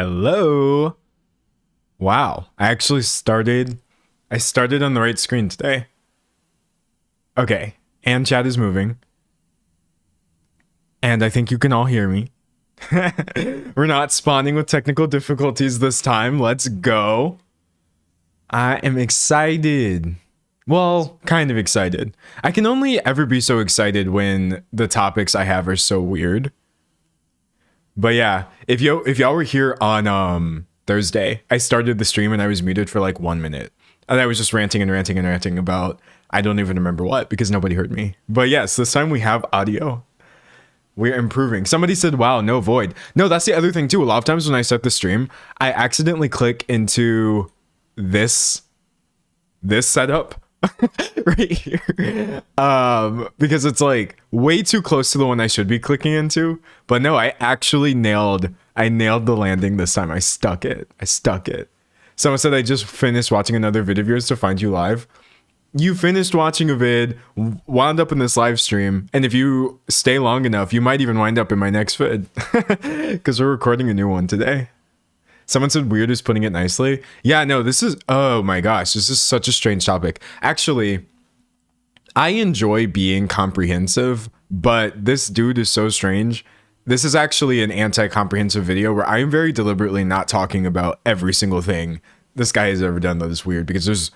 Hello. Wow. I started on the right screen today. Okay. And chat is moving. And I think you can all hear me. We're not spawning with technical difficulties this time. Let's go. I am excited. Well, kind of excited. I can only ever be so excited when the topics I have are so weird. But yeah, if y'all were here on Thursday, I started the stream and I was muted for like 1 minute. And I was just ranting about I don't even remember what because nobody heard me. But yes, this time we have audio. We're improving. Somebody said, wow, no void. No, that's the other thing too. A lot of times when I start the stream, I accidentally click into this setup right here. Because it's like way too close to the one I should be clicking into. But no, I actually nailed the landing this time. I stuck it. Someone said I just finished watching another vid of yours to find you live. You finished watching a vid, wound up in this live stream, and if you stay long enough, you might even wind up in my next vid. Because we're recording a new one today. Someone said weird is putting it nicely. Yeah, no, this is, oh my gosh, this is such a strange topic. Actually, I enjoy being comprehensive, but this dude is so strange. This is actually an anti-comprehensive video where I am very deliberately not talking about every single thing this guy has ever done that is weird because there's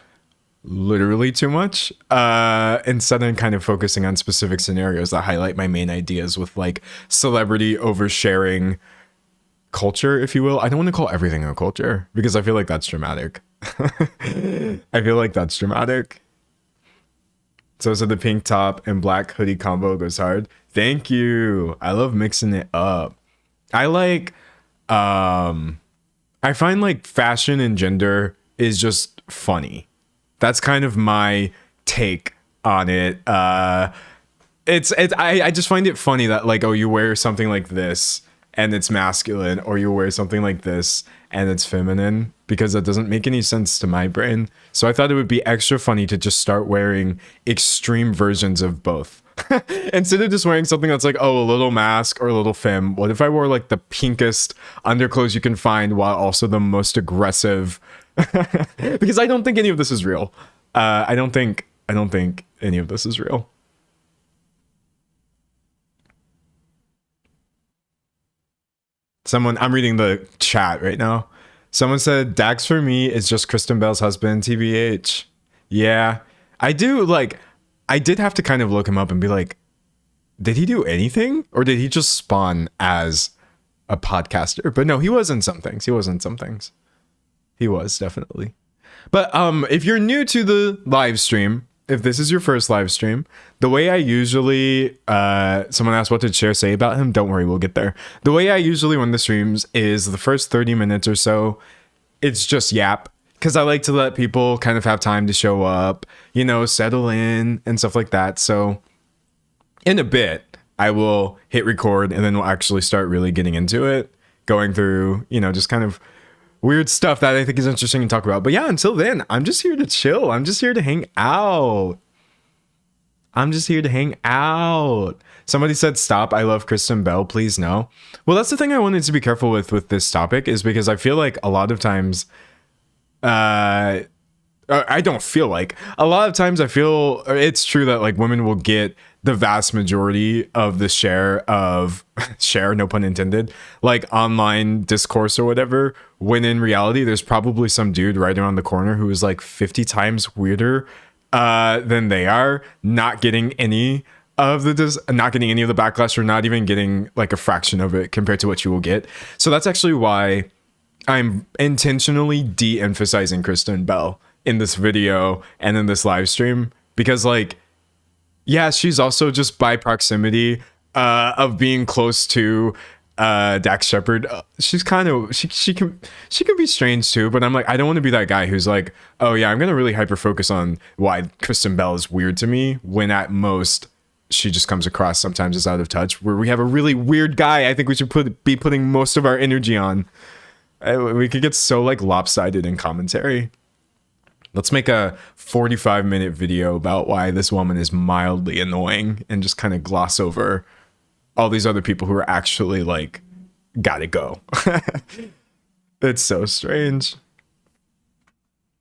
literally too much. Instead I'm kind of focusing on specific scenarios that highlight my main ideas with like celebrity oversharing culture, if you will. I don't want to call everything a culture because I feel like that's dramatic. So the pink top and black hoodie combo goes hard. Thank you. I love mixing it up. I like I find like fashion and gender is just funny. That's kind of my take on it. I just find it funny that like, oh, you wear something like this and it's masculine, or you wear something like this and it's feminine, because that doesn't make any sense to my brain. So I thought it would be extra funny to just start wearing extreme versions of both. Instead of just wearing something that's like, oh, a little mask or a little femme, what if I wore like the pinkest underclothes you can find while also the most aggressive? Because I don't think any of this is real. I don't think any of this is real. I'm reading the chat right now. Someone said Dax for me is just Kristen Bell's husband, TBH. Yeah, I did have to kind of look him up and be like, did he do anything? Or did he just spawn as a podcaster? But no, he was in some things. He was definitely. But if you're new to the live stream, if this is your first live stream, the way I usually, someone asked what did Cher say about him? Don't worry, we'll get there. The way I usually run the streams is the first 30 minutes or so, it's just yap. Because I like to let people kind of have time to show up, you know, settle in and stuff like that. So in a bit, I will hit record and then we'll actually start really getting into it, going through, you know, just kind of weird stuff that I think is interesting to talk about. But yeah, until then, I'm just here to chill. I'm just here to hang out. Somebody said, stop. I love Kristen Bell. Please no. Well, that's the thing I wanted to be careful with this topic, is because I feel like a lot of times, I feel it's true that like women will get the vast majority of the share, no pun intended, like online discourse or whatever, when in reality there's probably some dude right around the corner who is like 50 times weirder than they are, not getting any of the backlash, or not even getting like a fraction of it compared to what you will get. So that's actually why I'm intentionally de-emphasizing Kristen Bell in this video and in this live stream, because like, yeah, she's also just by proximity of being close to Dax Shepard. She's kind of, she can be strange too, but I'm like, I don't want to be that guy who's like, oh yeah, I'm gonna really hyper focus on why Kristen Bell is weird to me, when at most she just comes across sometimes as out of touch. Where we have a really weird guy I think we should be putting most of our energy on. We could get so like lopsided in commentary. Let's make a 45-minute video about why this woman is mildly annoying and just kind of gloss over all these other people who are actually like, gotta go. It's so strange.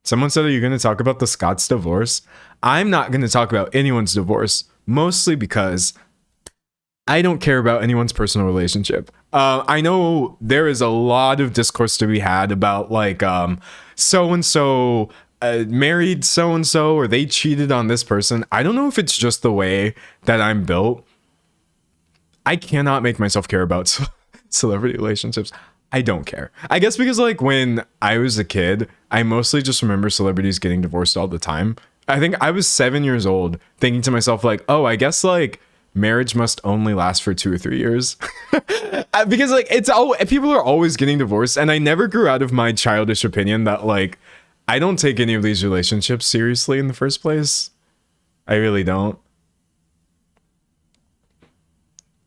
Someone said, are you going to talk about the Scott's divorce? I'm not going to talk about anyone's divorce, mostly because I don't care about anyone's personal relationship. I know there is a lot of discourse to be had about like so-and-so married so-and-so or they cheated on this person. I don't know if it's just the way that I'm built. I cannot make myself care about celebrity relationships. I don't care. I guess because like when I was a kid, I mostly just remember celebrities getting divorced all the time. I think I was 7 years old thinking to myself like, oh, I guess like marriage must only last for 2 or 3 years. Because like it's all people are always getting divorced. And I never grew out of my childish opinion that like I don't take any of these relationships seriously in the first place. I really don't.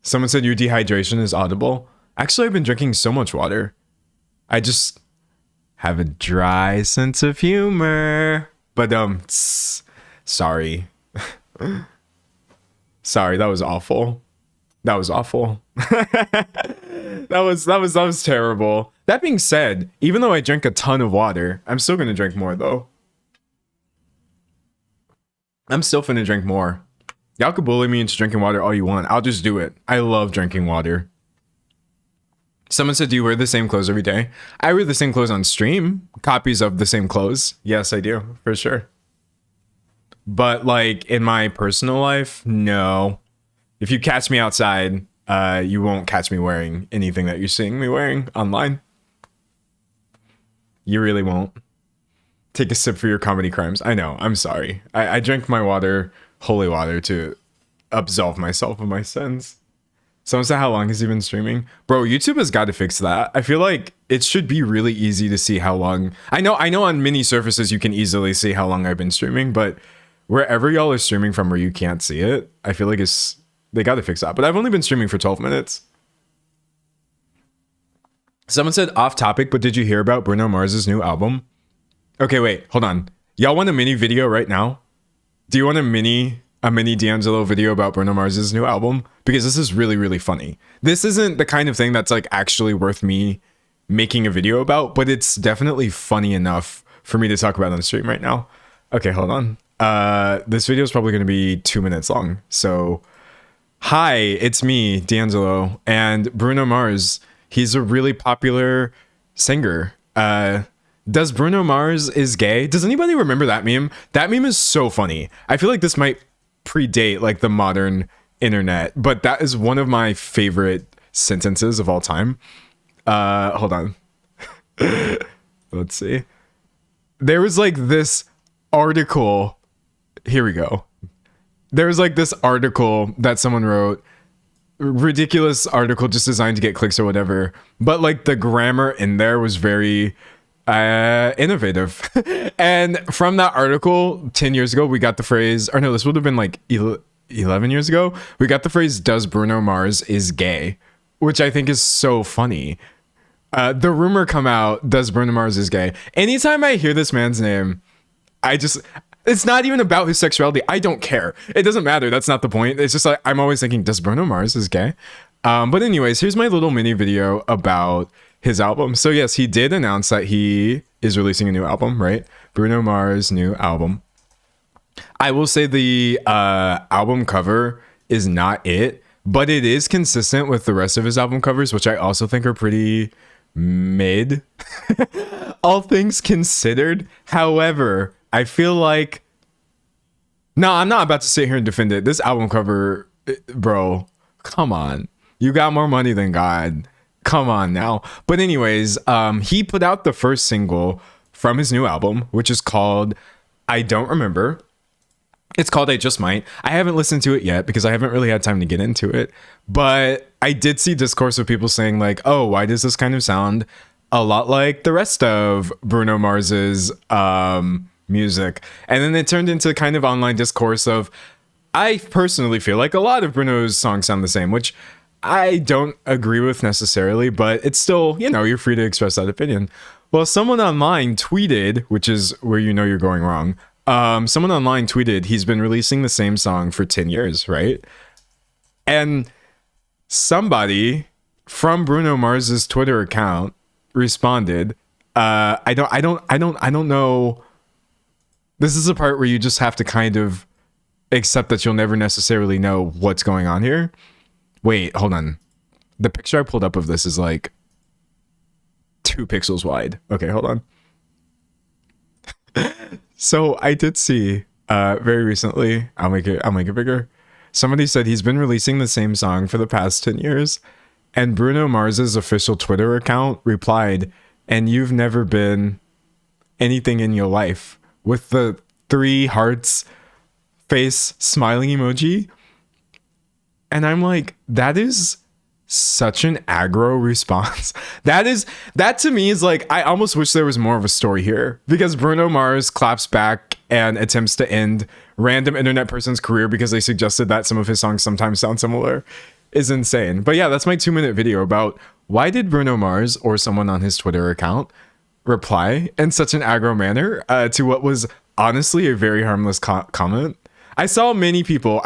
Someone said your dehydration is audible. Actually, I've been drinking so much water. I just have a dry sense of humor. But sorry. Sorry, that was awful. That was awful. that was terrible. That being said, even though I drink a ton of water, I'm still gonna drink more though. I'm still finna drink more. Y'all could bully me into drinking water all you want. I'll just do it. I love drinking water. Someone said, do you wear the same clothes every day? I wear the same clothes on stream. Copies of the same clothes. Yes, I do, for sure. But like in my personal life, no. If you catch me outside, you won't catch me wearing anything that you're seeing me wearing online. You really won't. Take a sip for your comedy crimes. I know, I'm sorry. I drink my water, holy water, to absolve myself of my sins. Someone said, how long has he been streaming? Bro, YouTube has got to fix that. I feel like it should be really easy to see how long. I know on many surfaces you can easily see how long I've been streaming, but wherever y'all are streaming from where you can't see it, I feel like they got to fix that. But I've only been streaming for 12 minutes. Someone said off topic, but did you hear about Bruno Mars's new album? Okay, wait, hold on. Y'all want a mini video right now? Do you want a mini D'Angelo video about Bruno Mars's new album? Because this is really, really funny. This isn't the kind of thing that's like actually worth me making a video about, but it's definitely funny enough for me to talk about on stream right now. Okay, hold on. This video is probably going to be 2 minutes long. So, hi, it's me, D'Angelo, and Bruno Mars. He's a really popular singer. Does Bruno Mars is gay? Does anybody remember that meme? That meme is so funny. I feel like this might predate like the modern internet, but that is one of my favorite sentences of all time. Hold on. Let's see. There was like this article. Here we go. There was like this article that someone wrote. Ridiculous article just designed to get clicks or whatever. But like the grammar in there was very innovative. And from that article 10 years ago, we got the phrase, or no, this would have been like 11 years ago. We got the phrase, does Bruno Mars is gay, which I think is so funny. The rumor come out, does Bruno Mars is gay. Anytime I hear this man's name, it's not even about his sexuality. I don't care. It doesn't matter. That's not the point. It's just like, I'm always thinking, does Bruno Mars is gay? But anyways, here's my little mini video about his album. So yes, he did announce that he is releasing a new album, right? Bruno Mars' new album. I will say the album cover is not it, but it is consistent with the rest of his album covers, which I also think are pretty mid. All things considered. However, I feel like, no, I'm not about to sit here and defend it. This album cover, bro, come on. You got more money than God. Come on now. But anyways, he put out the first single from his new album, which is called I Don't Remember. It's called I Just Might. I haven't listened to it yet because I haven't really had time to get into it. But I did see discourse of people saying like, oh, why does this kind of sound a lot like the rest of Bruno Mars's music? And then it turned into kind of online discourse of, I personally feel like a lot of Bruno's songs sound the same, which I don't agree with necessarily, but it's still, you know, you're free to express that opinion. Well, someone online tweeted, which is where you know you're going wrong. Someone online tweeted he's been releasing the same song for 10 years, right? And somebody from Bruno Mars's Twitter account responded I don't know. This is a part where you just have to kind of accept that you'll never necessarily know what's going on here. Wait, hold on. The picture I pulled up of this is like 2 pixels wide. Okay, hold on. So I did see very recently, I'll make it bigger. Somebody said he's been releasing the same song for the past 10 years, and Bruno Mars's official Twitter account replied, "And you've never been anything in your life," with the 3 hearts face smiling emoji. And I'm like, that is such an aggro response. That to me is like, I almost wish there was more of a story here, because Bruno Mars claps back and attempts to end random internet person's career because they suggested that some of his songs sometimes sound similar is insane. But yeah, that's my 2-minute video about why did Bruno Mars or someone on his Twitter account reply in such an aggro manner to what was honestly a very harmless comment. I saw many people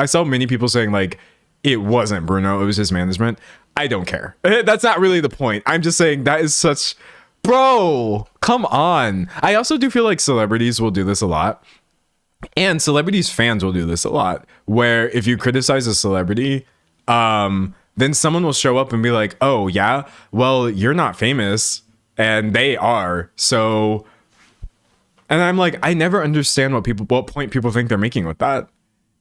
saying like it wasn't Bruno, it was his management. I don't care. That's not really the point. I'm just saying that is such, bro, come on. I also do feel like celebrities will do this a lot. And celebrities' fans will do this a lot, where if you criticize a celebrity, then someone will show up and be like, oh yeah, well, you're not famous and they are. So, and I'm like, I never understand what point people think they're making with that.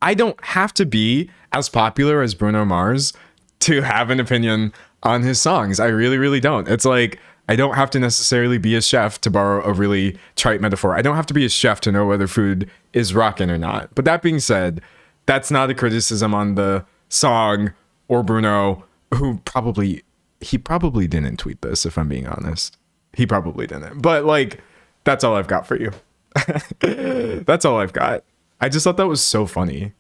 I don't have to be as popular as Bruno Mars to have an opinion on his songs. I really, really don't. It's like, I don't have to necessarily be a chef, to borrow a really trite metaphor. I don't have to be a chef to know whether food is rockin' or not. But that being said, that's not a criticism on the song or Bruno, who he probably didn't tweet this, if I'm being honest. He probably didn't. But like, that's all I've got for you. That's all I've got. I just thought that was so funny.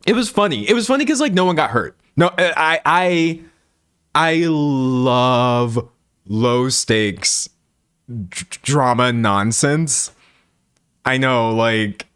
It was funny. It was funny because like no one got hurt. No, I love low stakes drama nonsense. I know, like,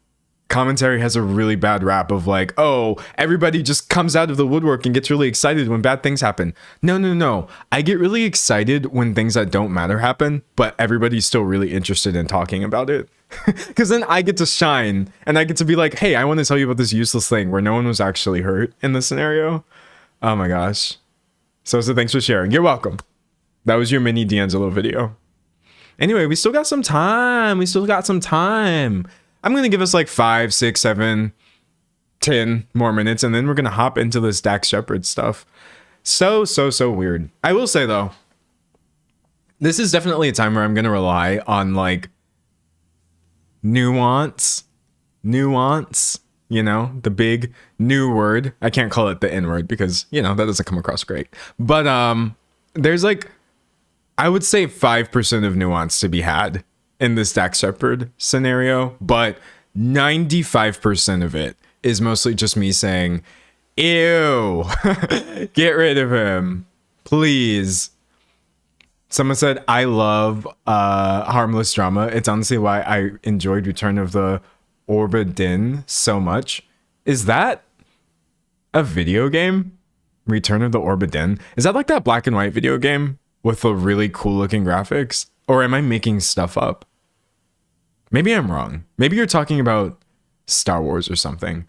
commentary has a really bad rap of like, oh, everybody just comes out of the woodwork and gets really excited when bad things happen. No. I get really excited when things that don't matter happen, but everybody's still really interested in talking about it. Because then I get to shine and I get to be like, hey, I want to tell you about this useless thing where no one was actually hurt in this scenario. Oh my gosh. So thanks for sharing. You're welcome. That was your mini D'Angelo video. Anyway, we still got some time. I'm going to give us like 5, 6, 7, 10 more minutes, and then we're going to hop into this Dax Shepard stuff. So weird. I will say, though, this is definitely a time where I'm going to rely on, like, nuance, you know, the big new word. I can't call it the N word because, you know, that doesn't come across great. But there's, like, I would say 5% of nuance to be had in this Dax Shepard scenario, but 95% of it is mostly just me saying, ew, get rid of him, please. Someone said, I love harmless drama. It's honestly why I enjoyed Return of the Obra Dinn so much. Is that a video game? Return of the Obra Dinn? Is that like that black and white video game with the really cool looking graphics? Or am I making stuff up? Maybe I'm wrong. Maybe you're talking about Star Wars or something.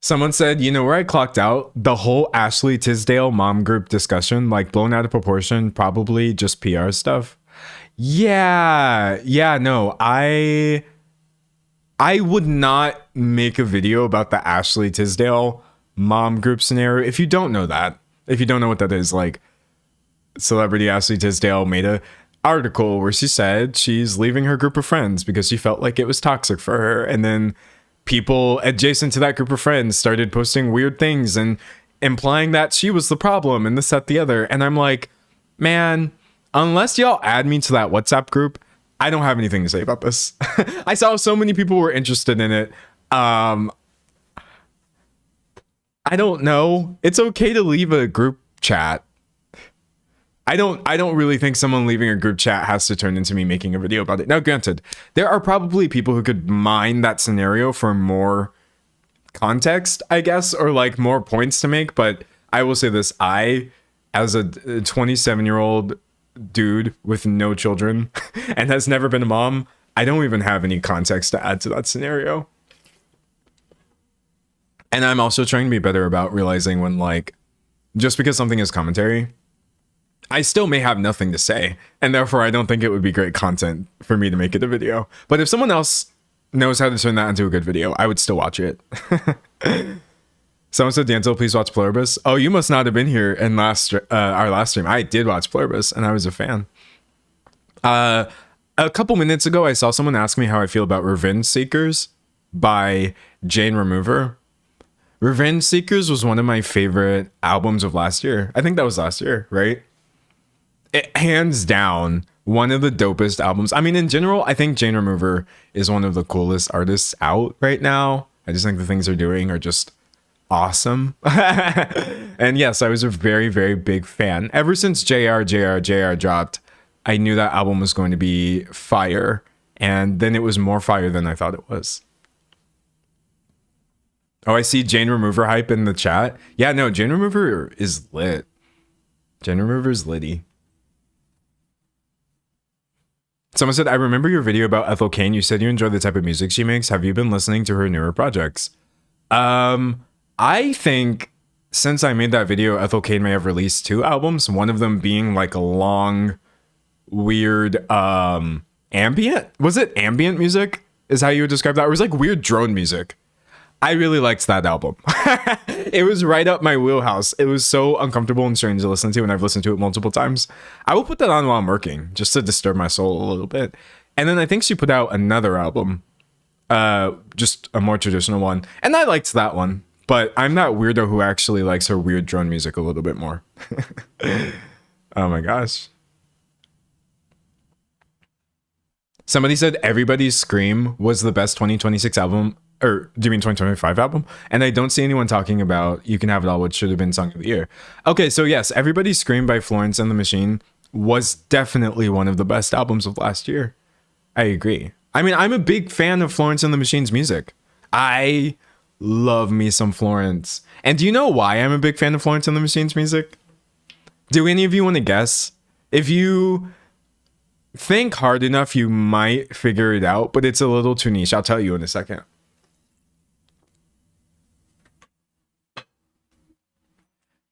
Someone said, you know where I clocked out? The whole Ashley Tisdale mom group discussion, like blown out of proportion, probably just PR stuff. Yeah, no, I would not make a video about the Ashley Tisdale mom group scenario. If you don't know what that is, like, celebrity Ashley Tisdale made a article where she said she's leaving her group of friends because she felt like it was toxic for her, and then people adjacent to that group of friends started posting weird things and implying that she was the problem and this, that, the other. And I'm like, man, unless y'all add me to that WhatsApp group, I don't have anything to say about this. I saw so many people were interested in it. I don't know. It's okay to leave a group chat. I don't really think someone leaving a group chat has to turn into me making a video about it. Now, granted, there are probably people who could mine that scenario for more context, I guess, or like more points to make. But I will say this, I as a 27-year-old dude with no children and has never been a mom, I don't even have any context to add to that scenario. And I'm also trying to be better about realizing when, like, just because something is commentary, I still may have nothing to say, and therefore I don't think it would be great content for me to make it a video. But if someone else knows how to turn that into a good video, I would still watch it. Someone said, Danzel, please watch Pluribus. Oh, you must not have been here in our last stream. I did watch Pluribus, and I was a fan. A couple minutes ago, I saw someone ask me how I feel about Revenge Seekers by Jane Remover. Revenge Seekers was one of my favorite albums of last year. I think that was last year, right? It, hands down, one of the dopest albums. I mean, in general, I think Jane Remover is one of the coolest artists out right now. I just think the things they're doing are just awesome. And yes, I was a very, very big fan. Ever since JR dropped, I knew that album was going to be fire. And then it was more fire than I thought it was. Oh, I see Jane Remover hype in the chat. Yeah, no, Jane Remover is lit. Jane Remover is litty. Someone said, I remember your video about Ethel Cain. You said you enjoy the type of music she makes. Have you been listening to her newer projects? I think since I made that video, Ethel Cain may have released 2 albums. One of them being like a long, weird, ambient. Was it ambient music? Is how you would describe that? Or it was like weird drone music. I really liked that album. It was right up my wheelhouse. It was so uncomfortable and strange to listen to, and I've listened to it multiple times. I will put that on while I'm working, just to disturb my soul a little bit. And then I think she put out another album, just a more traditional one, and I liked that one. But I'm that weirdo who actually likes her weird drone music a little bit more. Oh my gosh. Somebody said Everybody's Scream was the best 2026 album. Or do you mean 2025 album? And I don't see anyone talking about You Can Have It All, which should have been Song of the Year. Okay, so yes, Everybody's Scream by Florence and the Machine was definitely one of the best albums of last year. I agree. I mean, I'm a big fan of Florence and the Machine's music. I love me some Florence. And do you know why I'm a big fan of Florence and the Machine's music? Do any of you want to guess? If you think hard enough, you might figure it out, but it's a little too niche. I'll tell you in a second.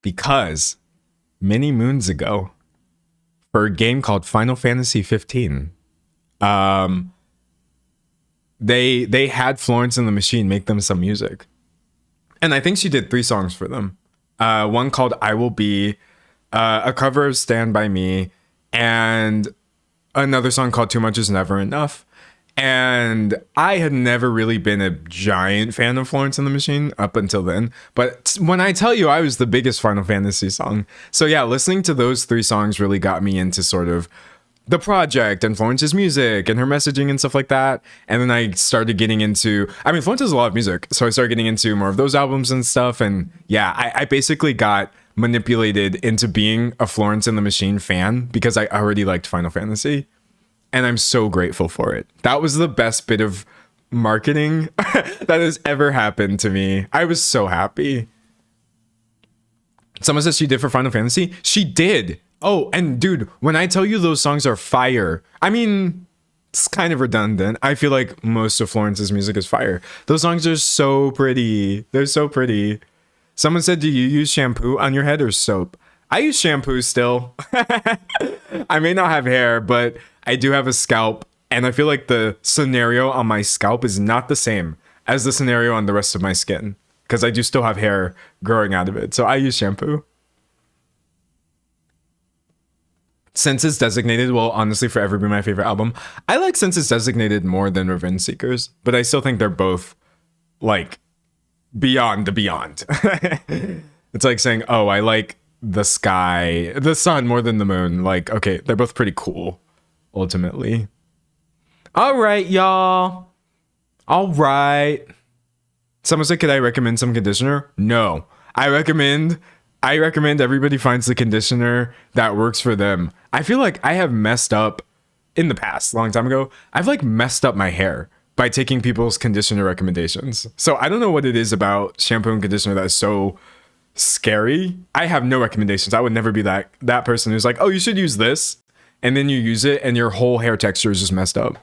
Because many moons ago, for a game called Final Fantasy 15, they had Florence and the Machine make them some music. And I think she did 3 songs for them. One called I Will Be, a cover of Stand By Me, and another song called Too Much Is Never Enough. And I had never really been a giant fan of Florence and the Machine up until then. But when I tell you I was the biggest Final Fantasy song. So yeah, listening to those 3 songs really got me into sort of the project and Florence's music and her messaging and stuff like that. And then I started getting into, I mean, Florence has a lot of music. So I started getting into more of those albums and stuff. And yeah, I basically got manipulated into being a Florence and the Machine fan because I already liked Final Fantasy. And I'm so grateful for it. That was the best bit of marketing that has ever happened to me. I was so happy. Someone says she did for Final Fantasy. She did. Oh, and dude, when I tell you those songs are fire, I mean, it's kind of redundant. I feel like most of Florence's music is fire. Those songs are so pretty. They're so pretty. Someone said, do you use shampoo on your head or soap? I use shampoo still. I may not have hair, but I do have a scalp, and I feel like the scenario on my scalp is not the same as the scenario on the rest of my skin, because I do still have hair growing out of it, so I use shampoo. Senses Designated will honestly forever be my favorite album. I like Senses Designated more than Revenge Seekers, but I still think they're both, like, beyond the beyond. It's like saying, oh, I like the sky, the sun more than the moon. Like, okay, they're both pretty cool. Ultimately. All right, y'all. All right. Someone said, could I recommend some conditioner? No. I recommend everybody finds the conditioner that works for them. I feel like I have messed up in the past, a long time ago. I've like messed up my hair by taking people's conditioner recommendations. So I don't know what it is about shampoo and conditioner that is so scary. I have no recommendations. I would never be that person who's like, oh, you should use this, and then you use it and your whole hair texture is just messed up.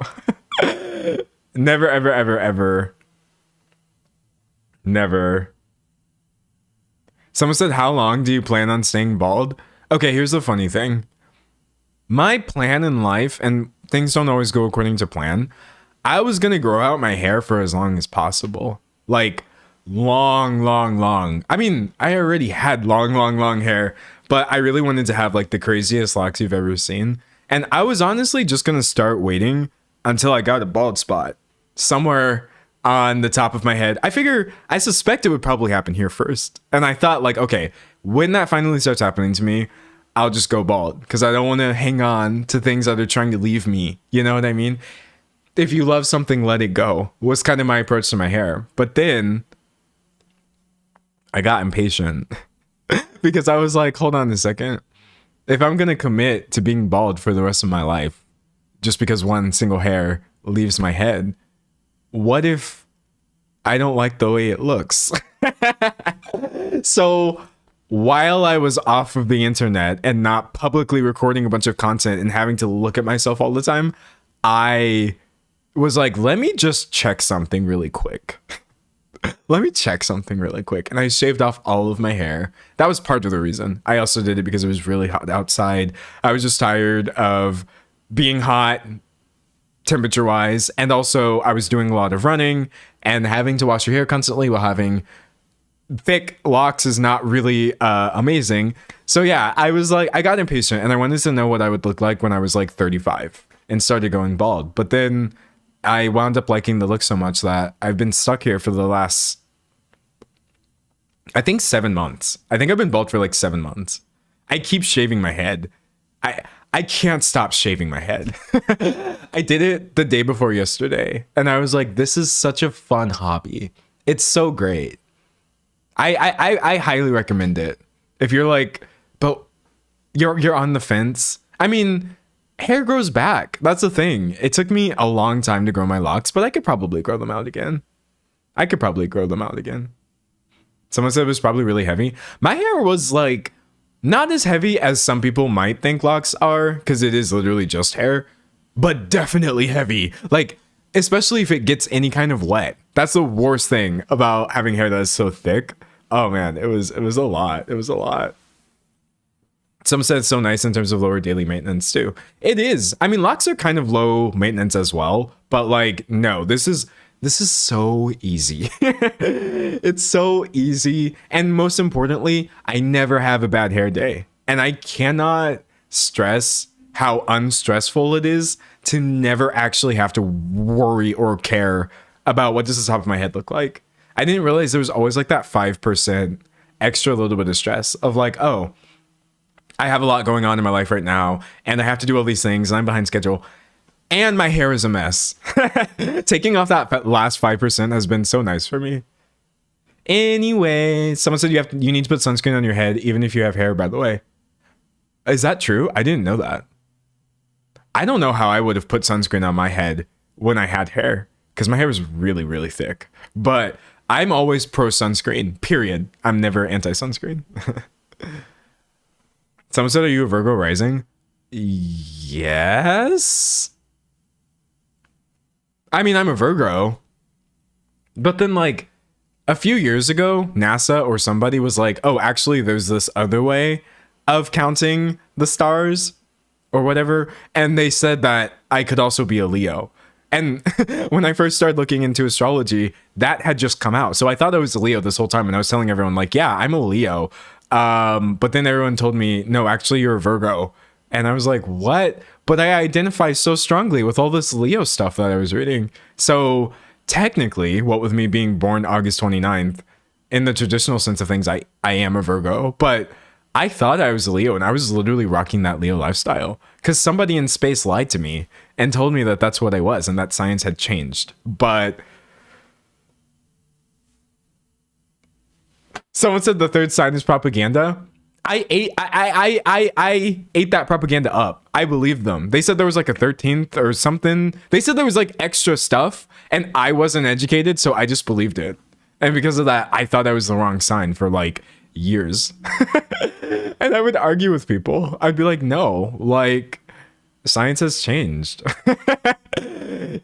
Never, ever, ever, ever. Never. Someone said, how long do you plan on staying bald? Okay, here's the funny thing. My plan in life, and things don't always go according to plan, I was gonna grow out my hair for as long as possible. Like, long, long, long. I mean, I already had long, long, long hair, but I really wanted to have like the craziest locks you've ever seen. And I was honestly just gonna start waiting until I got a bald spot somewhere on the top of my head. I suspect it would probably happen here first. And I thought like, okay, when that finally starts happening to me, I'll just go bald because I don't want to hang on to things that are trying to leave me. You know what I mean? If you love something, let it go was kind of my approach to my hair. But then I got impatient because I was like, hold on a second. If I'm going to commit to being bald for the rest of my life, just because one single hair leaves my head, what if I don't like the way it looks? So while I was off of the internet and not publicly recording a bunch of content and having to look at myself all the time, I was like, let me just check something really quick. Let me check something really quick. And I shaved off all of my hair. That was part of the reason. I also did it because it was really hot outside. I was just tired of being hot temperature wise. And also I was doing a lot of running, and having to wash your hair constantly while having thick locks is not really amazing. So yeah, I was like, I got impatient and I wanted to know what I would look like when I was like 35 and started going bald. But then I wound up liking the look so much that I've been stuck here for the last, I think 7 months. I think I've been bald for like 7 months. I keep shaving my head. I can't stop shaving my head. I did it the day before yesterday and I was like, this is such a fun hobby. It's so great. I highly recommend it. If you're like, but you're on the fence. I mean, hair grows back. That's the thing. It took me a long time to grow my locks, but I could probably grow them out again. Someone said it was probably really heavy. My hair was like not as heavy as some people might think locks are, because it is literally just hair, but definitely heavy. Like, especially if it gets any kind of wet. That's the worst thing about having hair that is so thick. Oh man, it was a lot. It was a lot. Some said it's so nice in terms of lower daily maintenance too. It is. I mean, locks are kind of low maintenance as well, but like, no, this is so easy. It's so easy. And most importantly, I never have a bad hair day. And I cannot stress how unstressful it is to never actually have to worry or care about what does the top of my head look like. I didn't realize there was always like that 5% extra little bit of stress of like, oh, I have a lot going on in my life right now and I have to do all these things and I'm behind schedule and my hair is a mess. Taking off that last 5% has been so nice for me. Anyway, someone said you need to put sunscreen on your head even if you have hair, by the way. Is that true? I didn't know that. I don't know how I would have put sunscreen on my head when I had hair, because my hair was really, really thick. But I'm always pro sunscreen, period. I'm never anti-sunscreen. Someone said, are you a Virgo rising? Yes. I mean, I'm a Virgo. But then like a few years ago, NASA or somebody was like, oh, actually, there's this other way of counting the stars or whatever. And they said that I could also be a Leo. And when I first started looking into astrology, that had just come out. So I thought I was a Leo this whole time. And I was telling everyone like, yeah, I'm a Leo. But then everyone told me, no, actually you're a Virgo. And I was like, what? But I identify so strongly with all this Leo stuff that I was reading. So technically, what with me being born August 29th, in the traditional sense of things, I am a Virgo. But I thought I was a Leo, and I was literally rocking that Leo lifestyle because somebody in space lied to me and told me that that's what I was and that science had changed. But someone said the third sign is propaganda. I ate that propaganda up. I believed them. They said there was like a 13th or something. They said there was like extra stuff and I wasn't educated, so I just believed it. And because of that, I thought I was the wrong sign for like years. And I would argue with people. I'd be like, no, like, science has changed.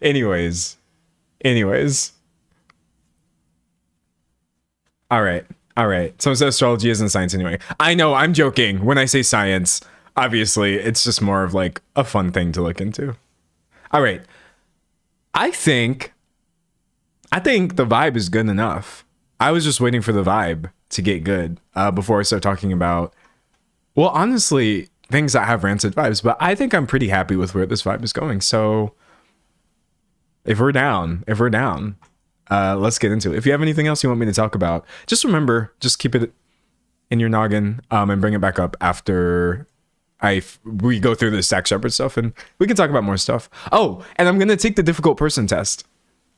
Anyways. All right. Someone said astrology isn't science anyway. I know, I'm joking when I say science. Obviously, it's just more of like a fun thing to look into. All right. I think the vibe is good enough. I was just waiting for the vibe to get good before I start talking about, well, honestly, things that have rancid vibes, but I think I'm pretty happy with where this vibe is going. So if we're down, let's get into it. If you have anything else you want me to talk about, just remember, just keep it in your noggin and bring it back up after we go through the Stack Shepard stuff, and we can talk about more stuff. Oh, and I'm going to take the difficult person test.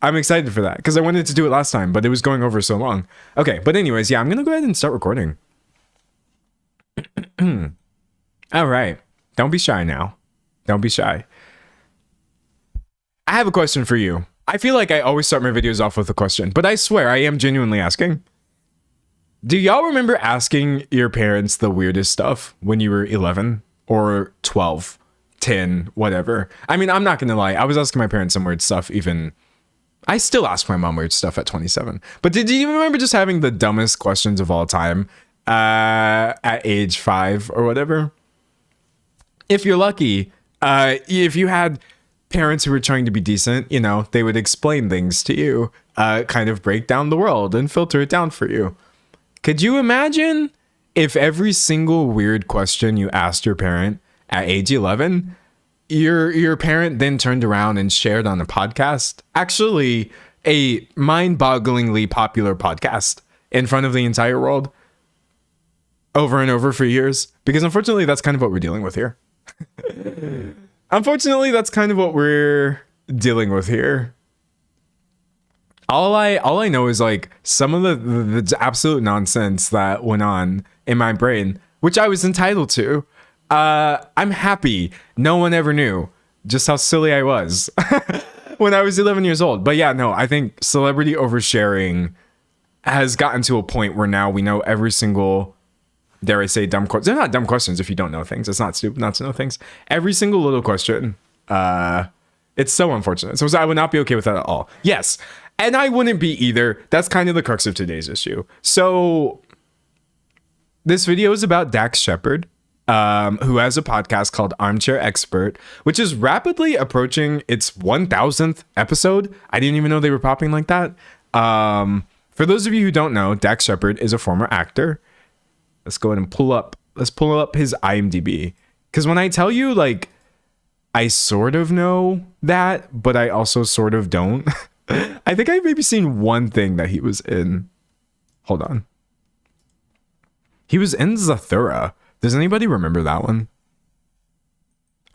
I'm excited for that because I wanted to do it last time, but it was going over so long. Okay, but anyways, yeah, I'm going to go ahead and start recording. All right. Don't be shy now. Don't be shy. I have a question for you. I feel like I always start my videos off with a question, but I swear I am genuinely asking. Do y'all remember asking your parents the weirdest stuff when you were 11 or 12, 10, whatever? I mean, I'm not going to lie. I was asking my parents some weird stuff even... I still ask my mom weird stuff at 27. But did you remember just having the dumbest questions of all time at age 5 or whatever? If you're lucky, if you had parents who were trying to be decent, you know, they would explain things to you, kind of break down the world and filter it down for you. Could you imagine if every single weird question you asked your parent at age 11, your parent then turned around and shared on a podcast, actually a mind-bogglingly popular podcast in front of the entire world over and over for years? Because unfortunately, that's kind of what we're dealing with here. Unfortunately, that's kind of what we're dealing with here. All I know is like some of the absolute nonsense that went on in my brain, which I was entitled to. I'm happy no one ever knew just how silly I was when I was 11 years old. But yeah, no, I think celebrity oversharing has gotten to a point where now we know every single, dare I say, dumb question. They're not dumb questions if you don't know things. It's not stupid not to know things. Every single little question. It's so unfortunate. So I would not be okay with that at all. Yes. And I wouldn't be either. That's kind of the crux of today's issue. So this video is about Dax Shepard, who has a podcast called Armchair Expert, which is rapidly approaching its 1000th episode. I didn't even know they were popping like that. For those of you who don't know, Dax Shepard is a former actor. Let's go ahead and pull up his IMDb. Because when I tell you, like, I sort of know that, but I also sort of don't. I think I've maybe seen one thing that he was in. Hold on. He was in Zathura. Does anybody remember that one?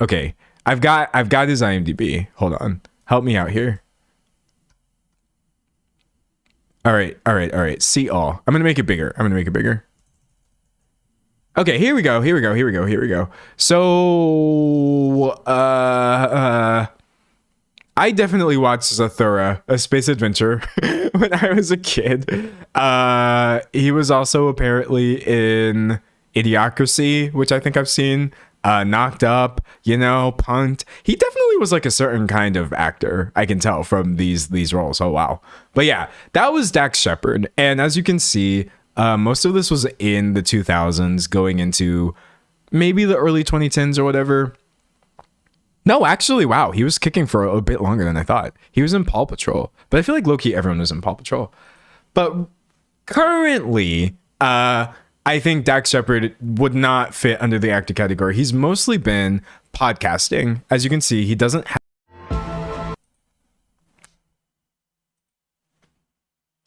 Okay, I've got his IMDb. Hold on. Help me out here. All right. See all. I'm going to make it bigger. Okay, here we go. So, I definitely watched Zathura, A Space Adventure, when I was a kid. He was also apparently in Idiocracy, which I think I've seen. Knocked Up, Punk'd. He definitely was like a certain kind of actor, I can tell from these roles. Oh, wow. But yeah, that was Dax Shepard. And as you can see, most of this was in the 2000s, going into maybe the early 2010s or whatever. No, actually, wow, he was kicking for a bit longer than I thought. He was in Paw Patrol, but I feel like low-key everyone was in Paw Patrol. But currently, I think Dax Shepard would not fit under the actor category. He's mostly been podcasting. As you can see, he doesn't have...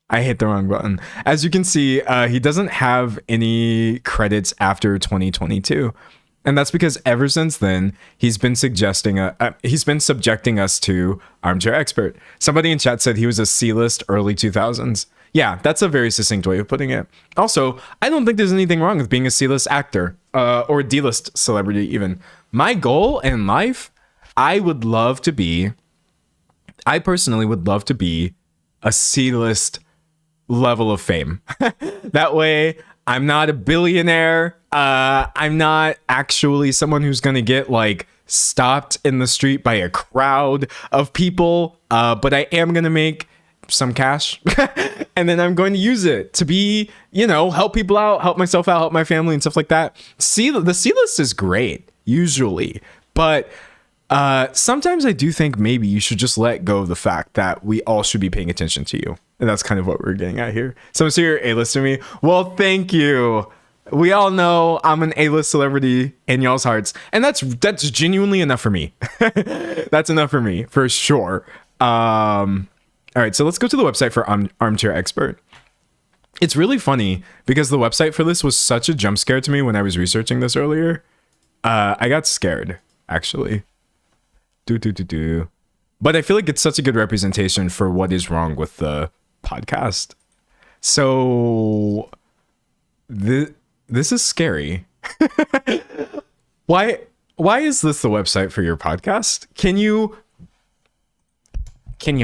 I hit the wrong button. As you can see, he doesn't have any credits after 2022. And that's because ever since then, he's been subjecting us to Armchair Expert. Somebody in chat said he was a C-list early 2000s. Yeah, that's a very succinct way of putting it. Also, I don't think there's anything wrong with being a C-list actor or D-list celebrity even. My goal in life, I personally would love to be a C-list level of fame. That way, I'm not a billionaire. I'm not actually someone who's gonna get like stopped in the street by a crowd of people. But I am gonna make some cash and then I'm going to use it to be, help people out, help myself out, help my family and stuff like that. The C list is great usually, but sometimes I do think maybe you should just let go of the fact that we all should be paying attention to you. And that's kind of what we're getting at here. Someone say you're A-list to me. Well, thank you. We all know I'm an A-list celebrity in y'all's hearts. And that's genuinely enough for me. That's enough for me, for sure. All right, so let's go to the website for Armchair Expert. It's really funny because the website for this was such a jump scare to me when I was researching this earlier. I got scared, actually. But I feel like it's such a good representation for what is wrong with the podcast. So this is scary. Why is this the website for your podcast? Can you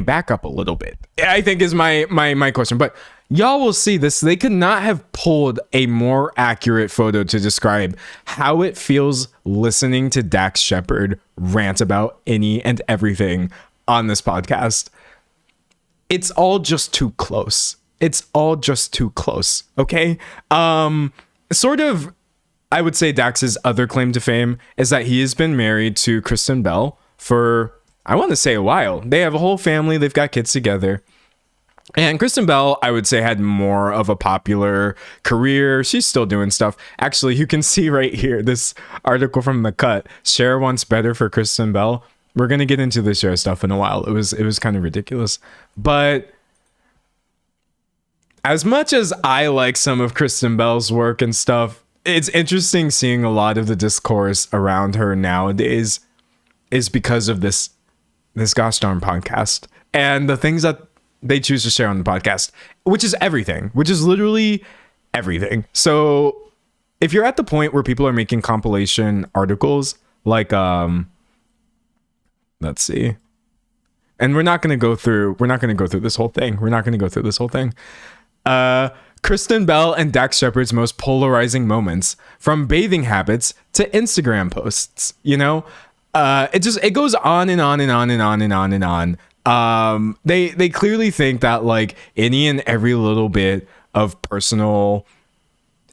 back up a little bit? I think is my question. But y'all will see this. They could not have pulled a more accurate photo to describe how it feels listening to Dax Shepard rant about any and everything on this podcast. It's all just too close. It's all just too close. Okay. Sort of, I would say Dax's other claim to fame is that he has been married to Kristen Bell for, I want to say, a while. They have a whole family. They've got kids together. And Kristen Bell, I would say, had more of a popular career. She's still doing stuff. Actually, you can see right here, this article from The Cut. Cher wants better for Kristen Bell. We're going to get into the Cher stuff in a while. It was kind of ridiculous. But as much as I like some of Kristen Bell's work and stuff, it's interesting seeing a lot of the discourse around her nowadays is because of this gosh darn podcast and the things that they choose to share on the podcast, which is everything, which is literally everything. So if you're at the point where people are making compilation articles like, let's see, and we're not going to go through this whole thing. Kristen Bell and Dax Shepard's most polarizing moments, from bathing habits to Instagram posts, it goes on and on and on and on and on and on. They clearly think that like any and every little bit of personal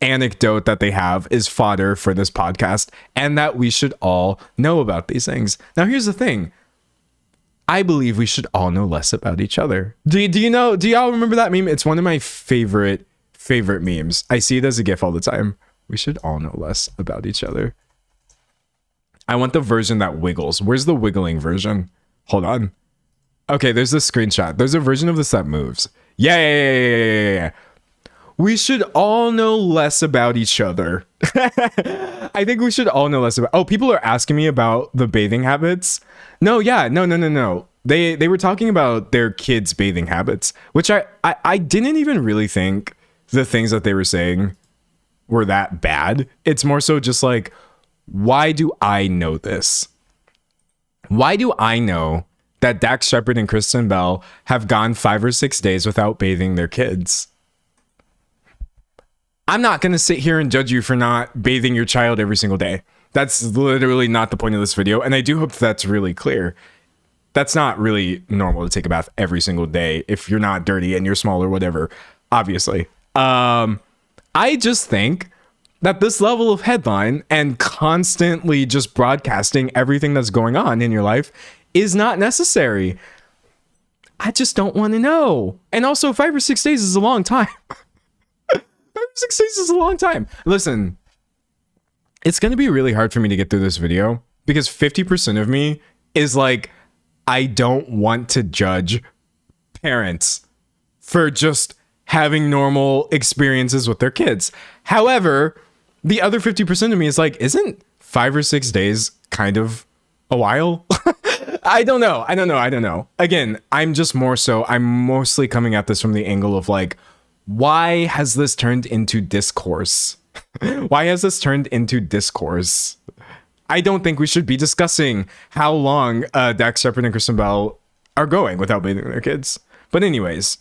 anecdote that they have is fodder for this podcast, and that we should all know about these things. Now, here's the thing. I believe we should all know less about each other. Do y'all remember that meme? It's one of my favorite memes. I see it as a GIF all the time. We should all know less about each other. I want the version that wiggles. Where's the wiggling version? Hold on. Okay, there's this screenshot. There's a version of this that moves. Yeah. We should all know less about each other. I think we should all know less about... Oh, people are asking me about the bathing habits. No. They were talking about their kids' bathing habits, which I didn't even really think the things that they were saying were that bad. It's more so just like, why do I know this? Why do I know that Dax Shepard and Kristen Bell have gone 5 or 6 days without bathing their kids? I'm not going to sit here and judge you for not bathing your child every single day. That's literally not the point of this video. And I do hope that's really clear. That's not really normal to take a bath every single day if you're not dirty and you're small or whatever, obviously. I just think that this level of headline and constantly just broadcasting everything that's going on in your life is not necessary. I just don't want to know. And also 5 or 6 days is a long time. 5 or 6 days is a long time. Listen, it's going to be really hard for me to get through this video because 50% of me is like, I don't want to judge parents for just having normal experiences with their kids. However, the other 50% of me is like, isn't 5 or 6 days kind of a while? I don't know. Again, I'm mostly coming at this from the angle of like, why has this turned into discourse? Why has this turned into discourse? I don't think we should be discussing how long Dax Shepard and Kristen Bell are going without bathing their kids. But anyways,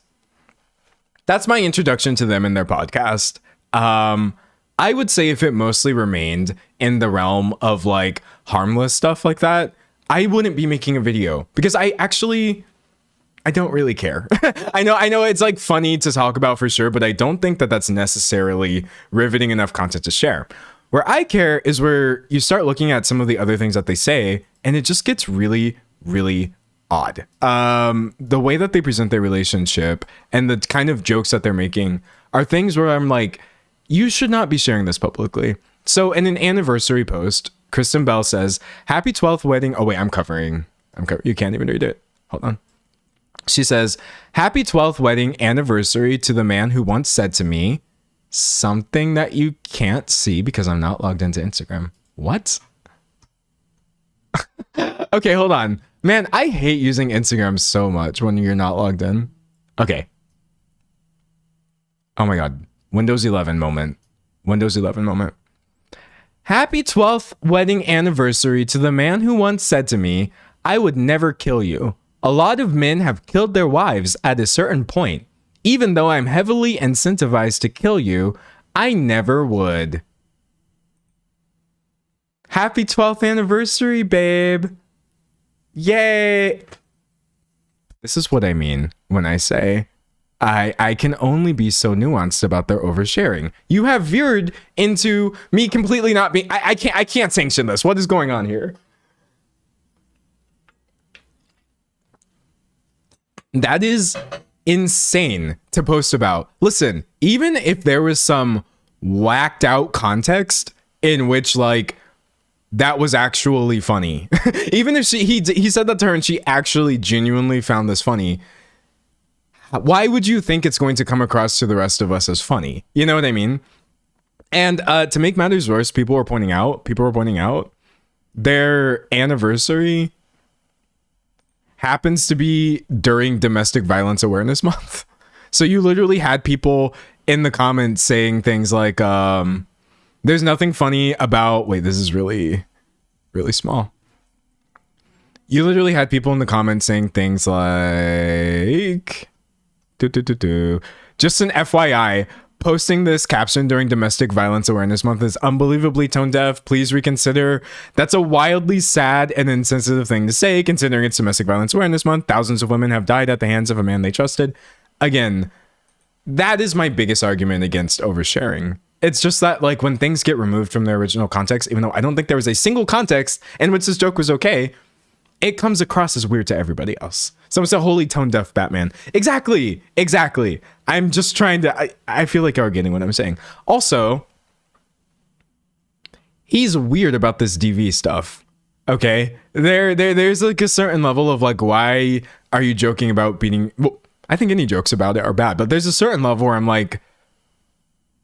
that's my introduction to them and their podcast. I would say if it mostly remained in the realm of like harmless stuff like that, I wouldn't be making a video because I don't really care. I know it's like funny to talk about for sure, but I don't think that that's necessarily riveting enough content to share. Where I care is where you start looking at some of the other things that they say, and it just gets really, really odd. The way that they present their relationship and the kind of jokes that they're making are things where I'm like, you should not be sharing this publicly. So in an anniversary post, Kristen Bell says, "Happy 12th wedding." Oh wait, I'm covering. You can't even read it. Hold on. She says, "Happy 12th wedding anniversary to the man who once said to me something that you can't see because I'm not logged into Instagram." What? Okay, hold on. Man, I hate using Instagram so much when you're not logged in. Okay. Oh my God. Windows 11 moment. Windows 11 moment. "Happy 12th wedding anniversary to the man who once said to me, 'I would never kill you. A lot of men have killed their wives at a certain point. Even though I'm heavily incentivized to kill you, I never would.'" Happy 12th anniversary, babe. Yay. This is what I mean when I say I can only be so nuanced about their oversharing. You have veered into me completely not being, I can't sanction this. What is going on here? That is insane to post about. Listen, even if there was some whacked out context in which like that was actually funny, even if he said that to her and she actually genuinely found this funny, why would you think it's going to come across to the rest of us as funny? You know what I mean? And to make matters worse, people were pointing out their anniversary happens to be during Domestic Violence Awareness Month. So you literally had people in the comments saying things like, "There's nothing funny about," wait, this is really, really small. You literally had people in the comments saying things like, "Just an FYI, posting this caption during Domestic Violence Awareness Month is unbelievably tone deaf. Please reconsider. That's a wildly sad and insensitive thing to say, considering it's Domestic Violence Awareness Month. Thousands of women have died at the hands of a man they trusted." Again, that is my biggest argument against oversharing. It's just that like when things get removed from their original context, even though I don't think there was a single context in which this joke was okay, it comes across as weird to everybody else. Someone said, "Holy tone deaf Batman." Exactly. I'm just trying to, I feel like you're getting what I'm saying. Also, he's weird about this DV stuff. Okay. There's like a certain level of like, why are you joking about beating? Well, I think any jokes about it are bad, but there's a certain level where I'm like,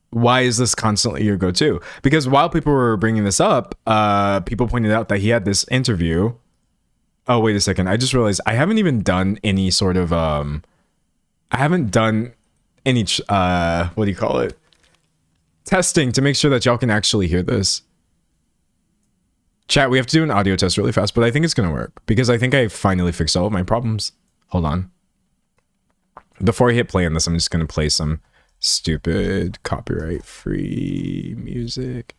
why is this constantly your go-to? Because while people were bringing this up, people pointed out that he had this interview. Oh, wait a second. I just realized I haven't even done any sort of, I haven't done any, what do you call it? Testing to make sure that y'all can actually hear this. Chat, we have to do an audio test really fast, but I think it's going to work because I think I finally fixed all of my problems. Hold on. Before I hit play on this, I'm just going to play some stupid copyright free music.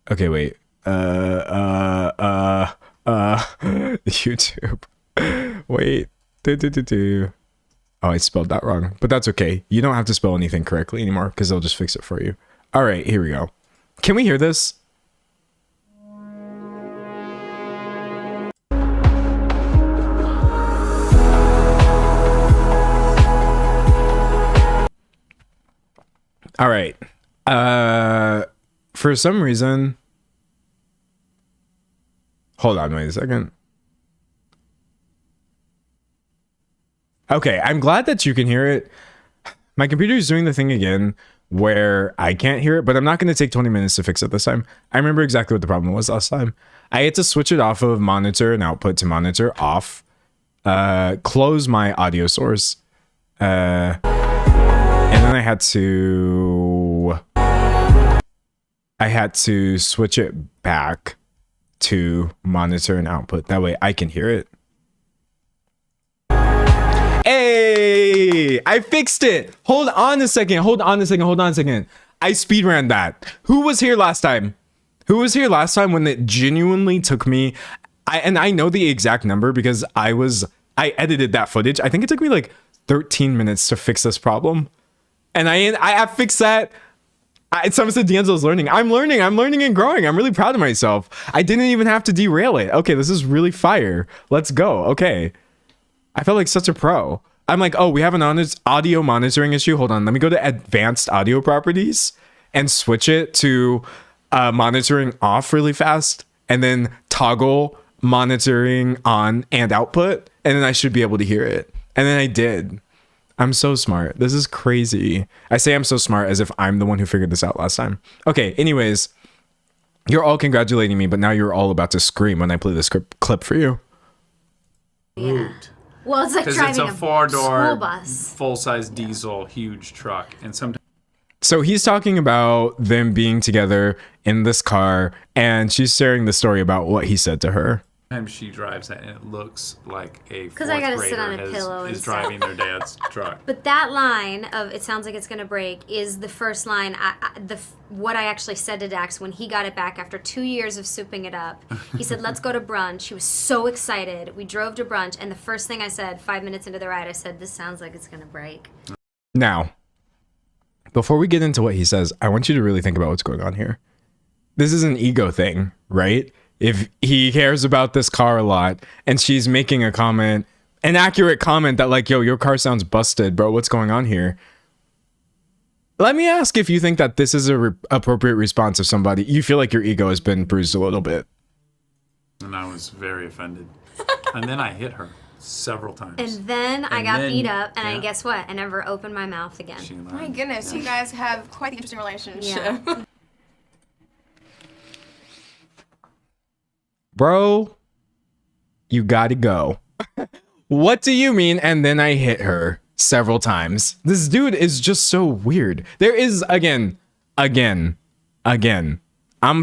Okay, wait. YouTube. Wait. Oh, I spelled that wrong, but that's okay. You don't have to spell anything correctly anymore because they'll just fix it for you. All right, here we go. Can we hear this? All right. For some reason, hold on, wait a second. Okay, I'm glad that you can hear it. My computer is doing the thing again where I can't hear it, but I'm not going to take 20 minutes to fix it this time. I remember exactly what the problem was last time. I had to switch it off of monitor and output to monitor off, close my audio source, and then I had to switch it back to monitor and output. That way I can hear it. Hey, I fixed it. Hold on a second. I speedran that. Who was here last time? Who was here last time when it genuinely took me, I know the exact number because I edited that footage. I think it took me like 13 minutes to fix this problem. And I fixed that. Someone said D'Angelo's learning. I'm learning and growing. I'm really proud of myself. I didn't even have to derail it. Okay, this is really fire. Let's go. Okay. I felt like such a pro. I'm like, oh, we have an audio monitoring issue. Hold on. Let me go to advanced audio properties and switch it to monitoring off really fast, and then toggle monitoring on and output. And then I should be able to hear it. And then I did. I'm so smart. This is crazy. I say I'm so smart as if I'm the one who figured this out last time. Okay. Anyways, you're all congratulating me, but now you're all about to scream when I play this clip for you. Yeah. Well, it's like driving it's a four-door, school bus, full-size diesel, huge truck, and sometimes. So he's talking about them being together in this car, and she's sharing the story about what he said to her. She drives that, and it looks like a fourth I gotta grader sit on a pillow and is driving their dad's truck. But that line of "it sounds like it's gonna break" is the first line. What I actually said to Dax when he got it back after 2 years of souping it up. He said, "Let's go to brunch." He was so excited. We drove to brunch, and the first thing I said 5 minutes into the ride, I said, "This sounds like it's gonna break." Now, before we get into what he says, I want you to really think about what's going on here. This is an ego thing, right? If he cares about this car a lot and she's making a comment, an accurate comment that like, yo, your car sounds busted, bro. What's going on here? Let me ask if you think that this is a appropriate response of somebody. You feel like your ego has been bruised a little bit. And I was very offended. And then I hit her several times. And then I got beat up, and yeah. I guess what? I never opened my mouth again. My goodness, you guys have quite the interesting relationship. Yeah. Bro, you gotta go. What do you mean? And then I hit her several times. This dude is just so weird. There is, again, I'm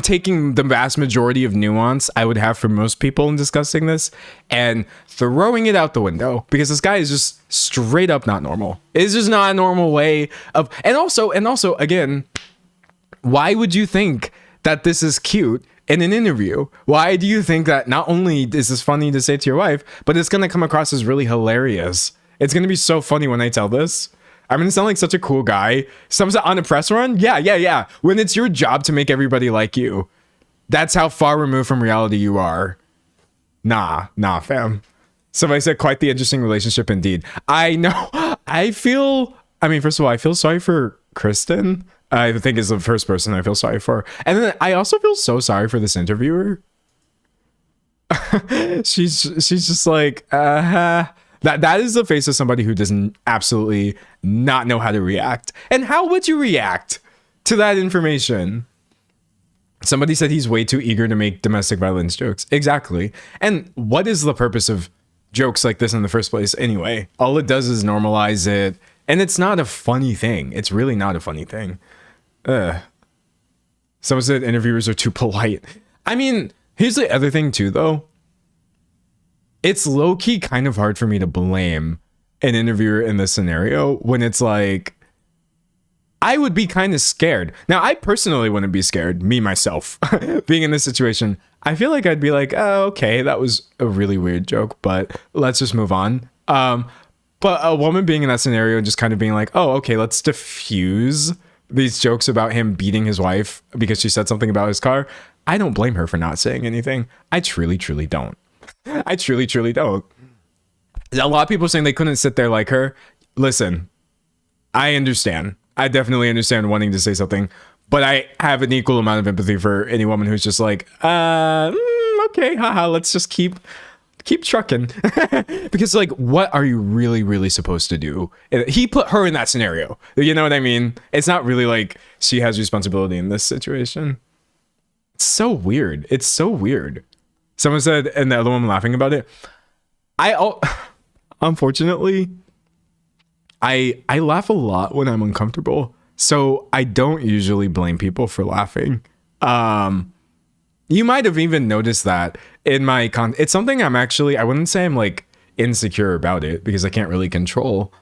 taking the vast majority of nuance I would have for most people in discussing this and throwing it out the window because this guy is just straight up not normal. It's just not a normal way of, and also, again, why would you think that this is cute in an interview? Why do you think that not only is this funny to say to your wife, but it's going to come across as really hilarious? It's going to be so funny when I tell this. I'm going to sound like such a cool guy. Someone's on a press run? Yeah. When it's your job to make everybody like you. That's how far removed from reality you are. Nah, fam. Somebody said quite the interesting relationship indeed. I know. First of all, I feel sorry for Kristen. I think is the first person I feel sorry for. And then I also feel so sorry for this interviewer. she's just like, that is the face of somebody who doesn't absolutely not know how to react. And how would you react to that information? Somebody said he's way too eager to make domestic violence jokes. Exactly. And what is the purpose of jokes like this in the first place anyway? All it does is normalize it. And it's not a funny thing. It's really not a funny thing. Someone said interviewers are too polite. I mean, here's the other thing too, though. It's low-key kind of hard for me to blame an interviewer in this scenario when it's like, I would be kind of scared. Now, I personally wouldn't be scared, me, myself, being in this situation. I feel like I'd be like, oh, okay, that was a really weird joke, but let's just move on. But a woman being in that scenario and just kind of being like, oh, okay, let's diffuse these jokes about him beating his wife because she said something about his car. I don't blame her for not saying anything. I truly, truly don't. I truly, truly don't. A lot of people saying they couldn't sit there like her. Listen, I understand. I definitely understand wanting to say something, but I have an equal amount of empathy for any woman who's just like, okay, haha, let's just keep trucking. Because like, what are you really, really supposed to do? He put her in that scenario. You know what I mean? It's not really like she has responsibility in this situation. It's so weird. It's so weird. Someone said, and the other one laughing about it. Unfortunately, I laugh a lot when I'm uncomfortable. So I don't usually blame people for laughing. You might have even noticed that in my it's something I wouldn't say I'm like insecure about it because I can't really control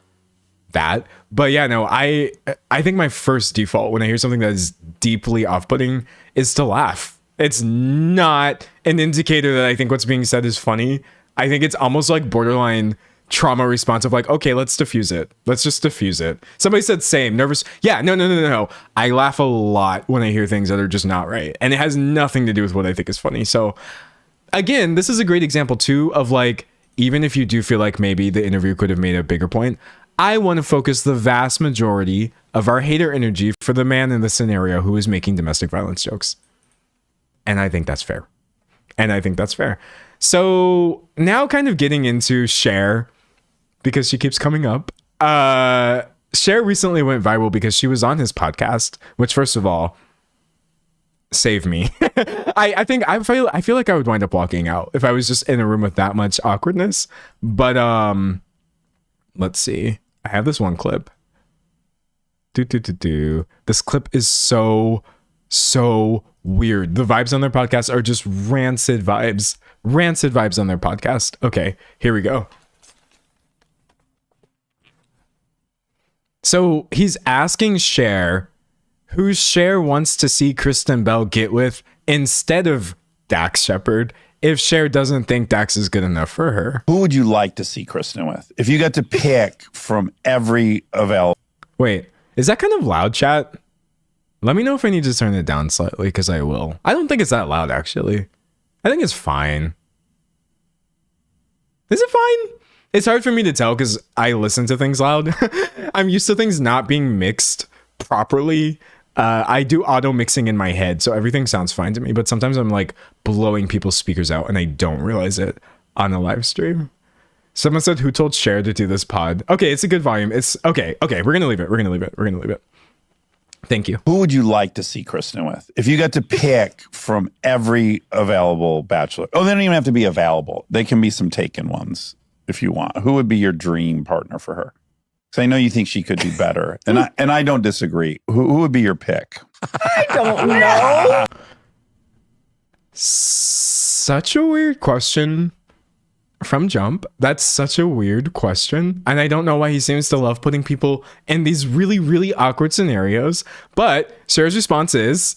that. But yeah, no, I think my first default when I hear something that is deeply off-putting is to laugh. It's not an indicator that I think what's being said is funny. I think it's almost like borderline trauma responsive, like, okay, let's diffuse it. Let's just diffuse it. Somebody said same, nervous. Yeah, no. I laugh a lot when I hear things that are just not right. And it has nothing to do with what I think is funny. So again, this is a great example too of like, even if you do feel like maybe the interview could have made a bigger point, I want to focus the vast majority of our hater energy for the man in the scenario who is making domestic violence jokes. And I think that's fair. So now kind of getting into Cher, because she keeps coming up. Cher recently went viral because she was on his podcast, which first of all, save me. I feel like I would wind up walking out if I was just in a room with that much awkwardness. But let's see. I have this one clip. This clip is so weird. The vibes on their podcast are just rancid vibes on their podcast. Okay, here we go. So he's asking Cher who Cher wants to see Kristen Bell get with instead of Dax Shepard if Cher doesn't think Dax is good enough for her. Who would you like to see Kristen with? If you got to pick from every available... Wait, is that kind of loud, chat? Let me know if I need to turn it down slightly, because I will. I don't think it's that loud, actually. I think it's fine. Is it fine? It's hard for me to tell because I listen to things loud. I'm used to things not being mixed properly. I do auto mixing in my head, so everything sounds fine to me. But sometimes I'm like blowing people's speakers out and I don't realize it on a live stream. Someone said, who told Cher to do this pod? Okay, it's a good volume. It's okay. We're going to leave it. Thank you. Who would you like to see Kristen with? If you got to pick from every available bachelor. Oh, they don't even have to be available. They can be some taken ones if you want. Who would be your dream partner for her? Because I know you think she could do better. And I don't disagree. Who would be your pick? I don't know. Such a weird question from Jump. That's such a weird question. And I don't know why he seems to love putting people in these really, really awkward scenarios. But Cher's response is...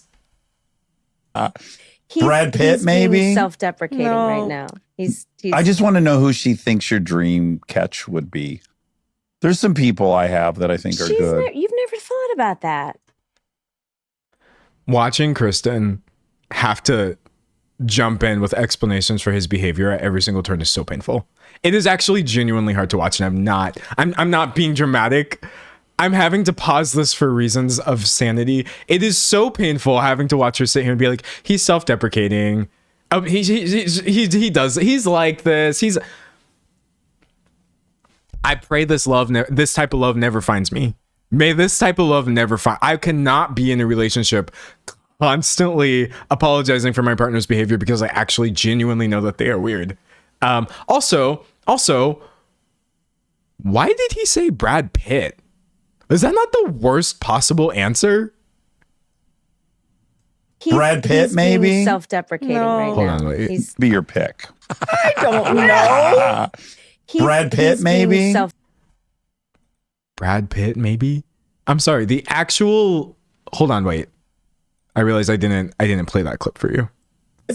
Brad Pitt, he's maybe? being self-deprecating right now. He's I just want to know who she thinks your dream catch would be. There's some people I have that I think are good. You've never thought about that. Watching Kristen have to jump in with explanations for his behavior at every single turn is so painful. It is actually genuinely hard to watch, and I'm not being dramatic. I'm having to pause this for reasons of sanity. It is so painful having to watch her sit here and be like, he's self-deprecating. Oh, he's like this. I pray this type of love never finds me. May this type of love never find. I cannot be in a relationship constantly apologizing for my partner's behavior because I actually genuinely know that they are weird. Also, why did he say Brad Pitt? Is that not the worst possible answer? Brad Pitt, maybe? Being self-deprecating right now. Hold on, wait. He's Be your pick. I don't know. Brad Pitt, he's being maybe? Brad Pitt, maybe? I'm sorry. The actual... Hold on, wait. I realized I didn't play that clip for you.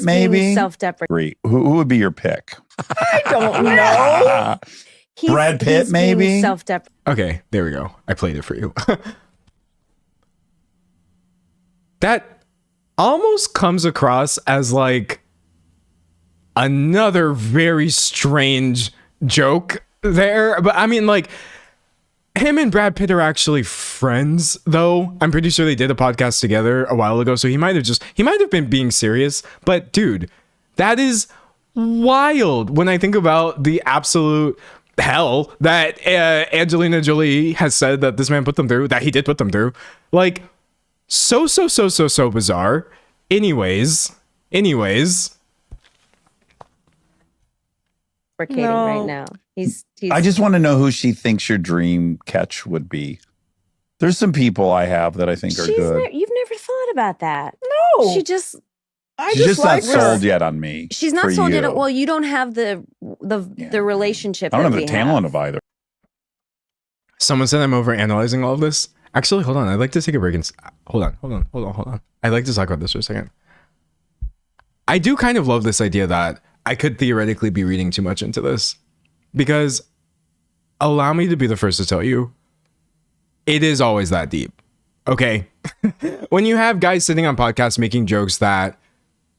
Maybe? Self-deprecating. Who would be your pick? I don't know. Brad Pitt, he's maybe? being self-deprecating. Okay, there we go. I played it for you. That almost comes across as like another very strange joke there. But I mean, like, him and Brad Pitt are actually friends, though. I'm pretty sure they did a podcast together a while ago. So he might have been being serious. But dude, that is wild when I think about the absolute hell that Angelina Jolie has said that this man put them through, that he did put them through. Like, so bizarre. Anyways. Right now. He's I just want to know who she thinks your dream catch would be. There's some people I have that I think are good. You've never thought about that. No. She's just She's like not sold yet on me. She's not for sold you. yet. Well, you don't have the relationship. I don't that have we the talent of either. Someone said I'm overanalyzing all of this. Actually, hold on. I'd like to take a break and hold on. I'd like to talk about this for a second. I do kind of love this idea that I could theoretically be reading too much into this, because allow me to be the first to tell you, it is always that deep. Okay. When you have guys sitting on podcasts making jokes that,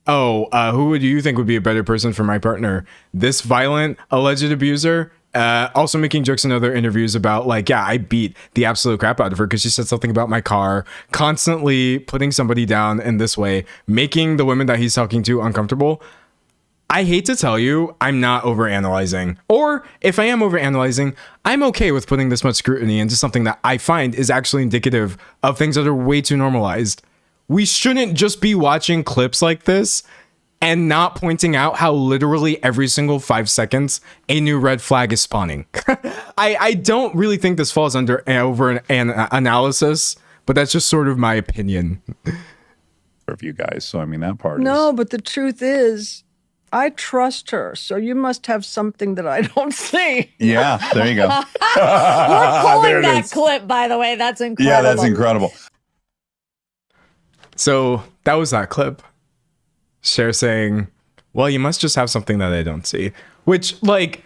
who would you think would be a better person for my partner? This violent alleged abuser? Also making jokes in other interviews about like, yeah, I beat the absolute crap out of her because she said something about my car, constantly putting somebody down in this way, making the women that he's talking to uncomfortable. I hate to tell you, I'm not overanalyzing. Or if I am overanalyzing, I'm okay with putting this much scrutiny into something that I find is actually indicative of things that are way too normalized. We shouldn't just be watching clips like this and not pointing out how literally every single 5 seconds a new red flag is spawning. I don't really think this falls under an analysis, but that's just sort of my opinion. of you guys. So I mean that part No, is but the truth is, I trust her. So you must have something that I don't see. yeah, there you go. We're There pulling it that is. clip, by the way. That's incredible. Yeah, that's incredible. So that was that clip. Cher saying, well, you must just have something that I don't see. Which, like,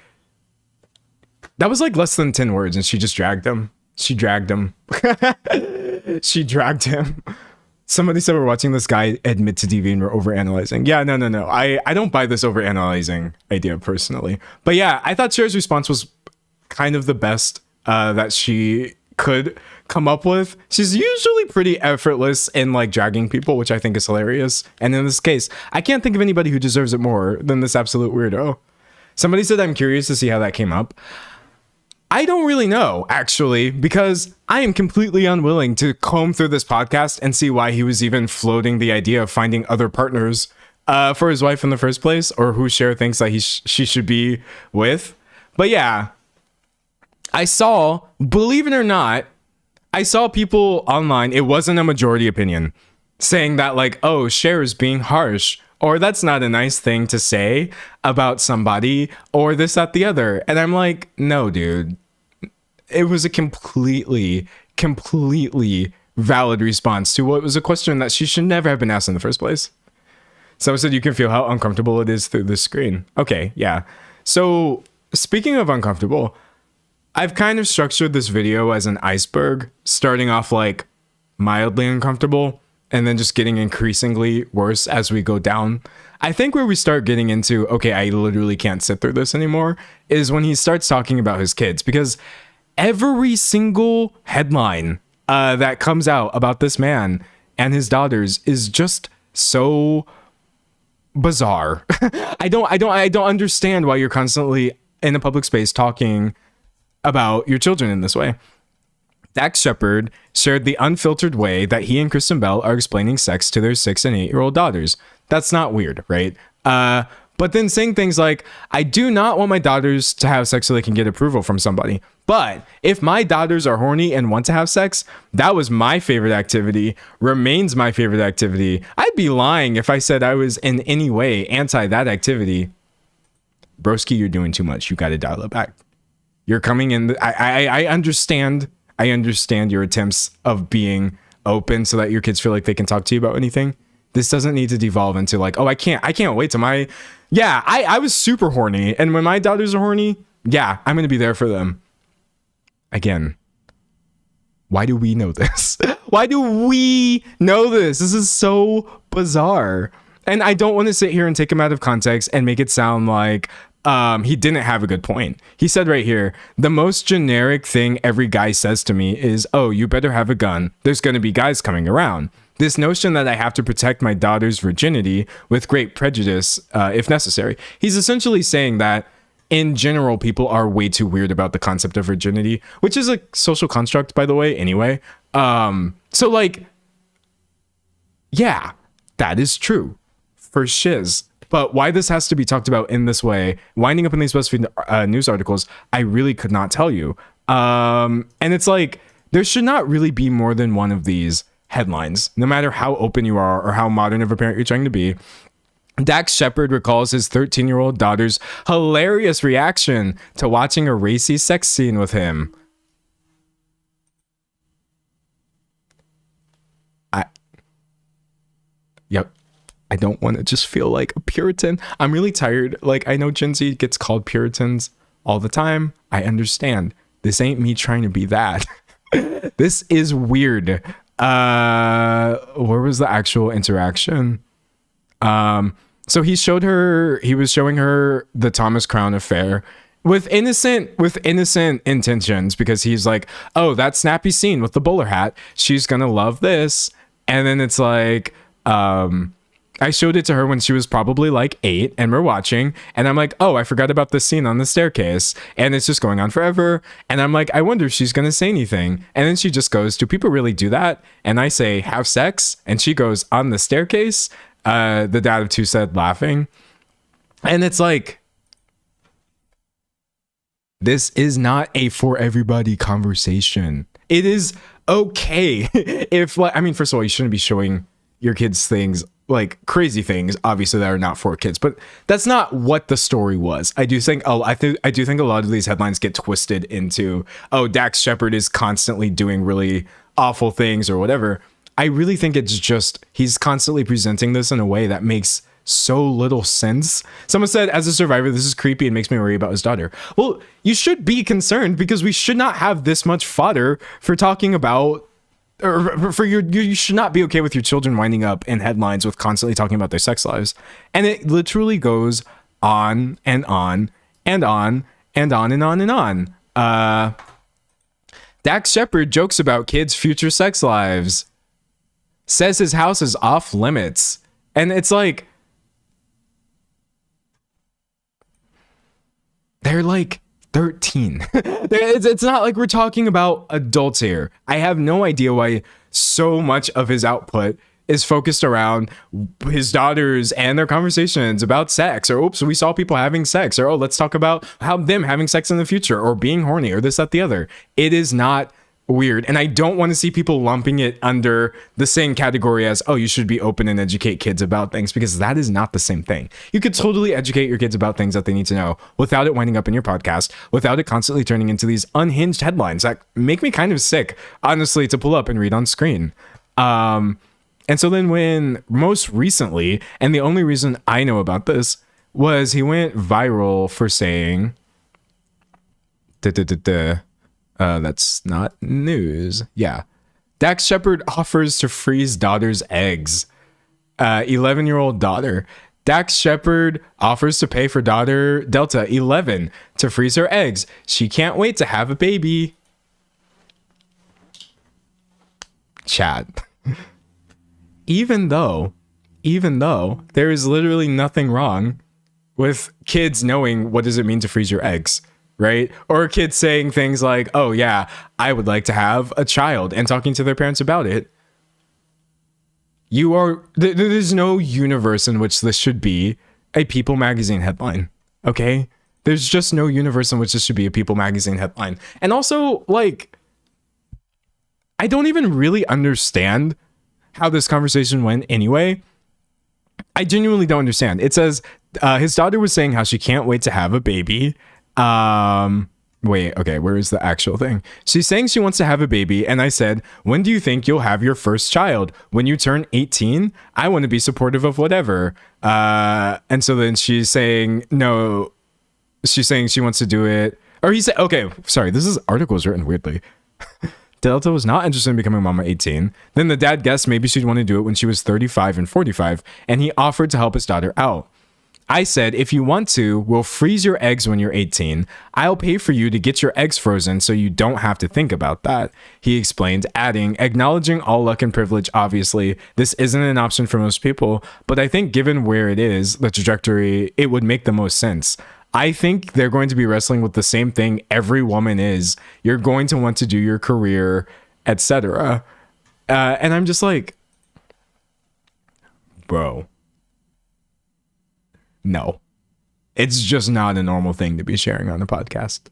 that was like less than 10 words and she just dragged him. She dragged him. She dragged him. Somebody said we're watching this guy admit to DV and we're overanalyzing. Yeah, no. I don't buy this overanalyzing idea personally. But yeah, I thought Cher's response was kind of the best that she could come up with. She's usually pretty effortless in like dragging people, which I think is hilarious. And in this case, I can't think of anybody who deserves it more than this absolute weirdo. Somebody said I'm curious to see how that came up. I don't really know, actually, because I am completely unwilling to comb through this podcast and see why he was even floating the idea of finding other partners for his wife in the first place, or who Cher thinks that she should be with. But yeah, I saw, believe it or not, I saw people online, it wasn't a majority opinion, saying that like, oh, Cher is being harsh, or that's not a nice thing to say about somebody, or this, that, the other. And I'm like, no, dude. It was a completely valid response to what was a question that she should never have been asked in the first place. Someone said you can feel how uncomfortable it is through the screen. Okay, yeah. So speaking of uncomfortable, I've kind of structured this video as an iceberg, starting off like mildly uncomfortable and then just getting increasingly worse as we go down. I think where we start getting into, okay, I literally can't sit through this anymore, is when he starts talking about his kids, because every single headline that comes out about this man and his daughters is just so bizarre. I don't understand why you're constantly in a public space talking about your children in this way. Dax Shepard shared the unfiltered way that he and Kristen Bell are explaining sex to their 6 and 8-year-old daughters. That's not weird, right? But then saying things like, I do not want my daughters to have sex so they can get approval from somebody. But if my daughters are horny and want to have sex, that was my favorite activity, remains my favorite activity. I'd be lying if I said I was in any way anti that activity. Broski, you're doing too much. You got to dial it back. You're coming in. I understand. I understand your attempts of being open so that your kids feel like they can talk to you about anything. This doesn't need to devolve into like, oh, I can't wait till my, yeah, I was super horny. And when my daughters are horny, yeah, I'm going to be there for them. Again, why do we know this? Why do we know this? This is so bizarre. And I don't want to sit here and take him out of context and make it sound like he didn't have a good point. He said right here, the most generic thing every guy says to me is, oh, you better have a gun. There's going to be guys coming around. This notion that I have to protect my daughter's virginity with great prejudice, if necessary. He's essentially saying that in general, people are way too weird about the concept of virginity, which is a social construct, by the way, anyway. So like, yeah, that is true for shiz. But why this has to be talked about in this way, winding up in these BuzzFeed news articles, I really could not tell you. And it's like, there should not really be more than one of these headlines, no matter how open you are or how modern of a parent you're trying to be. Dax Shepard recalls his 13-year-old daughter's hilarious reaction to watching a racy sex scene with him. Yep. I don't want to just feel like a Puritan. I'm really tired. Like, I know Gen Z gets called Puritans all the time. I understand. This ain't me trying to be that. This is weird. Where was the actual interaction? So he was showing her the Thomas Crown affair with innocent intentions, because he's like, oh, that snappy scene with the bowler hat, she's gonna love this. And then it's like, I showed it to her when she was probably like 8 and we're watching, and I'm like, oh, I forgot about this scene on the staircase, and it's just going on forever. And I'm like, I wonder if she's gonna say anything. And then she just goes, do people really do that? And I say, have sex? And she goes, on the staircase? The dad of 2 said, laughing. And it's like, this is not a for everybody conversation. It is okay if, like, I mean, first of all, you shouldn't be showing your kids things, like crazy things, obviously, that are not for kids, but that's not what the story was. I do think a lot of these headlines get twisted into, oh, Dax Shepard is constantly doing really awful things or whatever. I really think it's just, he's constantly presenting this in a way that makes so little sense. Someone said, as a survivor, this is creepy and makes me worry about his daughter. Well, you should be concerned, because we should not have this much fodder for talking about, or for you should not be okay with your children winding up in headlines with constantly talking about their sex lives. And it literally goes on and on and on and on and on and on. Dax Shepard jokes about kids' future sex lives, says his house is off limits. And it's like, they're like 13. It's not like we're talking about adults here. I have no idea why so much of his output is focused around his daughters and their conversations about sex, or oops, we saw people having sex, or oh, let's talk about how them having sex in the future, or being horny, or this, that, the other. It is not weird, and I don't want to see people lumping it under the same category as, oh, you should be open and educate kids about things, because that is not the same thing. You could totally educate your kids about things that they need to know without it winding up in your podcast, without it constantly turning into these unhinged headlines that make me kind of sick, honestly, to pull up and read on screen. And so then when most recently, and the only reason I know about this was he went viral for saying, that's not news. Yeah. Dax Shepard offers to freeze daughter's eggs. 11-year-old daughter. Dax Shepard offers to pay for daughter Delta, 11, to freeze her eggs. She can't wait to have a baby. Chat. Even though there is literally nothing wrong with kids knowing what does it mean to freeze your eggs, right? Or kids saying things like, oh yeah, I would like to have a child, and talking to their parents about it. There's no universe in which this should be a People magazine headline, okay? There's just no universe in which this should be a People magazine headline. And also, like, I don't even really understand how this conversation went anyway. I genuinely don't understand. It says his daughter was saying how she can't wait to have a baby. Wait, okay, where is the actual thing? She's saying she wants to have a baby, and I said, when do you think you'll have your first child? When you turn 18? I want to be supportive of whatever. And so then she's saying, no, she's saying she wants to do it. Or he said, okay, sorry, this article is written weirdly. Delta was not interested in becoming mama 18. Then the dad guessed maybe she'd want to do it when she was 35 and 45, and he offered to help his daughter out. I said, if you want to, we'll freeze your eggs when you're 18. I'll pay for you to get your eggs frozen so you don't have to think about that. He explained, adding, acknowledging all luck and privilege, obviously, this isn't an option for most people, but I think given where it is, the trajectory, it would make the most sense. I think they're going to be wrestling with the same thing every woman is. You're going to want to do your career, etc. And I'm just like, bro, no. It's just not a normal thing to be sharing on a podcast.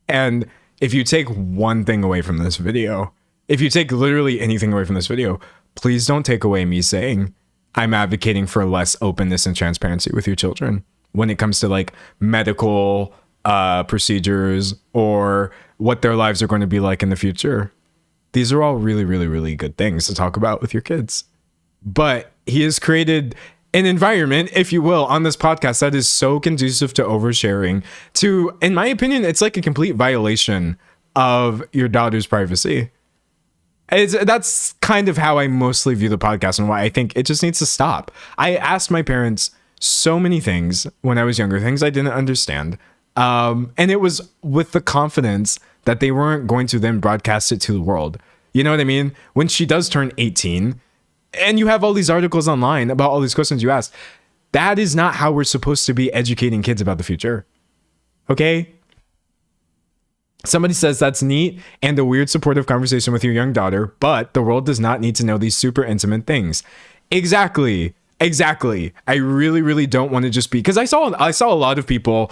And if you take one thing away from this video, if you take literally anything away from this video, please don't take away me saying I'm advocating for less openness and transparency with your children when it comes to like medical procedures or what their lives are going to be like in the future. These are all really, really, really good things to talk about with your kids. But he has created an environment, if you will, on this podcast that is so conducive to oversharing. To, in my opinion, it's like a complete violation of your daughter's privacy. That's kind of how I mostly view the podcast and why I think it just needs to stop. I asked my parents so many things when I was younger, things I didn't understand. And it was with the confidence that they weren't going to then broadcast it to the world. You know what I mean? When she does turn 18 and you have all these articles online about all these questions you asked, that is not how we're supposed to be educating kids about the future. Okay? Somebody says that's neat and a weird supportive conversation with your young daughter, but the world does not need to know these super intimate things. Exactly. I really, really don't want to just be, because I saw a lot of people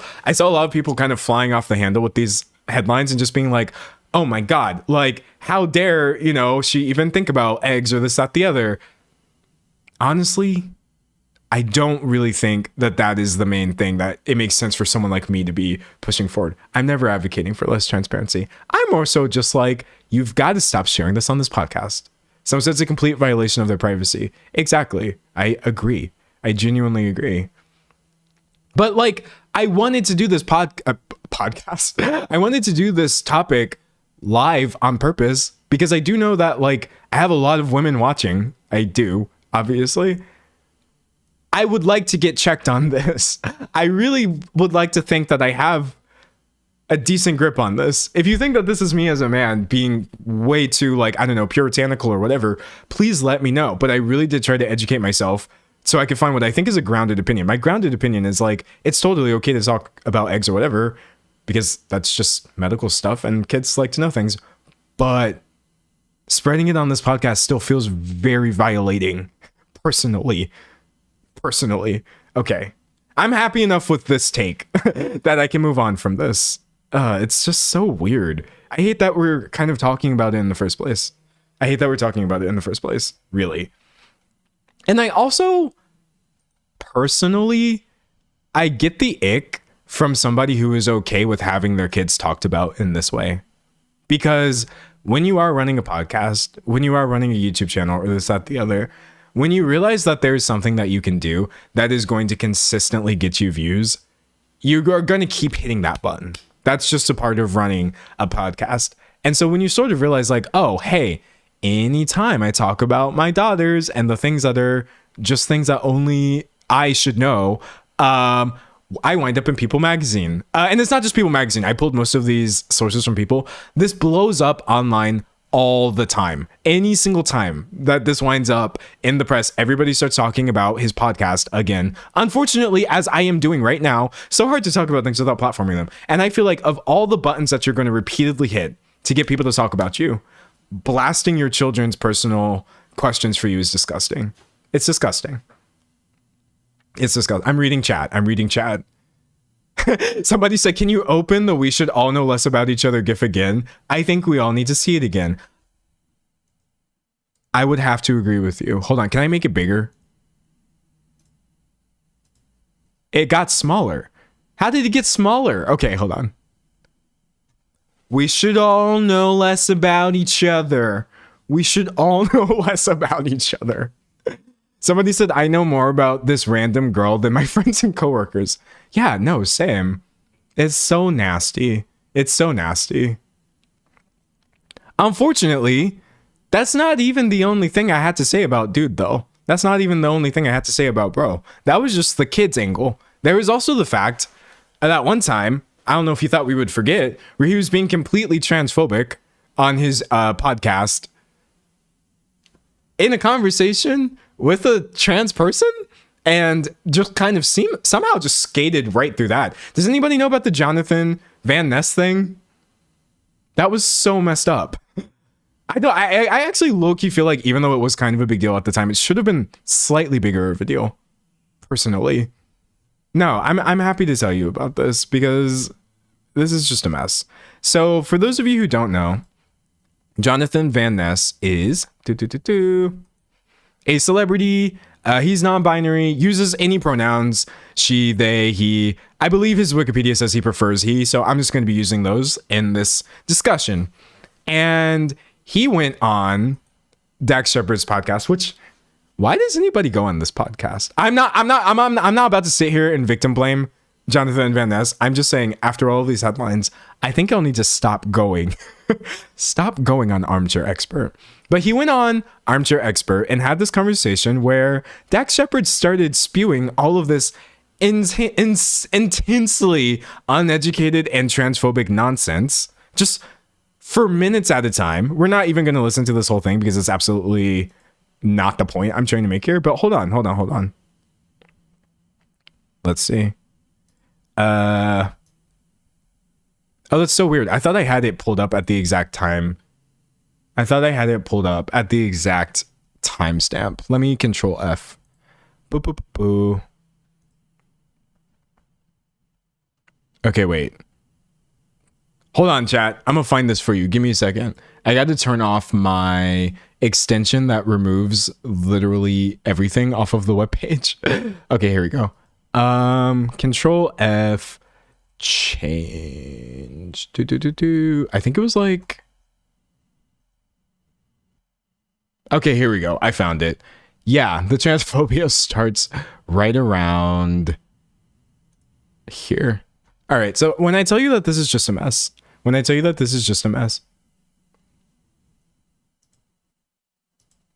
kind of flying off the handle with these headlines and just being like, oh my God, like how dare, she even think about eggs or this, that, the other. Honestly, I don't really think that is the main thing that it makes sense for someone like me to be pushing forward. I'm never advocating for less transparency. I'm more so just like, you've got to stop sharing this on this podcast. Someone says it's a complete violation of their privacy. Exactly. I agree. I genuinely agree. But like, I wanted to do this podcast. I wanted to do this topic live on purpose because I do know that like I have a lot of women watching. I do, obviously. I would like to get checked on this. I really would like to think that I have a decent grip on this. If you think that this is me as a man being way too like, I don't know, puritanical or whatever, please let me know. But I really did try to educate myself so I could find what I think is a grounded opinion. My grounded opinion is like, it's totally okay to talk about eggs or whatever, because that's just medical stuff and kids like to know things. But spreading it on this podcast still feels very violating personally. Okay. I'm happy enough with this take that I can move on from this. It's just so weird. I hate that we're kind of talking about it in the first place. Really. And I also, personally, I get the ick from somebody who is okay with having their kids talked about in this way. Because when you are running a podcast, when you are running a YouTube channel, or this, that, the other, when you realize that there's something that you can do that is going to consistently get you views, you are going to keep hitting that button. That's just a part of running a podcast. And so when you sort of realize like, oh, hey, anytime I talk about my daughters and the things that are just things that only I should know, I wind up in People Magazine. And it's not just People Magazine. I pulled most of these sources from People. This blows up online all the time. Any single time that this winds up in the press, everybody starts talking about his podcast again. Unfortunately, as I am doing right now, so hard to talk about things without platforming them. And I feel like of all the buttons that you're going to repeatedly hit to get people to talk about you, blasting your children's personal questions for you is disgusting. It's disgusting. I'm reading chat. Somebody said, can you open the "we should all know less about each other" gif again? I think we all need to see it again. I would have to agree with you. Hold on. Can I make it bigger? It got smaller. How did it get smaller? Okay, hold on. We should all know less about each other. We should all know less about each other. Somebody said, I know more about this random girl than my friends and coworkers. Yeah, no, same. It's so nasty. Unfortunately, that's not even the only thing I had to say about dude, though. That's not even the only thing I had to say about bro. That was just the kids angle. There was also the fact that one time, I don't know if you thought we would forget, where he was being completely transphobic on his podcast in a conversation with a trans person, and just kind of somehow just skated right through that. Does anybody know about the Jonathan Van Ness thing? That was so messed up. I actually low-key feel like even though it was kind of a big deal at the time, it should have been slightly bigger of a deal, personally. No, I'm happy to tell you about this because this is just a mess. So for those of you who don't know, Jonathan Van Ness is a celebrity. He's non-binary, uses any pronouns, she, they, he. I believe his Wikipedia says he prefers he, so I'm just going to be using those in this discussion. And he went on Dax Shepard's podcast, which why does anybody go on this podcast? I'm not about to sit here and victim blame Jonathan Van Ness. I'm just saying, after all of these headlines, I think I'll need to stop going. Stop going on Armchair Expert. But he went on Armchair Expert and had this conversation where Dax Shepard started spewing all of this intensely uneducated and transphobic nonsense just for minutes at a time. We're not even going to listen to this whole thing because it's absolutely not the point I'm trying to make here. But hold on. Let's see. Oh, that's so weird. I thought I had it pulled up at the exact time. At the exact timestamp. Let me control F. Boo, boo, boo, boo. Okay, wait. Hold on, chat. I'm gonna find this for you. Give me a second. I got to turn off my extension that removes literally everything off of the webpage. Okay, here we go. Control F. Change. I think it was like... Okay, here we go. I found it. Yeah, the transphobia starts right around here. All right, so when I tell you that this is just a mess,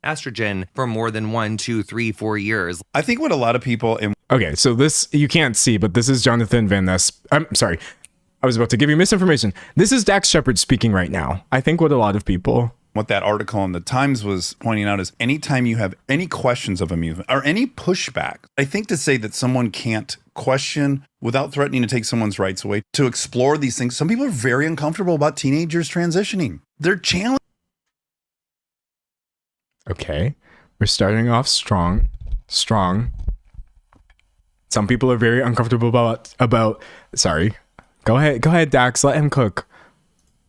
estrogen for more than 1, 2, 3, 4 years. I think what a lot of people in Okay, so this, you can't see, but this is Jonathan Van Ness. I'm sorry. I was about to give you misinformation. This is Dax Shepard speaking right now. I think what a lot of people... what that article in the Times was pointing out is anytime you have any questions of a movement or any pushback, I think to say that someone can't question without threatening to take someone's rights away, to explore these things. Some people are very uncomfortable about teenagers transitioning. They're challenged. Okay, we're starting off strong. Some people are very uncomfortable about. Sorry, go ahead, Dax. Let him cook.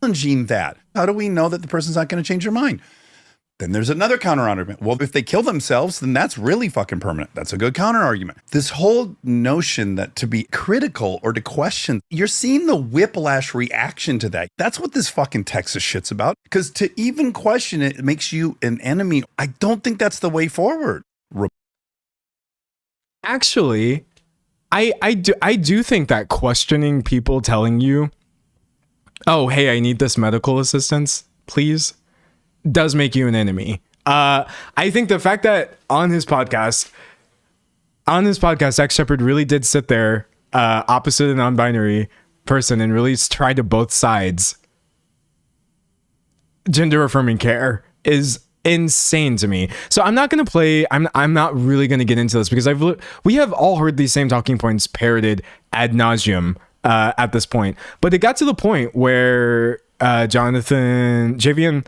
Challenging that. How do we know that the person's not going to change their mind? Then there's another counter argument. Well, if they kill themselves, then that's really fucking permanent. That's a good counter argument. This whole notion that to be critical or to question, you're seeing the whiplash reaction to that. That's what this fucking Texas shit's about. Because to even question it makes you an enemy. I don't think that's the way forward. Actually, I do think that questioning people telling you, oh, hey, I need this medical assistance, please, does make you an enemy. I think the fact that on his podcast, Dax Shepard really did sit there opposite a non-binary person and really tried to both sides gender affirming care is insane to me. So I'm not going to play, I'm not really going to get into this because we have all heard these same talking points parroted ad nauseum at this point, but it got to the point where Javian,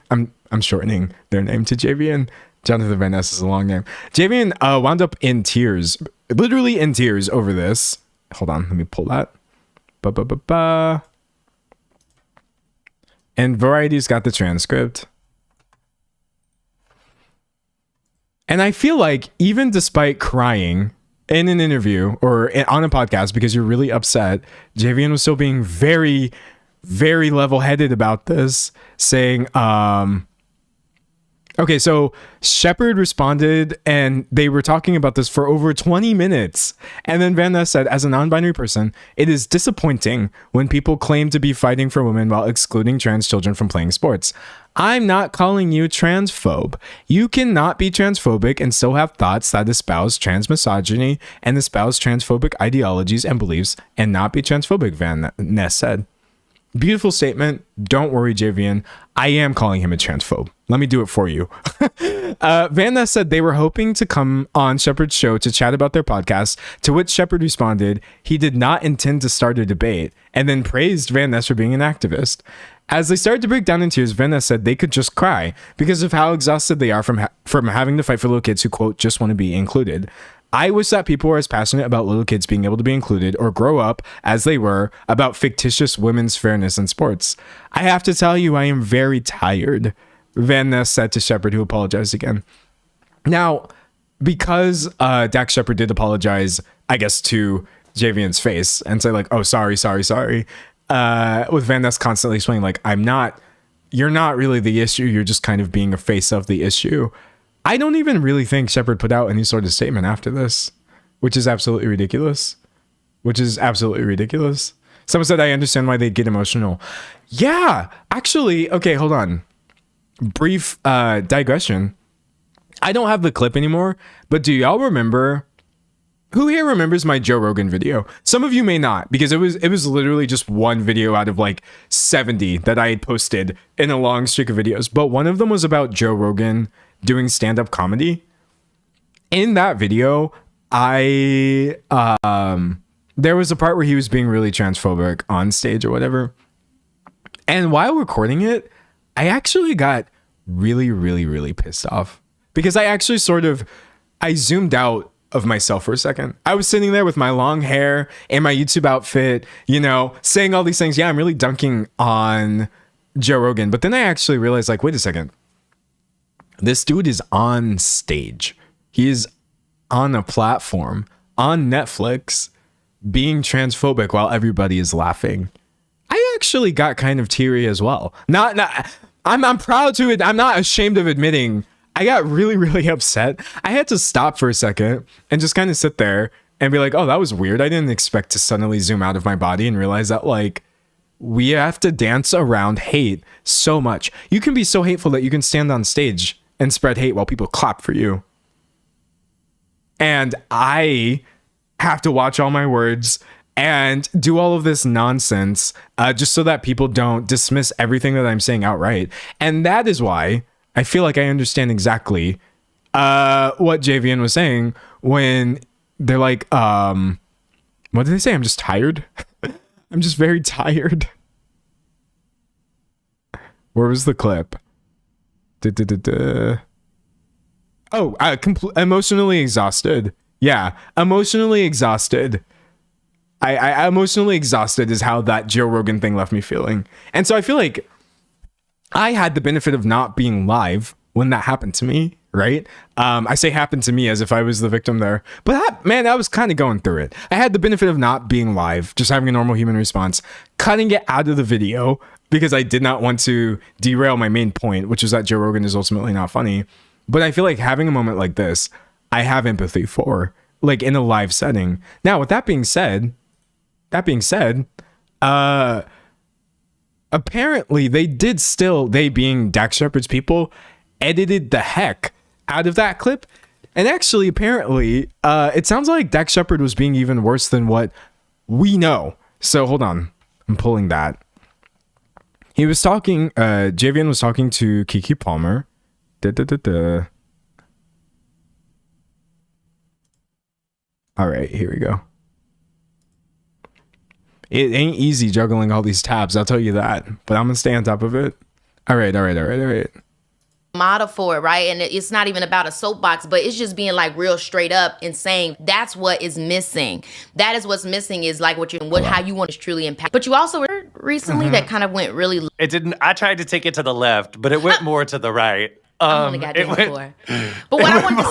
I'm shortening their name to Javian. Jonathan Van Ness is a long name. Javian wound up in tears, literally in tears over this. Hold on, let me pull that. And Variety's got the transcript. And I feel like even despite crying in an interview or on a podcast because you're really upset, Javian was still being very, very level-headed about this, saying, okay, so Shepard responded and they were talking about this for over 20 minutes. And then Van Ness said, as a non-binary person, it is disappointing when people claim to be fighting for women while excluding trans children from playing sports. I'm not calling you transphobe. You cannot be transphobic and still have thoughts that espouse trans misogyny and espouse transphobic ideologies and beliefs and not be transphobic, Van Ness said. Beautiful statement. Don't worry, Javian. I am calling him a transphobe. Let me do it for you. Van Ness said they were hoping to come on Shepard's show to chat about their podcast, to which Shepard responded he did not intend to start a debate, and then praised Van Ness for being an activist. As they started to break down in tears, Van Ness said they could just cry because of how exhausted they are from having to fight for little kids who, quote, just want to be included. I wish that people were as passionate about little kids being able to be included or grow up as they were about fictitious women's fairness in sports. I have to tell you, I am very tired, Van Ness said to Shepard, who apologized again. Now, because Dax Shepard did apologize, I guess, to Javian's face and say like, oh, sorry, with Van Ness constantly explaining like, I'm not you're not really the issue. You're just kind of being a face of the issue. I don't even really think Shepard put out any sort of statement after this, which is absolutely ridiculous. Someone said, I understand why they'd get emotional. Yeah, actually, okay, hold on. Brief digression. I don't have the clip anymore, but do y'all remember? Who here remembers my Joe Rogan video? Some of you may not, because it was literally just one video out of like 70 that I had posted in a long streak of videos. But one of them was about Joe Rogan doing stand-up comedy. In that video, there was a part where he was being really transphobic on stage or whatever. And while recording it, I actually got really, really, really pissed off because I actually I zoomed out of myself for a second. I was sitting there with my long hair and my YouTube outfit, you know, saying all these things. Yeah, I'm really dunking on Joe Rogan. But then I actually realized, like, wait a second. This dude is on stage. He is on a platform on Netflix being transphobic while everybody is laughing. I actually got kind of teary as well. I'm proud to it. I'm not ashamed of admitting I got really, really upset. I had to stop for a second and just kind of sit there and be like, oh, that was weird. I didn't expect to suddenly zoom out of my body and realize that, like, we have to dance around hate so much. You can be so hateful that you can stand on stage and spread hate while people clap for you. And I have to watch all my words and do all of this nonsense just so that people don't dismiss everything that I'm saying outright. And that is why I feel like I understand exactly what JVN was saying when they're like, what did they say? I'm just tired. I'm just very tired. Where was the clip? Oh, emotionally exhausted. Yeah, emotionally exhausted. I emotionally exhausted is how that Joe Rogan thing left me feeling. And so I feel like I had the benefit of not being live when that happened to me, right? I say happened to me as if I was the victim there. But I was kind of going through it. I had the benefit of not being live, just having a normal human response, cutting it out of the video because I did not want to derail my main point, which is that Joe Rogan is ultimately not funny. But I feel like having a moment like this, I have empathy for, like, in a live setting. Now, with that being said, apparently they being Dax Shepard's people, edited the heck out of that clip. And actually, apparently, it sounds like Dax Shepard was being even worse than what we know. So hold on, I'm pulling that. He was talking, JVN was talking to Kiki Palmer. All right, here we go. It ain't easy juggling all these tabs, I'll tell you that. But I'm gonna stay on top of it. All right. Model for it, right? And it's not even about a soapbox, but it's just being like real straight up and saying that's what is missing. That is what's missing is like how you want to truly impact. But you also heard recently that kind of went really. It didn't. I tried to take it to the left, but it went more to the right. I'm on the goddamn floor. But what I wanted to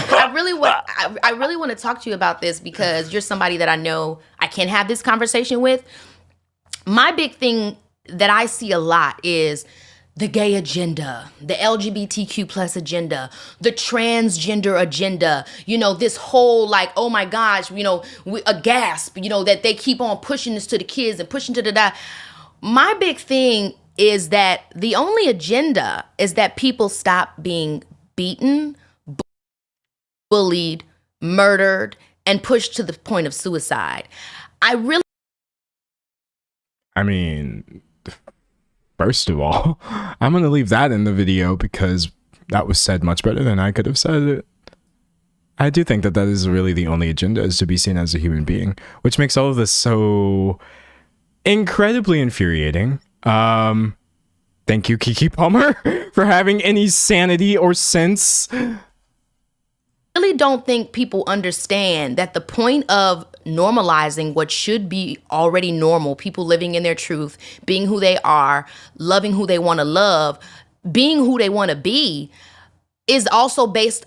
say, I really want to talk to you about this because you're somebody that I know I can have this conversation with. My big thing that I see a lot is the gay agenda, the LGBTQ plus agenda, the transgender agenda, you know, this whole like, oh my gosh, you know, a gasp, you know, that they keep on pushing this to the kids and pushing to the. My big thing is that the only agenda is that people stop being beaten, bullied, murdered, and pushed to the point of suicide. I mean, first of all, I'm going to leave that in the video because that was said much better than I could have said it. I do think that is really the only agenda, is to be seen as a human being, which makes all of this so incredibly infuriating. Thank you, Kiki Palmer, for having any sanity or sense. Really don't think people understand that the point of normalizing what should be already normal, people living in their truth, being who they are, loving who they want to love, being who they want to be, is also based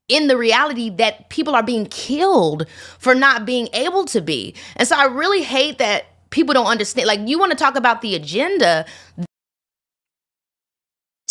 in the reality that people are being killed for not being able to be. And so I really hate that people don't understand. Like, you want to talk about the agenda.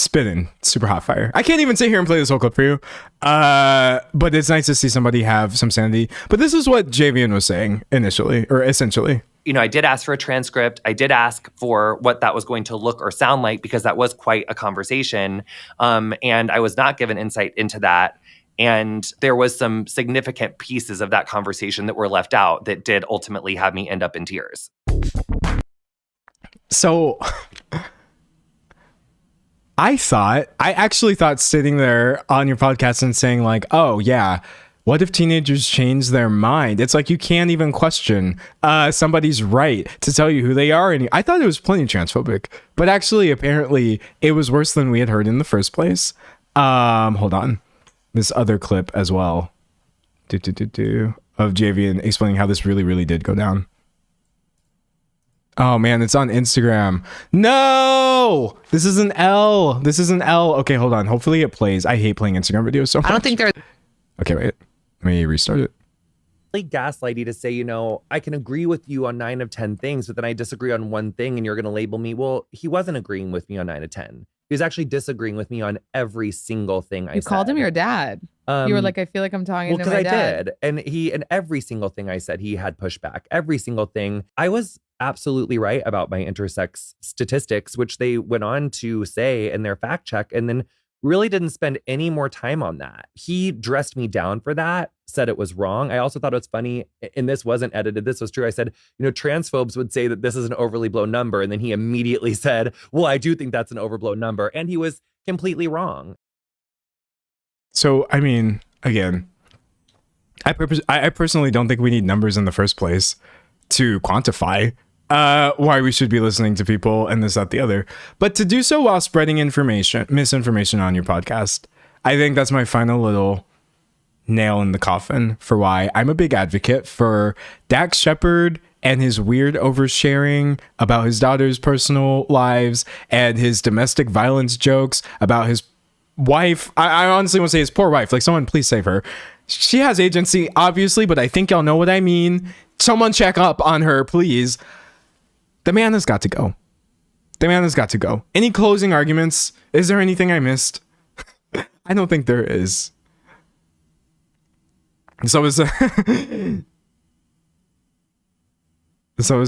spinning, super hot fire. I can't even sit here and play this whole clip for you, but it's nice to see somebody have some sanity. But this is what Javian was saying initially, or essentially. You know, I did ask for a transcript. I did ask for what that was going to look or sound like, because that was quite a conversation. And I was not given insight into that. And there was some significant pieces of that conversation that were left out that did ultimately have me end up in tears. So I actually thought sitting there on your podcast and saying like, oh yeah, what if teenagers change their mind? It's like you can't even question somebody's right to tell you who they are. And I thought it was plenty transphobic, but actually, apparently, it was worse than we had heard in the first place. Hold on, this other clip as well, of Javian explaining how this really, really did go down. Oh man, it's on Instagram. No, this is an L. This is an L. Okay, hold on. Hopefully it plays. I hate playing Instagram videos so much. I don't think they're Okay, wait. Let me restart it. really gaslighty to say, you know, I can agree with you on 9 of 10 things, but then I disagree on one thing and you're going to label me. Well, he wasn't agreeing with me on 9 of 10. He was actually disagreeing with me on every single thing I said. You called him your dad. You were like, I feel like I'm talking to my dad. Well, because I did. And every single thing I said, he had pushback. Every single thing. I was absolutely right about my intersex statistics, which they went on to say in their fact check, and then really didn't spend any more time on that. He dressed me down for that, said it was wrong. I also thought it was funny, and this wasn't edited, this was true. I said, you know, transphobes would say that this is an overly blown number. And then he immediately said, well, I do think that's an overblown number. And he was completely wrong. So, I mean, again, I personally don't think we need numbers in the first place to quantify why we should be listening to people and this, that, the other. But to do so while spreading misinformation on your podcast, I think that's my final little nail in the coffin for why I'm a big advocate for Dax Shepard and his weird oversharing about his daughter's personal lives and his domestic violence jokes about his wife. I honestly want to say his poor wife. Like, someone please save her. She has agency, obviously, but I think y'all know what I mean. Someone check up on her, please. The man has got to go. The man has got to go. Any closing arguments? Is there anything I missed? I don't think there is. So is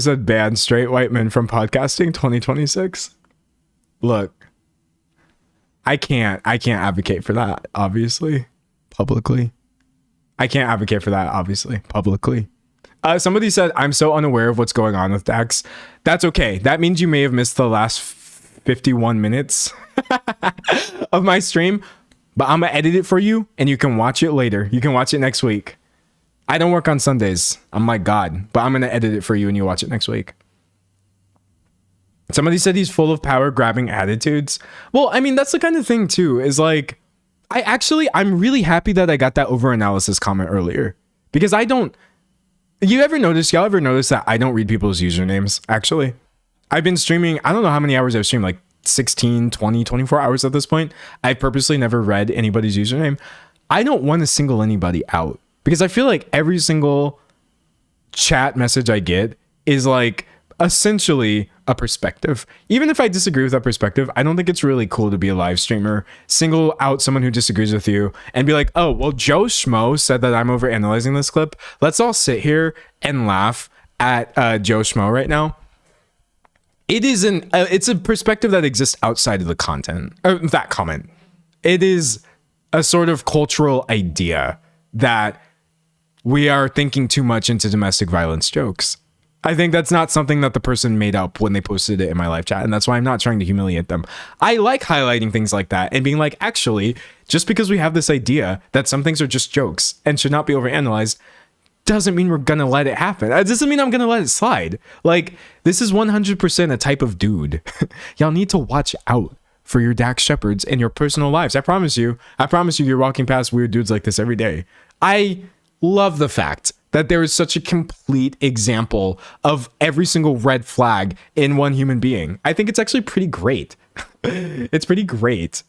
that banned straight white men from podcasting 2026? Look, I can't advocate for that, obviously, publicly. I can't advocate for that, obviously, publicly. Somebody said, I'm so unaware of what's going on with Dax. That's okay. That means you may have missed the last 51 minutes of my stream, but I'm going to edit it for you and you can watch it later. You can watch it next week. I don't work on Sundays. I'm my God, but I'm going to edit it for you and you watch it next week. Somebody said he's full of power grabbing attitudes. Well, I mean, that's the kind of thing too, is like, I'm really happy that I got that overanalysis comment earlier, because y'all ever notice that I don't read people's usernames? Actually, I've been streaming, I don't know how many hours I've streamed, like 16, 20, 24 hours at this point. I've purposely never read anybody's username. I don't want to single anybody out, because I feel like every single chat message I get is like essentially a perspective. Even if I disagree with that perspective, I don't think it's really cool to be a live streamer, single out someone who disagrees with you and be like, oh, well, Joe Schmo said that I'm overanalyzing this clip. Let's all sit here and laugh at Joe Schmo right now. It's a perspective that exists outside of the content, or that comment. It is a sort of cultural idea that we are thinking too much into domestic violence jokes. I think that's not something that the person made up when they posted it in my live chat, and that's why I'm not trying to humiliate them. I like highlighting things like that and being like, actually, just because we have this idea that some things are just jokes and should not be overanalyzed doesn't mean we're gonna let it happen. It doesn't mean I'm gonna let it slide. Like, this is 100% a type of dude. Y'all need to watch out for your Dax Shepards in your personal lives. I promise you, you're walking past weird dudes like this every day. I love the fact that there is such a complete example of every single red flag in one human being. I think it's actually pretty great. It's pretty great.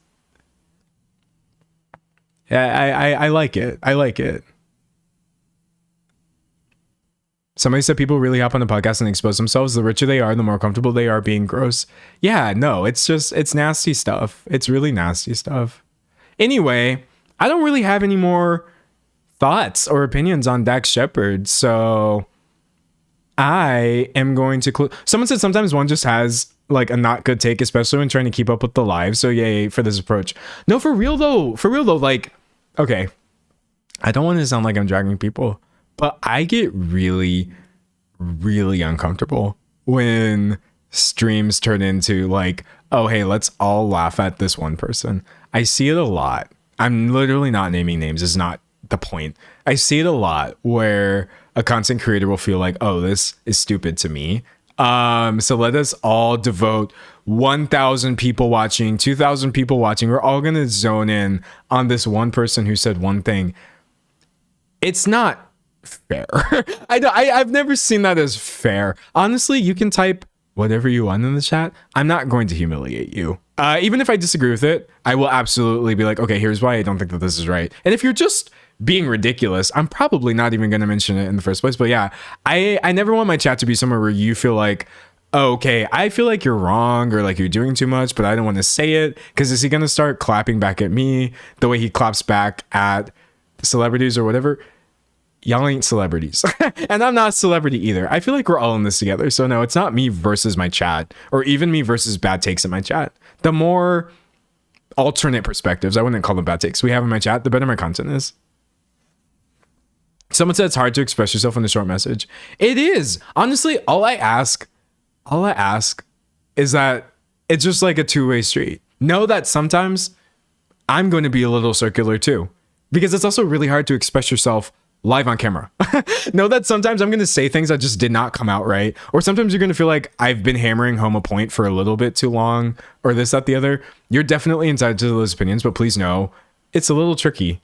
Yeah, I like it. I like it. Somebody said people really hop on the podcast and expose themselves. The richer they are, the more comfortable they are being gross. Yeah, no, it's nasty stuff. It's really nasty stuff. Anyway, I don't really have any more thoughts or opinions on Dax Shepard. So I am going to someone said sometimes one just has like a not good take, especially when trying to keep up with the live. So yay for this approach. No, for real though, like, okay, I don't want to sound like I'm dragging people, but I get really, really uncomfortable when streams turn into like, oh, hey, let's all laugh at this one person. I see it a lot. I'm literally not naming names. It's not the point. I see it a lot where a content creator will feel like, oh, this is stupid to me. So let us all devote 1,000 people watching, 2,000 people watching. We're all going to zone in on this one person who said one thing. It's not fair. I've never seen that as fair. Honestly, you can type whatever you want in the chat. I'm not going to humiliate you. Even if I disagree with it, I will absolutely be like, okay, here's why I don't think that this is right. And if you're just being ridiculous, I'm probably not even going to mention it in the first place. But yeah, I never want my chat to be somewhere where you feel like, oh, okay, I feel like you're wrong or like you're doing too much, but I don't want to say it because is he going to start clapping back at me the way he claps back at celebrities or whatever? Y'all ain't celebrities. And I'm not a celebrity either. I feel like we're all in this together. So no, it's not me versus my chat or even me versus bad takes in my chat. The more alternate perspectives, I wouldn't call them bad takes, we have in my chat, the better my content is. Someone said it's hard to express yourself in a short message. It is. Honestly, all I ask is that it's just like a two-way street. Know that sometimes I'm going to be a little circular too, because it's also really hard to express yourself live on camera. Know that sometimes I'm going to say things that just did not come out right. Or sometimes you're going to feel like I've been hammering home a point for a little bit too long or this, that, the other. You're definitely entitled to those opinions, but please know it's a little tricky.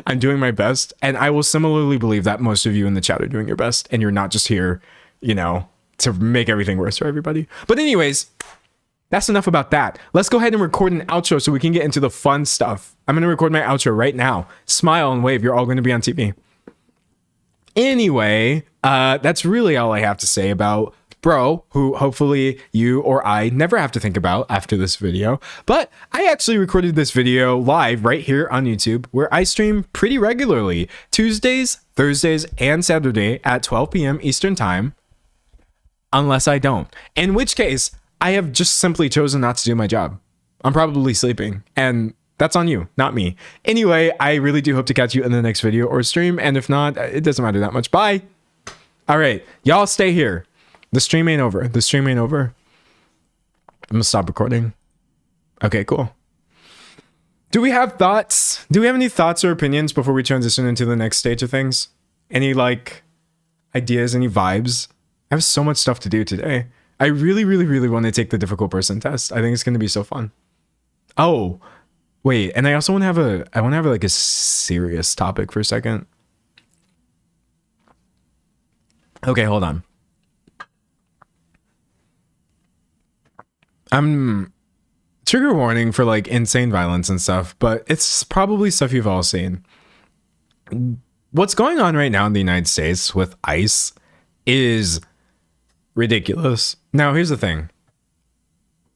I'm doing my best. And I will similarly believe that most of you in the chat are doing your best and you're not just here, you know, to make everything worse for everybody. But anyways, that's enough about that. Let's go ahead and record an outro so we can get into the fun stuff. I'm going to record my outro right now. Smile and wave. You're all going to be on TV. Anyway, that's really all I have to say about Bro, who hopefully you or I never have to think about after this video. But I actually recorded this video live right here on YouTube, where I stream pretty regularly Tuesdays, Thursdays, and Saturday at 12 p.m. Eastern Time, unless I don't. In which case, I have just simply chosen not to do my job. I'm probably sleeping, and that's on you, not me. Anyway, I really do hope to catch you in the next video or stream, and if not, it doesn't matter that much. Bye. All right, y'all stay here. The stream ain't over. The stream ain't over. I'm gonna stop recording. Okay, cool. Do we have thoughts? Do we have any thoughts or opinions before we transition into the next stage of things? Any like ideas, any vibes? I have so much stuff to do today. I really, really, really want to take the difficult person test. I think it's gonna be so fun. Oh, wait, and I also want to have like a serious topic for a second. Okay, hold on. I'm trigger warning for like insane violence and stuff, but it's probably stuff you've all seen. What's going on right now in the United States with ICE is ridiculous. Now, here's the thing.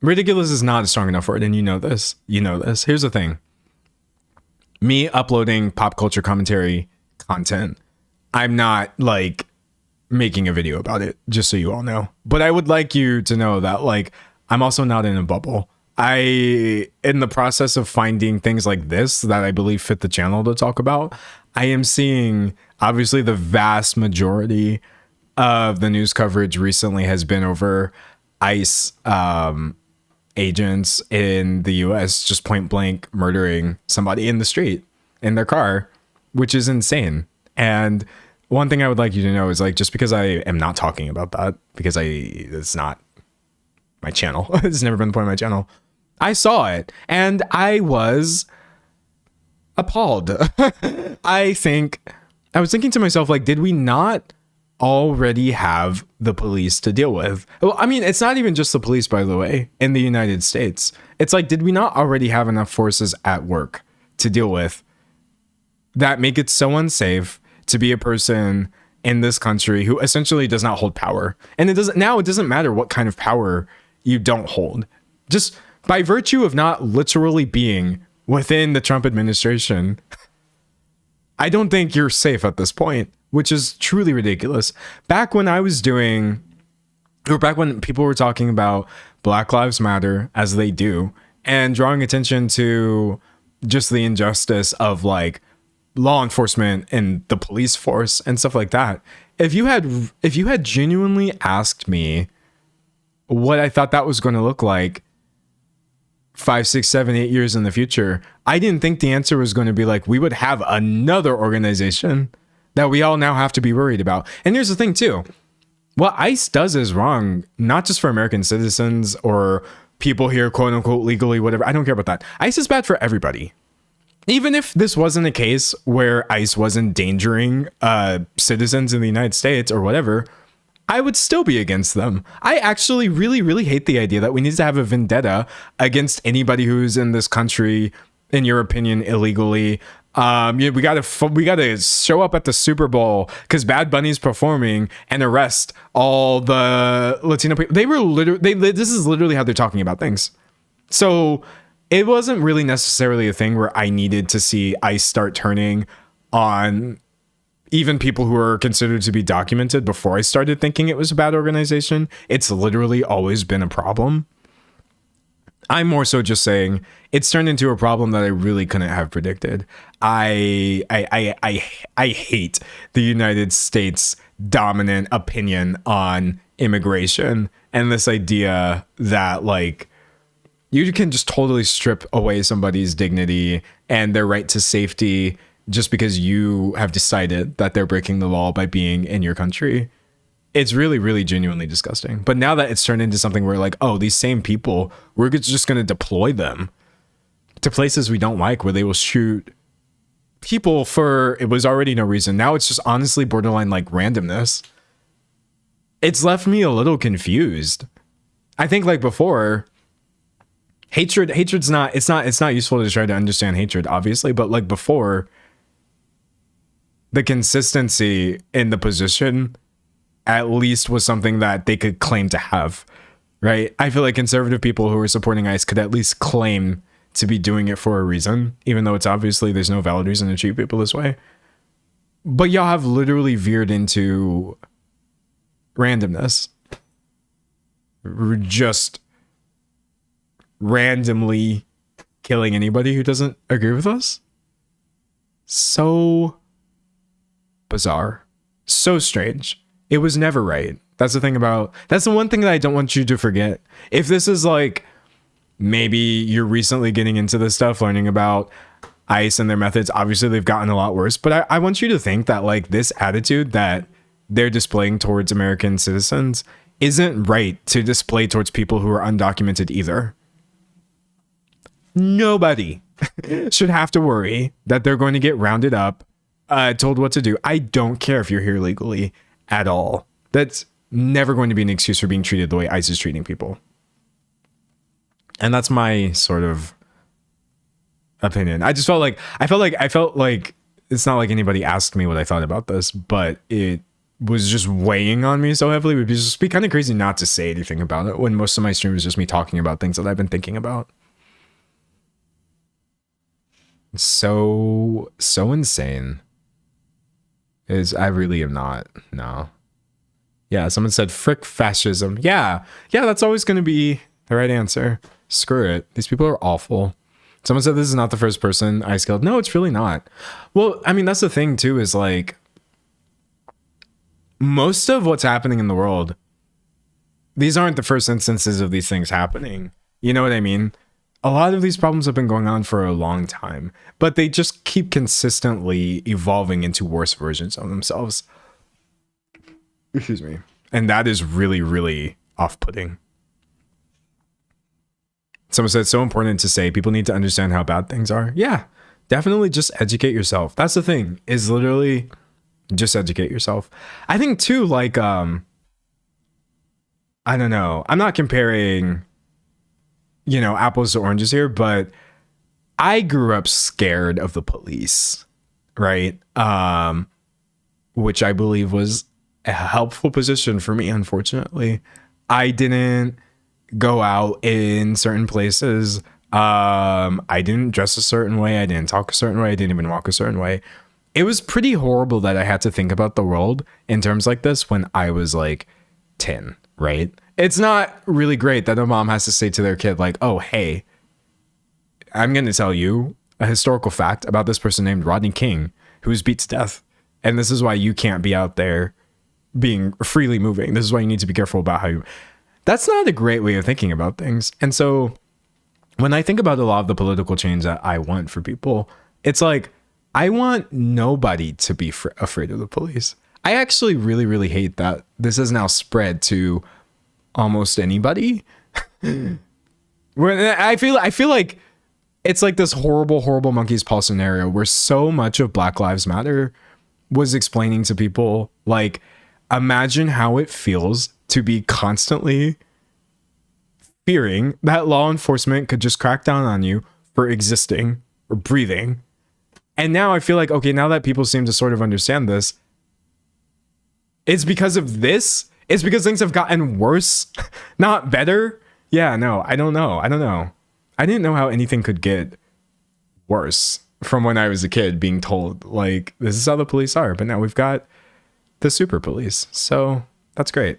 Ridiculous is not a strong enough word, and you know this. You know this. Here's the thing. Me uploading pop culture commentary content, I'm not like making a video about it, just so you all know. But I would like you to know that like I'm also not in a bubble. In the process of finding things like this that I believe fit the channel to talk about, I am seeing obviously the vast majority of the news coverage recently has been over ICE agents in the US just point blank murdering somebody in the street in their car, which is insane. And one thing I would like you to know is like, just because I am not talking about that, because it's not my channel, it's never been the point of my channel, I saw it and I was appalled. I was thinking to myself, like, did we not already have the police to deal with? Well, I mean, it's not even just the police, by the way, in the United States. It's like, did we not already have enough forces at work to deal with that make it so unsafe to be a person in this country who essentially does not hold power. And it doesn't matter what kind of power you don't hold. Just by virtue of not literally being within the Trump administration, I don't think you're safe at this point, which is truly ridiculous. Back when people were talking about Black Lives Matter, as they do, and drawing attention to just the injustice of like law enforcement and the police force and stuff like that. If you had genuinely asked me what I thought that was going to look like 5, 6, 7, 8 years in the future, I didn't think the answer was going to be like, we would have another organization that we all now have to be worried about. And here's the thing too. What ICE does is wrong, not just for American citizens or people here, quote unquote, legally, whatever. I don't care about that. ICE is bad for everybody. Even if this wasn't a case where ICE was endangering citizens in the United States or whatever, I would still be against them. I actually really, really hate the idea that we need to have a vendetta against anybody who's in this country, in your opinion, illegally. We gotta show up at the Super Bowl because Bad Bunny's performing and arrest all the Latino people. This is literally how they're talking about things. So it wasn't really necessarily a thing where I needed to see ICE start turning on even people who are considered to be documented before I started thinking it was a bad organization. It's literally always been a problem. I'm more so just saying it's turned into a problem that I really couldn't have predicted. I hate the United States' dominant opinion on immigration and this idea that like you can just totally strip away somebody's dignity and their right to safety just because you have decided that they're breaking the law by being in your country. It's really, really genuinely disgusting. But now that it's turned into something where like, oh, these same people, we're just going to deploy them to places we don't like where they will shoot people for, it was already no reason. Now it's just honestly borderline like randomness. It's left me a little confused. I think like before, hatred's not, it's not useful to try to understand hatred, obviously, but like before, the consistency in the position at least was something that they could claim to have, right? I feel like conservative people who are supporting ICE could at least claim to be doing it for a reason, even though it's obviously there's no valid reason to treat people this way. But y'all have literally veered into randomness. Just randomly killing anybody who doesn't agree with us. So bizarre. So strange. It was never right. That's the one thing that I don't want you to forget. If this is like, maybe you're recently getting into this stuff, learning about ICE and their methods, obviously they've gotten a lot worse, but I want you to think that like this attitude that they're displaying towards American citizens isn't right to display towards people who are undocumented either. Nobody should have to worry that they're going to get rounded up, told what to do. I don't care if you're here legally at all. That's never going to be an excuse for being treated the way ICE is treating people. And that's my sort of opinion. I felt like it's not like anybody asked me what I thought about this, but it was just weighing on me so heavily. It would just be kind of crazy not to say anything about it when most of my stream is just me talking about things that I've been thinking about. So insane. I really am not. No. Yeah, someone said frick fascism. Yeah, that's always going to be the right answer. Screw it. These people are awful. Someone said this is not the first person I killed. No, it's really not. Well, I mean, that's the thing too, is like most of what's happening in the world, these aren't the first instances of these things happening. You know what I mean? A lot of these problems have been going on for a long time, but they just keep consistently evolving into worse versions of themselves. Excuse me. And that is really, really off-putting. Someone said it's so important to say people need to understand how bad things are. Yeah, definitely just educate yourself. That's the thing, is literally just educate yourself. I think too, like, I don't know. I'm not comparing, apples to oranges here, but I grew up scared of the police, right? which I believe was a helpful position for me. Unfortunately, I didn't go out in certain places. I didn't dress a certain way. I didn't talk a certain way. I didn't even walk a certain way. It was pretty horrible that I had to think about the world in terms like this when I was like 10, right? It's not really great that a mom has to say to their kid like, oh, hey, I'm going to tell you a historical fact about this person named Rodney King who was beat to death. And this is why you can't be out there being freely moving. This is why you need to be careful about how you... That's not a great way of thinking about things. And so when I think about a lot of the political change that I want for people, it's like, I want nobody to be afraid of the police. I actually really, really hate that this has now spread to almost anybody. I feel like it's like this horrible monkey's paw scenario where so much of Black Lives Matter was explaining to people, like, imagine how it feels to be constantly fearing that law enforcement could just crack down on you for existing or breathing. And now I feel like, okay, now that people seem to sort of understand this, it's because of this. It's because things have gotten worse, not better. Yeah, no, I don't know. I didn't know how anything could get worse from when I was a kid being told, like, this is how the police are. But now we've got the super police. So that's great.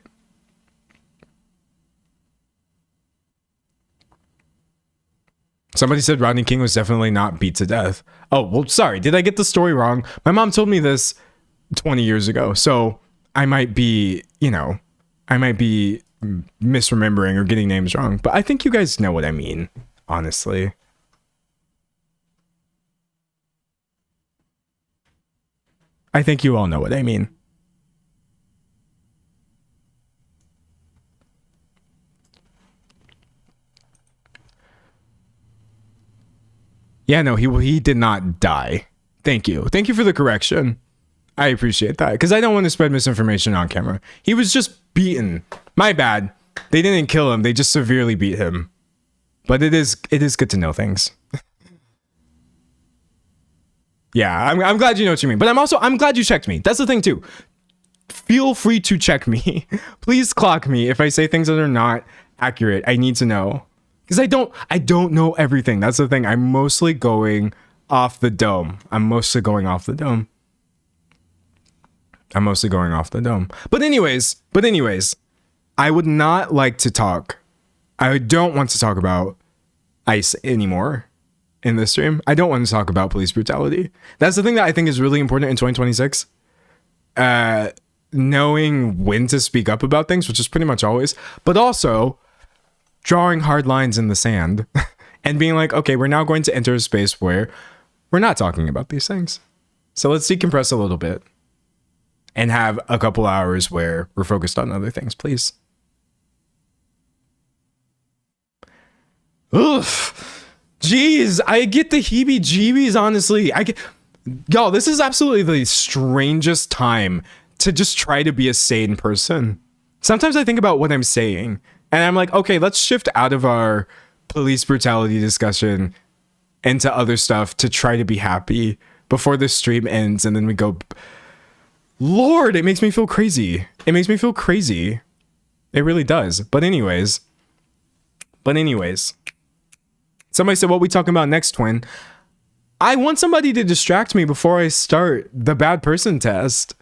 Somebody said Rodney King was definitely not beat to death. Oh, well, sorry. Did I get the story wrong? My mom told me this 20 years ago. So I might be, misremembering or getting names wrong. But I think you guys know what I mean, honestly. I think you all know what I mean. Yeah, no, he did not die. Thank you. Thank you for the correction. I appreciate that because I don't want to spread misinformation on camera. He was just beaten. My bad. They didn't kill him. They just severely beat him. But it is good to know things. Yeah, I'm glad you know what you mean. But I'm glad you checked me. That's the thing too. Feel free to check me. Please clock me if I say things that are not accurate. I need to know. Because I don't know everything. That's the thing. I'm mostly going off the dome. But anyways, I would not like to talk. I don't want to talk about ICE anymore in this stream. I don't want to talk about police brutality. That's the thing that I think is really important in 2026. Knowing when to speak up about things, which is pretty much always, but also drawing hard lines in the sand and being like, okay, we're now going to enter a space where we're not talking about these things. So let's decompress a little bit and have a couple hours where we're focused on other things, please. Ugh. Jeez, I get the heebie-jeebies, honestly. Y'all, this is absolutely the strangest time to just try to be a sane person. Sometimes I think about what I'm saying and I'm like, okay, let's shift out of our police brutality discussion into other stuff to try to be happy before the stream ends. And then we go, Lord, it makes me feel crazy. It really does. But anyways, somebody said, what we talking about next, twin? I want somebody to distract me before I start the bad person test.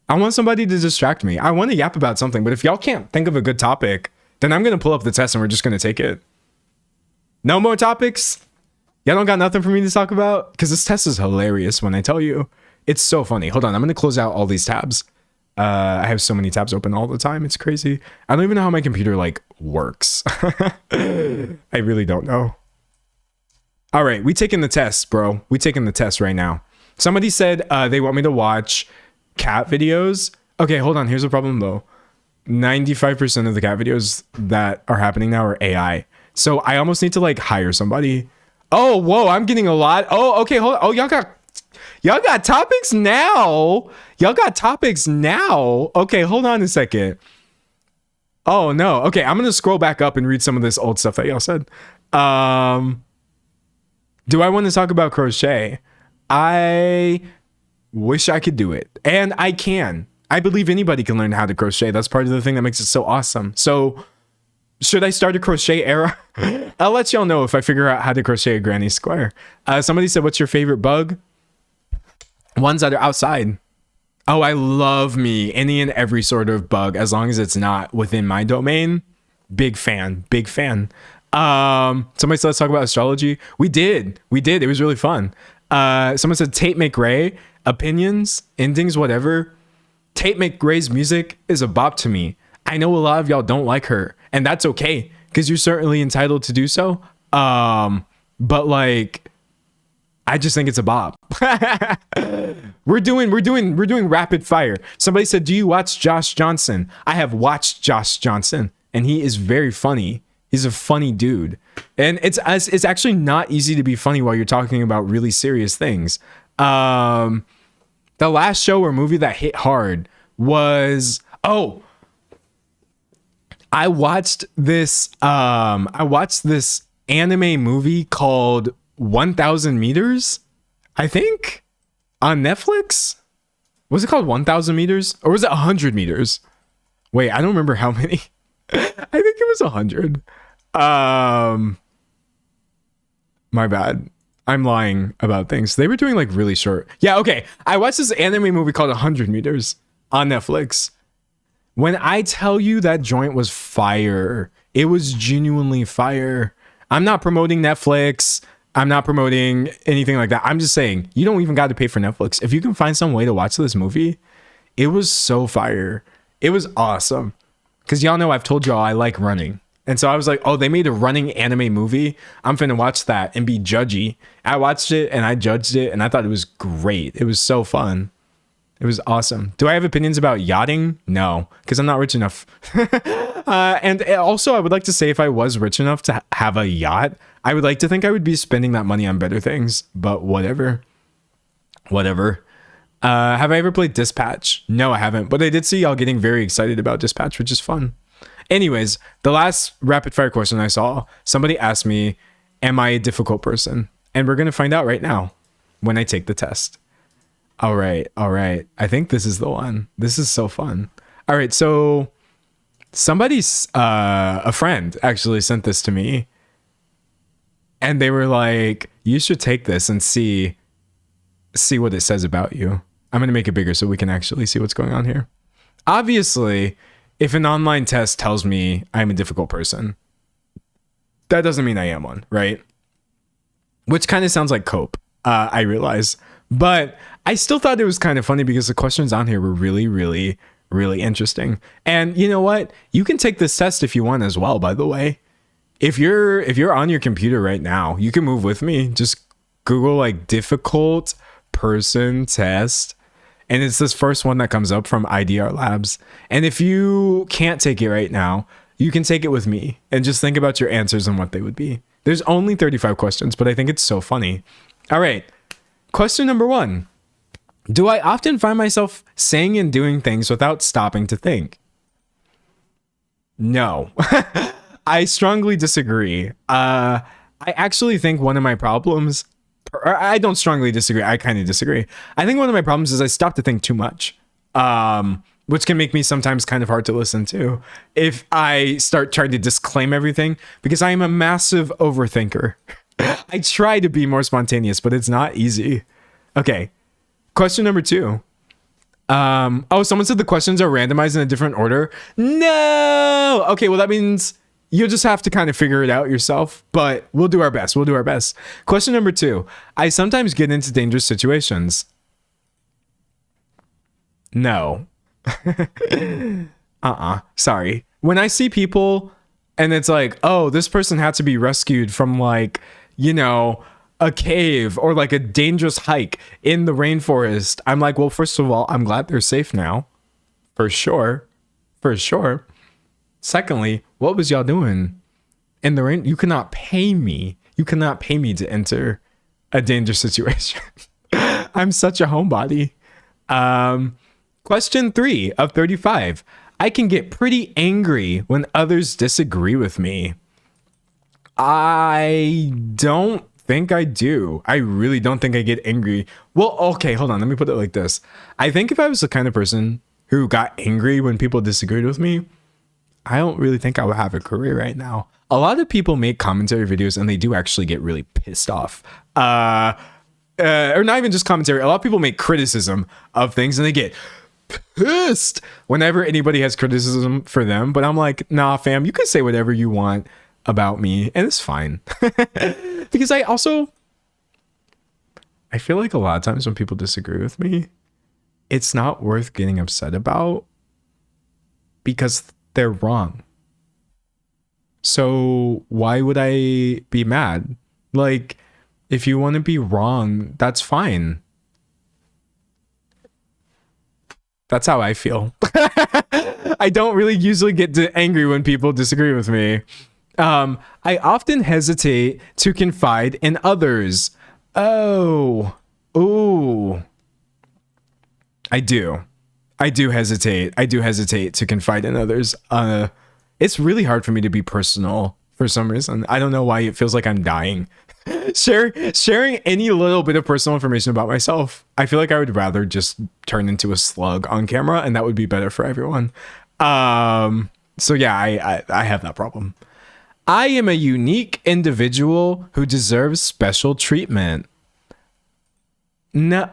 I want somebody to distract me. I want to yap about something, but if y'all can't think of a good topic, then I'm going to pull up the test and we're just going to take it. No more topics? Y'all don't got nothing for me to talk about? Because this test is hilarious when I tell you. It's so funny. Hold on, I'm going to close out all these tabs. I have so many tabs open all the time. It's crazy. I don't even know how my computer works. I really don't know. All right, we taking the test, bro. We taking the test right now. Somebody said they want me to watch cat videos. Okay, hold on. Here's the problem though. 95% of the cat videos that are happening now are AI. So I almost need to hire somebody. Oh, whoa, I'm getting a lot. Oh, okay, hold on. Oh, y'all got topics now. Okay, hold on a second. Oh no. Okay, I'm gonna scroll back up and read some of this old stuff that y'all said. Do I want to talk about crochet? I Wish I could do it. And I can. I believe anybody can learn how to crochet. That's part of the thing that makes it so awesome. So should I start a crochet era? I'll let y'all know if I figure out how to crochet a granny square. Somebody said, what's your favorite bug? Ones that are outside. Oh, I love me any and every sort of bug as long as it's not within my domain. Big fan. Somebody said, let's talk about astrology. We did. It was really fun. Someone said, Tate McRae, opinions, endings, whatever. Tate McRae's music is a bop to me. I know a lot of y'all don't like her, and that's okay because you're certainly entitled to do so. But like, I just think it's a bop. We're doing rapid fire. Somebody said, do you watch Josh Johnson? I have watched Josh Johnson, and he is very funny. He's a funny dude. And it's actually not easy to be funny while you're talking about really serious things. The last show or movie that hit hard was, I watched this anime movie called 1000 Meters, I think, on Netflix. Was it called 1000 Meters or was it 100 Meters? Wait, I don't remember how many. I think it was 100. My bad. I'm lying about things. They were doing like really short. Yeah, okay. I watched this anime movie called 100 Meters on Netflix. When I tell you that joint was fire, it was genuinely fire. I'm not promoting Netflix. I'm not promoting anything like that. I'm just saying, you don't even got to pay for Netflix. If you can find some way to watch this movie, it was so fire. It was awesome. Because y'all know I've told y'all I like running. And so I was like, oh, they made a running anime movie. I'm finna watch that and be judgy. I watched it and I judged it and I thought it was great. It was so fun. It was awesome. Do I have opinions about yachting? No, because I'm not rich enough. And also, I would like to say if I was rich enough to have a yacht, I would like to think I would be spending that money on better things. But whatever. Have I ever played Dispatch? No, I haven't. But I did see y'all getting very excited about Dispatch, which is fun. Anyways, the last rapid fire question I saw, somebody asked me, am I a difficult person? And we're going to find out right now when I take the test. All right. I think this is the one. This is so fun. All right. So somebody's, a friend actually sent this to me and they were like, you should take this and see what it says about you. I'm going to make it bigger so we can actually see what's going on here. Obviously, if an online test tells me I'm a difficult person, that doesn't mean I am one, right? Which kind of sounds like cope, I realize. But I still thought it was kind of funny because the questions on here were really, really, really interesting. And you know what? You can take this test if you want as well, by the way. If you're on your computer right now, you can move with me. Just Google like difficult person test. And it's this first one that comes up from IDR Labs. And if you can't take it right now, you can take it with me and just think about your answers and what they would be. There's only 35 questions, but I think it's so funny. All right. Question number 1. Do I often find myself saying and doing things without stopping to think? No. I strongly disagree. I actually think one of my problems, or I don't strongly disagree, I kind of disagree. I think one of my problems is I stop to think too much, which can make me sometimes kind of hard to listen to if I start trying to disclaim everything, because I am a massive overthinker. I try to be more spontaneous, but it's not easy. Okay. Question number 2. Someone said the questions are randomized in a different order. No. Okay. Well, that means you'll just have to kind of figure it out yourself, but we'll do our best. Question number 2. I sometimes get into dangerous situations. No. Sorry. When I see people and it's like, oh, this person had to be rescued from like, a cave or like a dangerous hike in the rainforest, I'm like, well, first of all, I'm glad they're safe now. For sure. Secondly, what was y'all doing in the rain? You cannot pay me to enter a dangerous situation. I'm such a homebody. Question 3 of 35. I can get pretty angry when others disagree with me. I don't think I do. I really don't think I get angry. Well, okay, hold on. Let me put it like this. I think if I was the kind of person who got angry when people disagreed with me, I don't really think I would have a career right now. A lot of people make commentary videos and they do actually get really pissed off. Or not even just commentary. A lot of people make criticism of things and they get pissed whenever anybody has criticism for them. But I'm like, nah, fam, you can say whatever you want about me and it's fine. Because I feel like a lot of times when people disagree with me, it's not worth getting upset about because they're wrong. So why would I be mad? Like, if you want to be wrong, that's fine. That's how I feel. I don't really usually get angry when people disagree with me. I often hesitate to confide in others. Oh, ooh. I do hesitate. I do hesitate to confide in others. It's really hard for me to be personal for some reason. I don't know why it feels like I'm dying. Sharing any little bit of personal information about myself, I feel like I would rather just turn into a slug on camera, and that would be better for everyone. So yeah, I have that problem. I am a unique individual who deserves special treatment. No.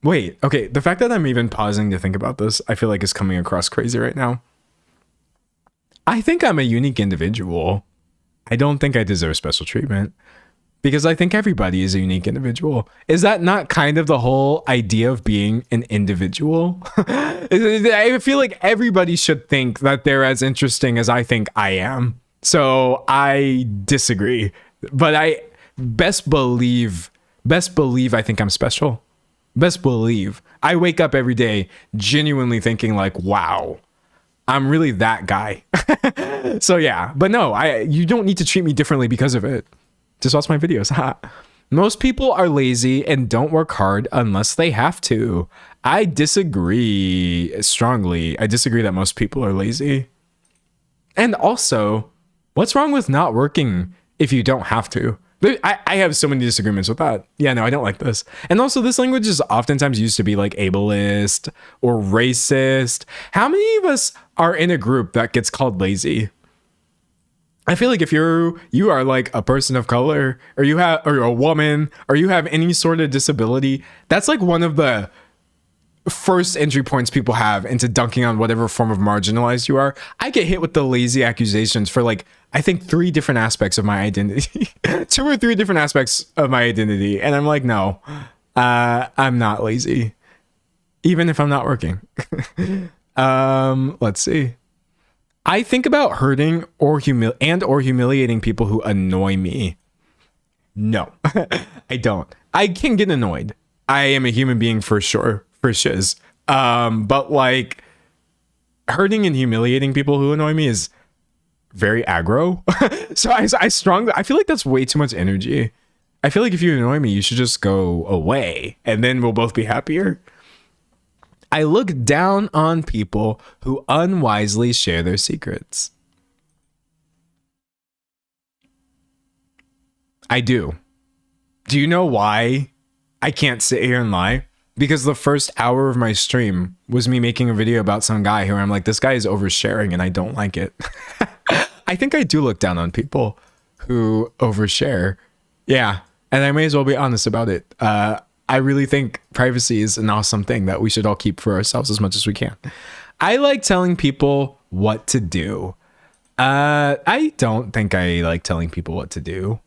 Wait, okay. The fact that I'm even pausing to think about this, I feel like is coming across crazy right now. I think I'm a unique individual. I don't think I deserve special treatment because I think everybody is a unique individual. Is that not kind of the whole idea of being an individual? I feel like everybody should think that they're as interesting as I think I am. So I disagree, but I best believe I think I'm special. Best believe I wake up every day genuinely thinking like, wow, I'm really that guy. So yeah, but no, you don't need to treat me differently because of it. Just watch my videos. Most people are lazy and don't work hard unless they have to. I disagree strongly. I disagree that most people are lazy. And also, what's wrong with not working if you don't have to? I have so many disagreements with that. Yeah, no, I don't like this. And also, this language is oftentimes used to be like ableist or racist. How many of us are in a group that gets called lazy? I feel like if you are like a person of color, or you're a woman, or you have any sort of disability, that's like one of the first entry points people have into dunking on whatever form of marginalized you are. I get hit with the lazy accusations for like, I think 3 different aspects of my identity. 2 or 3 different aspects of my identity. And I'm like, no, I'm not lazy. Even if I'm not working. Let's see. I think about hurting or humiliating people who annoy me. No, I don't. I can get annoyed. I am a human being for sure. For shiz. But like hurting and humiliating people who annoy me is very aggro. So I feel like that's way too much energy. I feel like if you annoy me, you should just go away and then we'll both be happier. I look down on people who unwisely share their secrets. I do. Do you know why I can't sit here and lie? Because the first hour of my stream was me making a video about some guy who I'm like, this guy is oversharing and I don't like it. I think I do look down on people who overshare. Yeah. And I may as well be honest about it. I really think privacy is an awesome thing that we should all keep for ourselves as much as we can. I like telling people what to do. I don't think I like telling people what to do.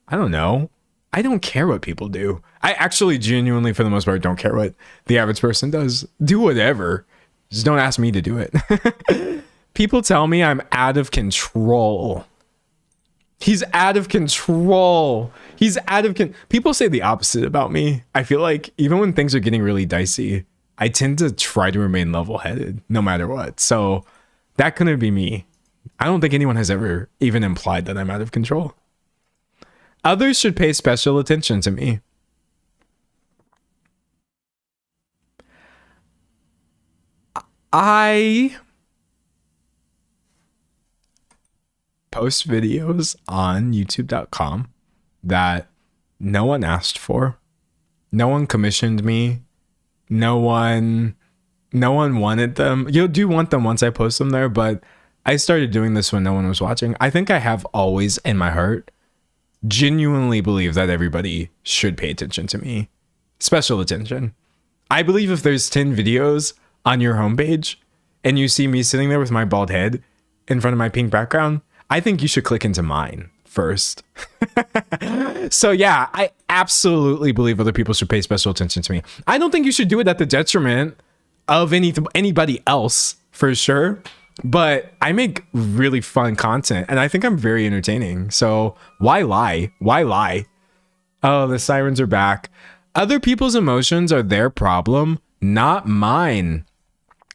I don't know. I don't care what people do. I actually genuinely, for the most part, don't care what the average person does. Do whatever. Just don't ask me to do it. People tell me I'm out of control. He's out of control. People say the opposite about me. I feel like even when things are getting really dicey, I tend to try to remain level-headed no matter what. So that couldn't be me. I don't think anyone has ever even implied that I'm out of control. Others should pay special attention to me. I post videos on youtube.com that no one asked for. No one commissioned me. No one wanted them. You do want them once I post them there, but I started doing this when no one was watching. I think I have always in my heart genuinely believe that everybody should pay attention to me. Special attention. I believe if there's 10 videos on your homepage and you see me sitting there with my bald head in front of my pink background, I think you should click into mine first. So yeah, I absolutely believe other people should pay special attention to me. I don't think you should do it at the detriment of anybody else, for sure. But I make really fun content and I think I'm very entertaining. So why lie? Why lie? Oh, the sirens are back. Other people's emotions are their problem, not mine.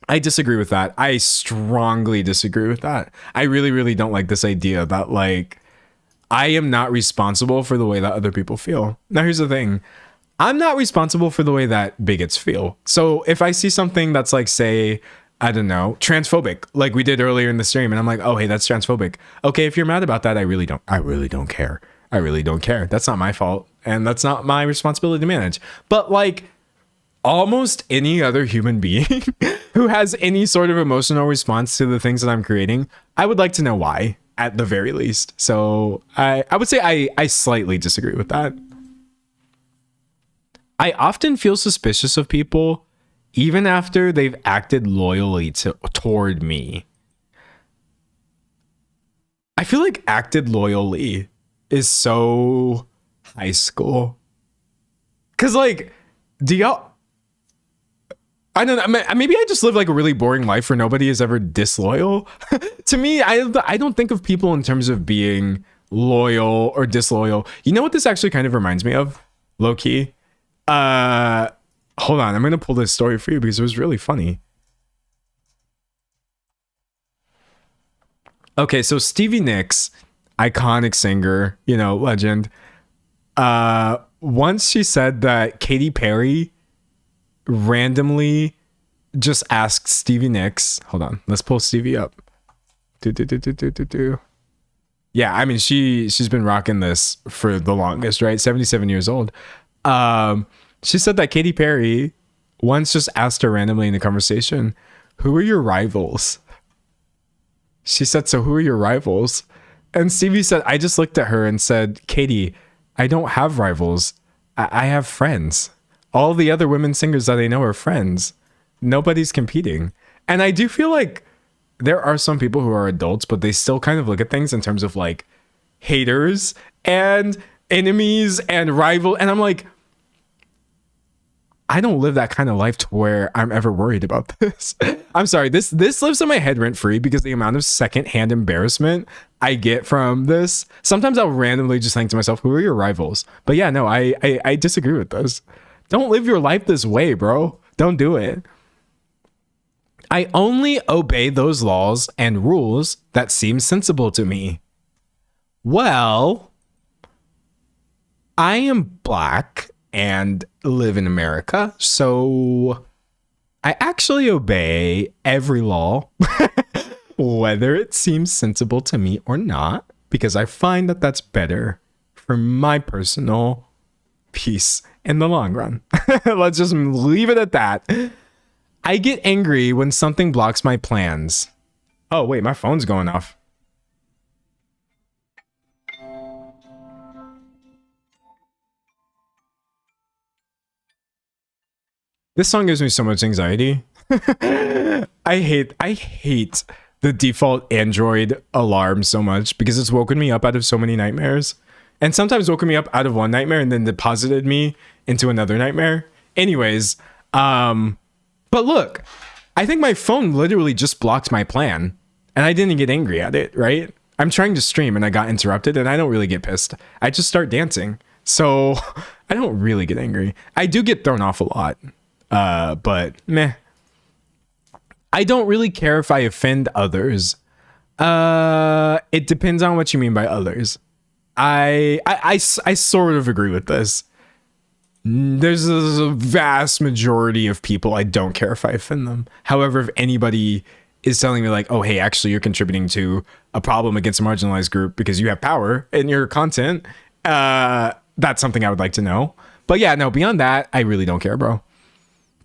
I disagree with that. I strongly disagree with that. I really, really don't like this idea that like I am not responsible for the way that other people feel. Now, here's the thing. I'm not responsible for the way that bigots feel. So if I see something that's like, say, I don't know, transphobic, like we did earlier in the stream, and I'm like, oh, hey, that's transphobic. Okay, if you're mad about that, I really don't care. I really don't care. That's not my fault. And that's not my responsibility to manage. But like almost any other human being who has any sort of emotional response to the things that I'm creating, I would like to know why, at the very least. So I would say I slightly disagree with that. I often feel suspicious of people even after they've acted loyally toward me. I feel like acted loyally is so high school. Cause like, do y'all, I don't know, maybe I just live like a really boring life where nobody is ever disloyal. To me, I don't think of people in terms of being loyal or disloyal. You know what this actually kind of reminds me of? Low key. Hold on, I'm gonna pull this story for you because it was really funny. Okay, so Stevie Nicks, iconic singer, you know, legend. Once she said that Katy Perry randomly just asked Stevie Nicks. Hold on, let's pull Stevie up. Yeah, I mean she's been rocking this for the longest, right? 77 years old. She said that Katy Perry once just asked her randomly in the conversation, "Who are your rivals?" She said, "So who are your rivals?" And Stevie said, "I just looked at her and said, Katy, I don't have rivals. I have friends. All the other women singers that I know are friends. Nobody's competing." And I do feel like there are some people who are adults, but they still kind of look at things in terms of like haters and enemies and rival. And I'm like, I don't live that kind of life to where I'm ever worried about this. I'm sorry, this lives in my head rent free because the amount of secondhand embarrassment I get from this. Sometimes I'll randomly just think to myself, who are your rivals? But yeah, no, I disagree with this. Don't live your life this way, bro. Don't do it. I only obey those laws and rules that seem sensible to me. Well, I am Black and live in America, so I actually obey every law, whether it seems sensible to me or not, because I find that that's better for my personal peace in the long run. Let's just leave it at that. I get angry when something blocks my plans. Oh, wait, my phone's going off. This song gives me so much anxiety. I hate the default Android alarm so much because it's woken me up out of so many nightmares. And sometimes woken me up out of one nightmare and then deposited me into another nightmare. Anyways, but look, I think my phone literally just blocked my plan and I didn't get angry at it, right? I'm trying to stream and I got interrupted and I don't really get pissed. I just start dancing. So I don't really get angry. I do get thrown off a lot. But meh. I don't really care if I offend others. It depends on what you mean by others. I sort of agree with this. There's a vast majority of people I don't care if I offend them. However, if anybody is telling me like, oh, hey, actually you're contributing to a problem against a marginalized group because you have power in your content, that's something I would like to know. But yeah, no, beyond that, I really don't care, bro.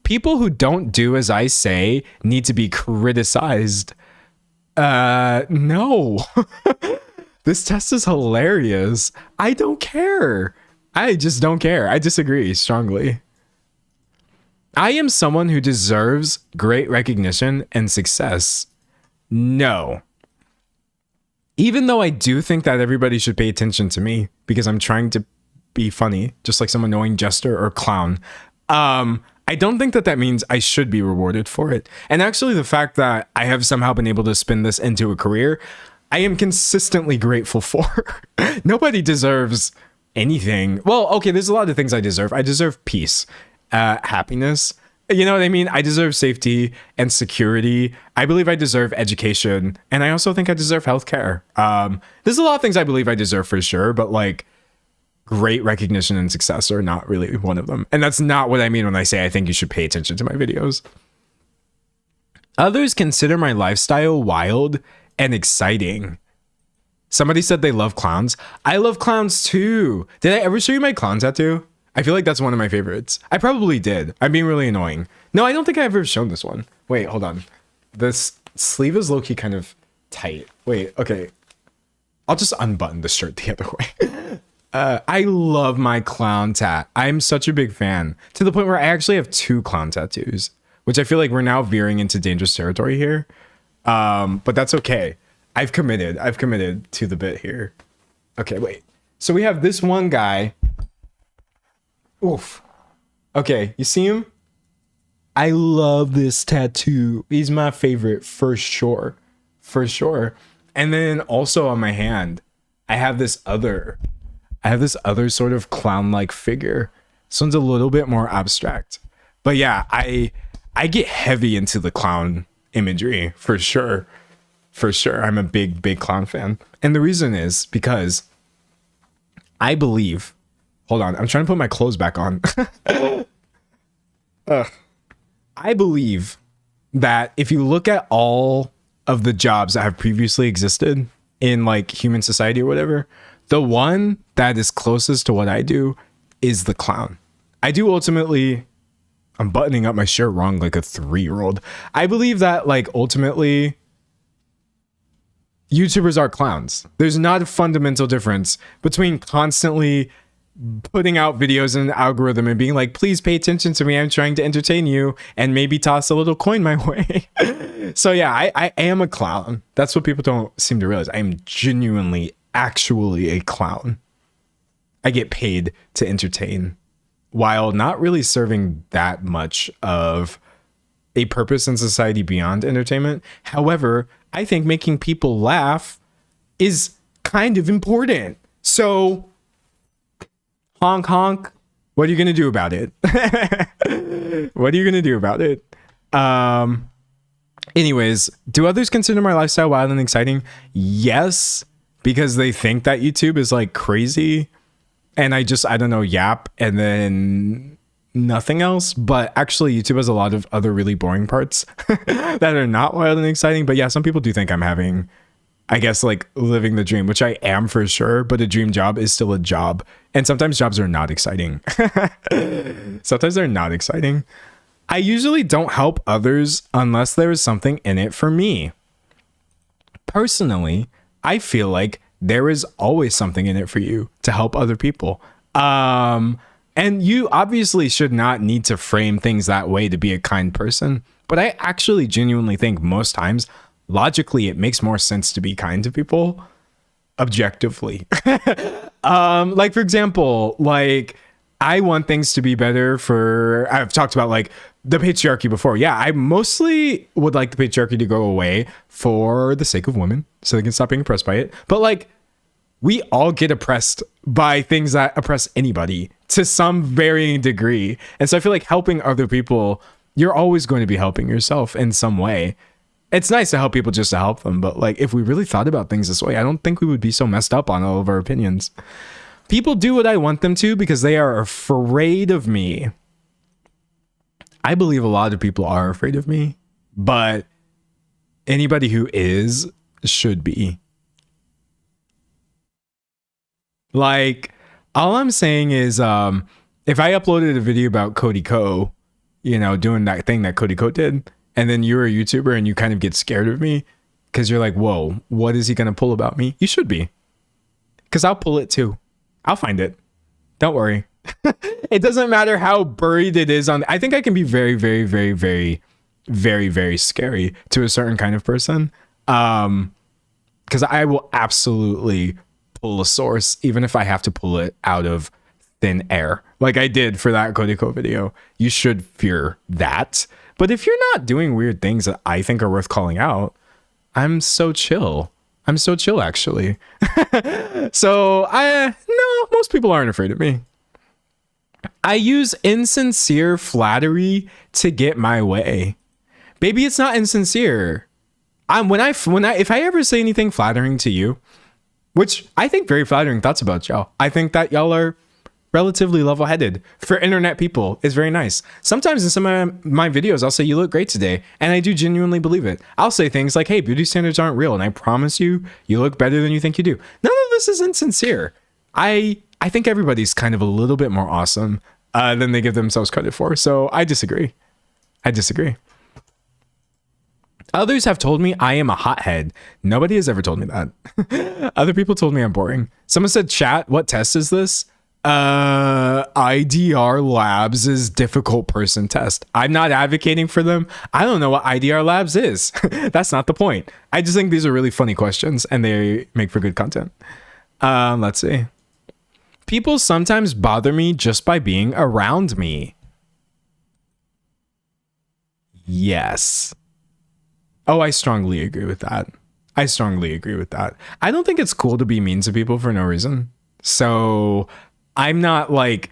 People who don't do as I say need to be criticized. No. This test is hilarious. I don't care. I just don't care. I disagree strongly. I am someone who deserves great recognition and success. No. Even though I do think that everybody should pay attention to me because I'm trying to be funny, just like some annoying jester or clown. I don't think that means I should be rewarded for it. And actually, the fact that I have somehow been able to spin this into a career, I am consistently grateful for. Nobody deserves anything. Well, okay, there's a lot of things I deserve. I deserve peace, happiness. You know what I mean? I deserve safety and security. I believe I deserve education. And I also think I deserve healthcare. There's a lot of things I believe I deserve for sure, but like, great recognition and success are not really one of them. And that's not what I mean when I say I think you should pay attention to my videos. Others consider my lifestyle wild and exciting. Somebody said they love clowns. I love clowns too. Did I ever show you my clown tattoo? I feel like that's one of my favorites. I probably did. I'm being really annoying. No, I don't think I've ever shown this one. Wait, hold on. This sleeve is low-key kind of tight. Wait, okay. I'll just unbutton the shirt the other way. I love my clown tat. I'm such a big fan to the point where I actually have 2 clown tattoos, which I feel like we're now veering into dangerous territory here. But that's okay. I've committed to the bit here. Okay, wait. So we have this one guy. Oof. Okay, you see him? I love this tattoo. He's my favorite for sure. For sure. And then also on my hand, I have this other sort of clown-like figure. This one's a little bit more abstract. But yeah, I get heavy into the clown imagery for sure. For sure. I'm a big clown fan. And the reason is because I believe, hold on, I'm trying to put my clothes back on. I believe that if you look at all of the jobs that have previously existed in like human society or whatever, the one that is closest to what I do is the clown. I do ultimately, I'm buttoning up my shirt wrong like a 3-year-old. I believe that like ultimately YouTubers are clowns. There's not a fundamental difference between constantly putting out videos in an algorithm and being like, please pay attention to me, I'm trying to entertain you, and maybe toss a little coin my way. So yeah, I am a clown. That's what people don't seem to realize. I am genuinely, actually a clown. I get paid to entertain while not really serving that much of a purpose in society beyond entertainment. However, I think making people laugh is kind of important. So honk honk, what are you gonna do about it? What are you gonna do about it? Anyways, do others consider my lifestyle wild and exciting? Yes, because they think that YouTube is like crazy and I don't know, yap and then nothing else. But actually YouTube has a lot of other really boring parts that are not wild and exciting. But yeah, some people do think I'm having, I guess, like living the dream, which I am for sure, but a dream job is still a job. And sometimes jobs are not exciting. Sometimes they're not exciting. I usually don't help others unless there is something in it for me. Personally, I feel like there is always something in it for you to help other people. And you obviously should not need to frame things that way to be a kind person. But I actually genuinely think most times, logically, it makes more sense to be kind to people objectively. Like, for example, like I want things to be better for, I've talked about like the patriarchy before. Yeah, I mostly would like the patriarchy to go away for the sake of women so they can stop being oppressed by it. But like, we all get oppressed by things that oppress anybody to some varying degree. And so I feel like helping other people, you're always going to be helping yourself in some way. It's nice to help people just to help them. But like, if we really thought about things this way, I don't think we would be so messed up on all of our opinions. People do what I want them to because they are afraid of me. I believe a lot of people are afraid of me, but anybody who is should be. Like, All I'm saying is, if I uploaded a video about Cody Ko, you know, doing that thing that Cody Ko did, and then you're a YouTuber and you kind of get scared of me because you're like, whoa, what is he going to pull about me? You should be. Because I'll pull it too. I'll find it. Don't worry. It doesn't matter how buried it is on. I think I can be very, very, very, very, very, very scary to a certain kind of person. Because I will absolutely pull a source, even if I have to pull it out of thin air, like I did for that Cody Ko video. You should fear that. But if you're not doing weird things that I think are worth calling out, I'm so chill. I'm so chill, actually. So no, most people aren't afraid of me. I use insincere flattery to get my way. Baby, it's not insincere. If I ever say anything flattering to you, which I think very flattering thoughts about y'all. I think that y'all are relatively level-headed for internet people. It's very nice. Sometimes in some of my videos, I'll say, you look great today. And I do genuinely believe it. I'll say things like, hey, beauty standards aren't real. And I promise you, you look better than you think you do. None of this is insincere. I think everybody's kind of a little bit more awesome than they give themselves credit for. So I disagree. Others have told me I am a hothead. Nobody has ever told me that. Other people told me I'm boring. Someone said, chat, what test is this? IDR Labs is difficult person test. I'm not advocating for them. I don't know what IDR Labs is. That's not the point. I just think these are really funny questions and they make for good content. Let's see. People sometimes bother me just by being around me. Yes. Oh, I strongly agree with that. I don't think it's cool to be mean to people for no reason. So I'm not like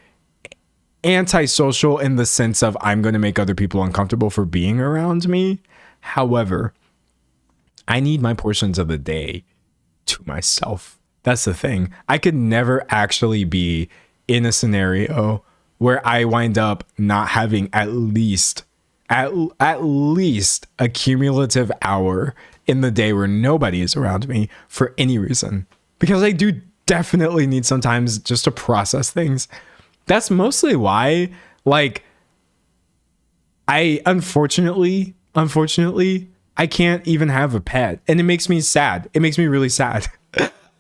antisocial in the sense of I'm going to make other people uncomfortable for being around me. However, I need my portions of the day to myself. That's the thing. I could never actually be in a scenario where I wind up not having at least a cumulative hour in the day where nobody is around me for any reason. Because I do definitely need sometimes just to process things. That's mostly why, like, I unfortunately, I can't even have a pet. And it makes me sad. It makes me really sad.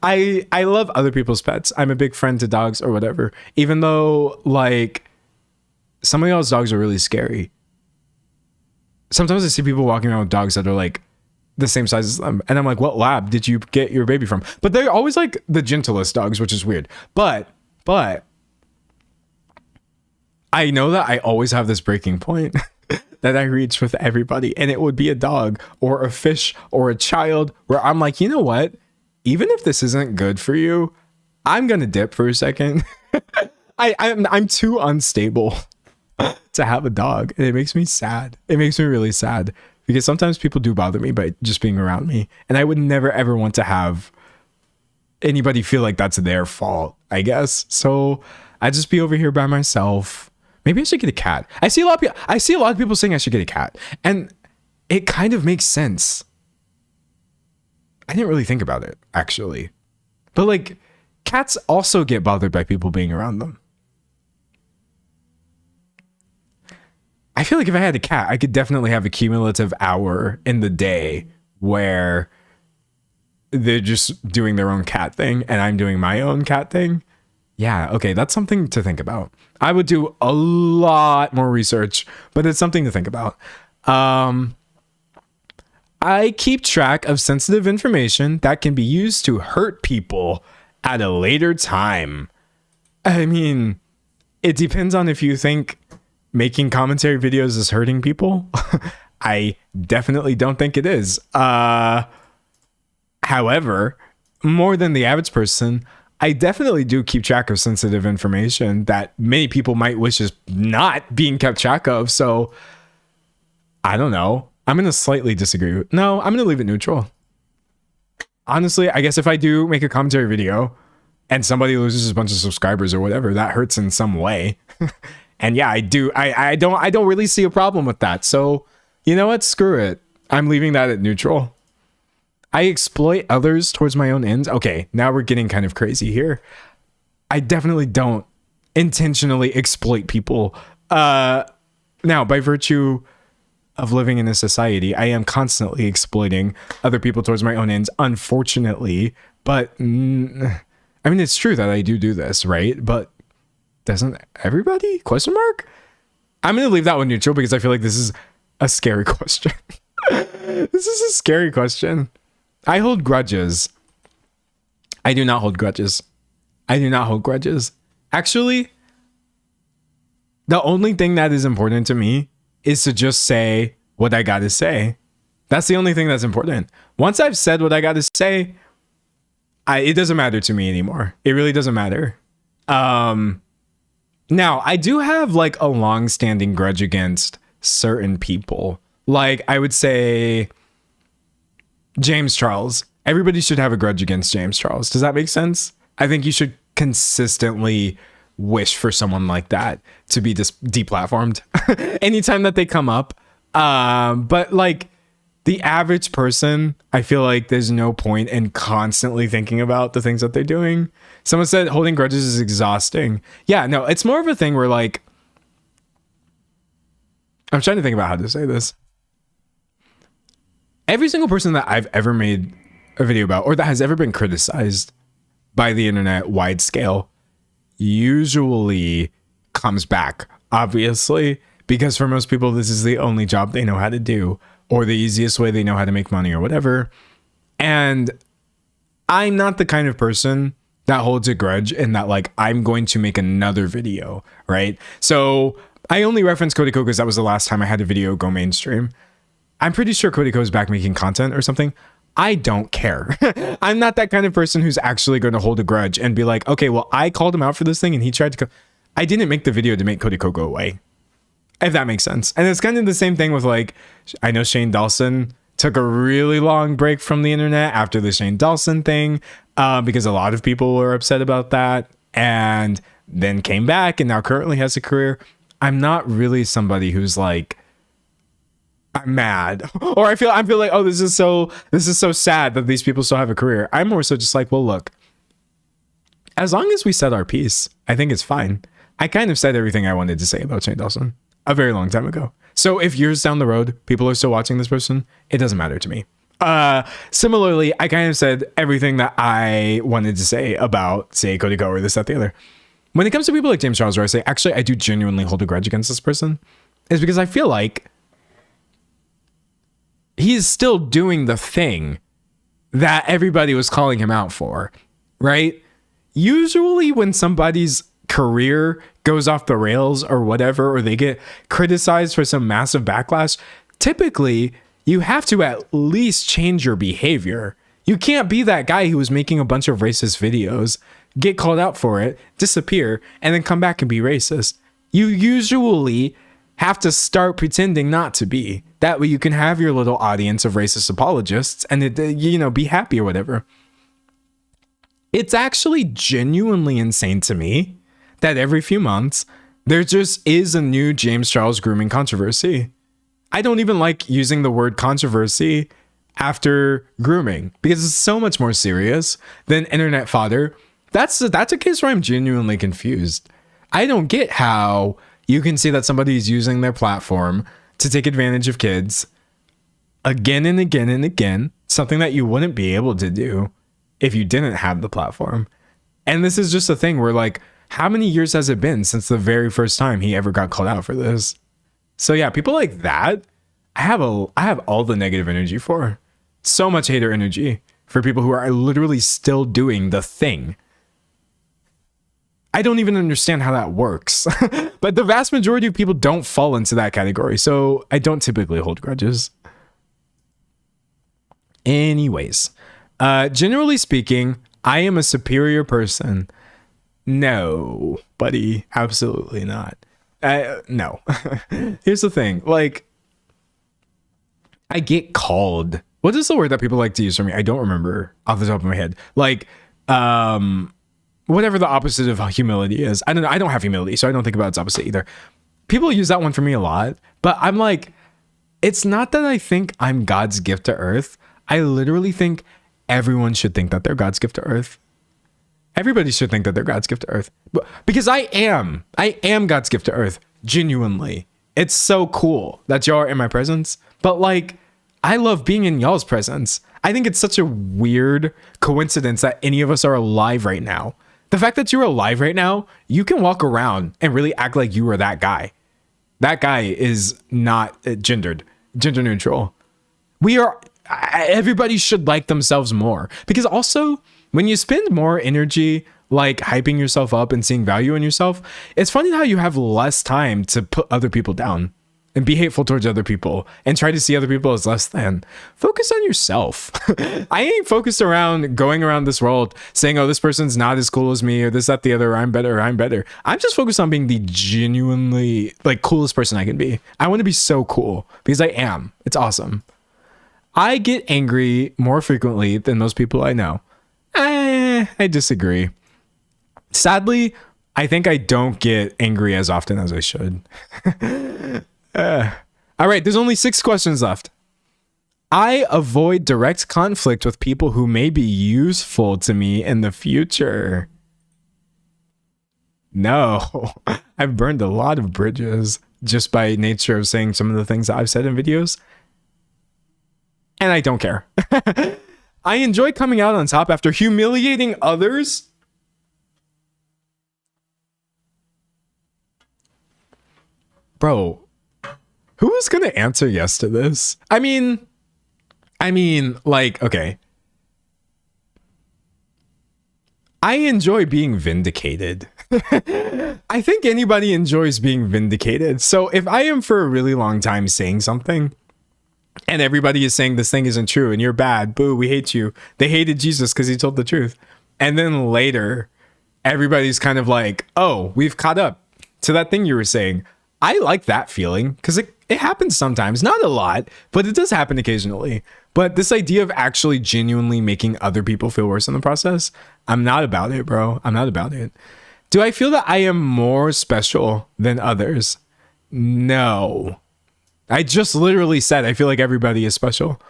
I love other people's pets. I'm a big friend to dogs or whatever. Even though, like, some of y'all's dogs are really scary. Sometimes I see people walking around with dogs that are like the same size as them. And I'm like, what lab did you get your baby from? But they're always like the gentlest dogs, which is weird. But I know that I always have this breaking point that I reach with everybody. And it would be a dog or a fish or a child where I'm like, you know what? Even if this isn't good for you, I'm going to dip for a second. I'm too unstable to have a dog, and it makes me sad. It makes me really sad because sometimes people do bother me by just being around me, and I would never ever want to have anybody feel like that's their fault, I guess. So I just be over here by myself. Maybe I should get a cat. I see a lot of people saying I should get a cat, and it kind of makes sense. I didn't really think about it, actually. But like, cats also get bothered by people being around them. I feel like if I had a cat, I could definitely have a cumulative hour in the day where they're just doing their own cat thing and I'm doing my own cat thing. Yeah, okay, that's something to think about. I would do a lot more research, but it's something to think about. I keep track of sensitive information that can be used to hurt people at a later time. I mean, it depends on if you think making commentary videos is hurting people. I definitely don't think it is. However, more than the average person, I definitely do keep track of sensitive information that many people might wish is not being kept track of. So I don't know. I'm going to slightly disagree. No, I'm going to leave it neutral. Honestly, I guess if I do make a commentary video and somebody loses a bunch of subscribers or whatever, that hurts in some way. And yeah, I do. I don't really see a problem with that. So you know what? Screw it. I'm leaving that at neutral. I exploit others towards my own ends. Okay, now we're getting kind of crazy here. I definitely don't intentionally exploit people. Now, by virtue of living in a society, I am constantly exploiting other people towards my own ends, unfortunately. But I mean, it's true that I do this, right? But doesn't everybody? Question mark? I'm going to leave that one neutral because I feel like this is a scary question. This is a scary question. I hold grudges. I do not hold grudges. I do not hold grudges. Actually, the only thing that is important to me is to just say what I got to say. That's the only thing that's important. Once I've said what I got to say, it doesn't matter to me anymore. It really doesn't matter. Now, I do have like a long-standing grudge against certain people. Like, I would say James Charles. Everybody should have a grudge against James Charles. Does that make sense? I think you should consistently wish for someone like that to be deplatformed anytime that they come up. But like the average person, I feel like there's no point in constantly thinking about the things that they're doing. Someone said holding grudges is exhausting. Yeah, no, it's more of a thing where like, I'm trying to think about how to say this. Every single person that I've ever made a video about or that has ever been criticized by the internet wide scale usually comes back, obviously, because for most people, this is the only job they know how to do or the easiest way they know how to make money or whatever. And I'm not the kind of person that holds a grudge and that like, I'm going to make another video, right? So I only reference Cody Co because that was the last time I had a video go mainstream. I'm pretty sure Cody Co is back making content or something. I don't care. I'm not that kind of person who's actually going to hold a grudge and be like, okay, well, I called him out for this thing and he tried to I didn't make the video to make Cody Co go away. If that makes sense. And it's kind of the same thing with like, I know Shane Dawson took a really long break from the internet after the Shane Dawson thing because a lot of people were upset about that and then came back and now currently has a career. I'm not really somebody who's like, I'm mad or I feel like, oh, this is so sad that these people still have a career. I'm more so just like, well, look, as long as we said our piece, I think it's fine. I kind of said everything I wanted to say about Shane Dawson a very long time ago. So if years down the road, people are still watching this person, it doesn't matter to me. Similarly, I kind of said everything that I wanted to say about, say, Cody Co or this, that, the other. When it comes to people like James Charles, where I say, actually, I do genuinely hold a grudge against this person, is because I feel like he's still doing the thing that everybody was calling him out for, right? Usually when somebody's career goes off the rails or whatever, or they get criticized for some massive backlash, typically you have to at least change your behavior. You can't be that guy who was making a bunch of racist videos, get called out for it, disappear, and then come back and be racist. You usually have to start pretending not to be. That way you can have your little audience of racist apologists and be happy or whatever. It's actually genuinely insane to me that every few months there just is a new James Charles grooming controversy. I don't even like using the word controversy after grooming because it's so much more serious than internet fodder. That's a case where I'm genuinely confused. I don't get how you can see that somebody is using their platform to take advantage of kids again and again and again, something that you wouldn't be able to do if you didn't have the platform. And this is just a thing where like, how many years has it been since the very first time he ever got called out for this? So yeah, people like that, I have all the negative energy for. So much hater energy for people who are literally still doing the thing. I don't even understand how that works. But the vast majority of people don't fall into that category. So I don't typically hold grudges. Anyways, generally speaking, I am a superior person. No, buddy, absolutely not. No. Here's the thing. Like, I get called. What is the word that people like to use for me? I don't remember off the top of my head. Like, whatever the opposite of humility is. I don't know. I don't have humility, so I don't think about its opposite either. People use that one for me a lot, but I'm like, it's not that I think I'm God's gift to earth. I literally think everyone should think that they're God's gift to earth. Everybody should think that they're God's gift to earth. Because I am God's gift to earth. Genuinely. It's so cool that y'all are in my presence. But like, I love being in y'all's presence. I think it's such a weird coincidence that any of us are alive right now. The fact that you're alive right now, you can walk around and really act like you are that guy. That guy is not gender neutral. Everybody should like themselves more. Because also, when you spend more energy like hyping yourself up and seeing value in yourself, it's funny how you have less time to put other people down and be hateful towards other people and try to see other people as less than. Focus on yourself. I ain't focused around going around this world saying, oh, this person's not as cool as me, or this, that, the other, or I'm better, or I'm better. I'm just focused on being the genuinely like coolest person I can be. I want to be so cool because I am. It's awesome. I get angry more frequently than most people I know. I disagree. Sadly, I think I don't get angry as often as I should. All right, there's only 6 questions left. I avoid direct conflict with people who may be useful to me in the future. No, I've burned a lot of bridges just by nature of saying some of the things that I've said in videos. And I don't care. I enjoy coming out on top after humiliating others. Bro, who is going to answer yes to this? I mean, like, okay. I enjoy being vindicated. I think anybody enjoys being vindicated. So if I am for a really long time saying something and everybody is saying this thing isn't true and you're bad, boo, we hate you. They hated Jesus because he told the truth. And then later, everybody's kind of like, oh, we've caught up to that thing you were saying. I like that feeling because it happens sometimes, not a lot, but it does happen occasionally. But this idea of actually genuinely making other people feel worse in the process, I'm not about it, bro. I'm not about it. Do I feel that I am more special than others? No. I just literally said I feel like everybody is special.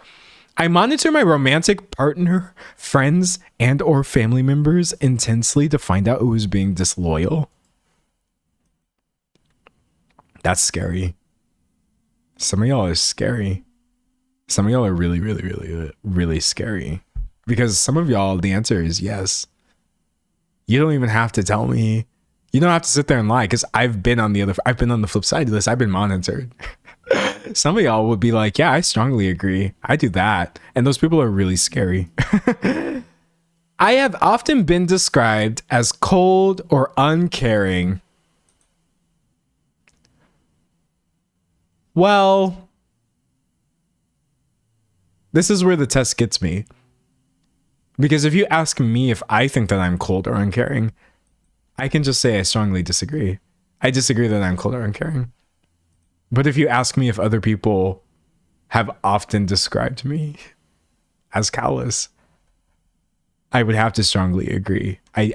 I monitor my romantic partner, friends, and or family members intensely to find out who is being disloyal. That's scary. Some of y'all are scary. Some of y'all are really, really, really, really scary. Because some of y'all, the answer is yes. You don't even have to tell me. You don't have to sit there and lie because I've been on the flip side of this. I've been monitored. Some of y'all would be like, yeah, I strongly agree. I do that. And those people are really scary. I have often been described as cold or uncaring. Well, this is where the test gets me. Because if you ask me if I think that I'm cold or uncaring, I can just say I strongly disagree. I disagree that I'm cold or uncaring. But if you ask me if other people have often described me as callous, I would have to strongly agree. I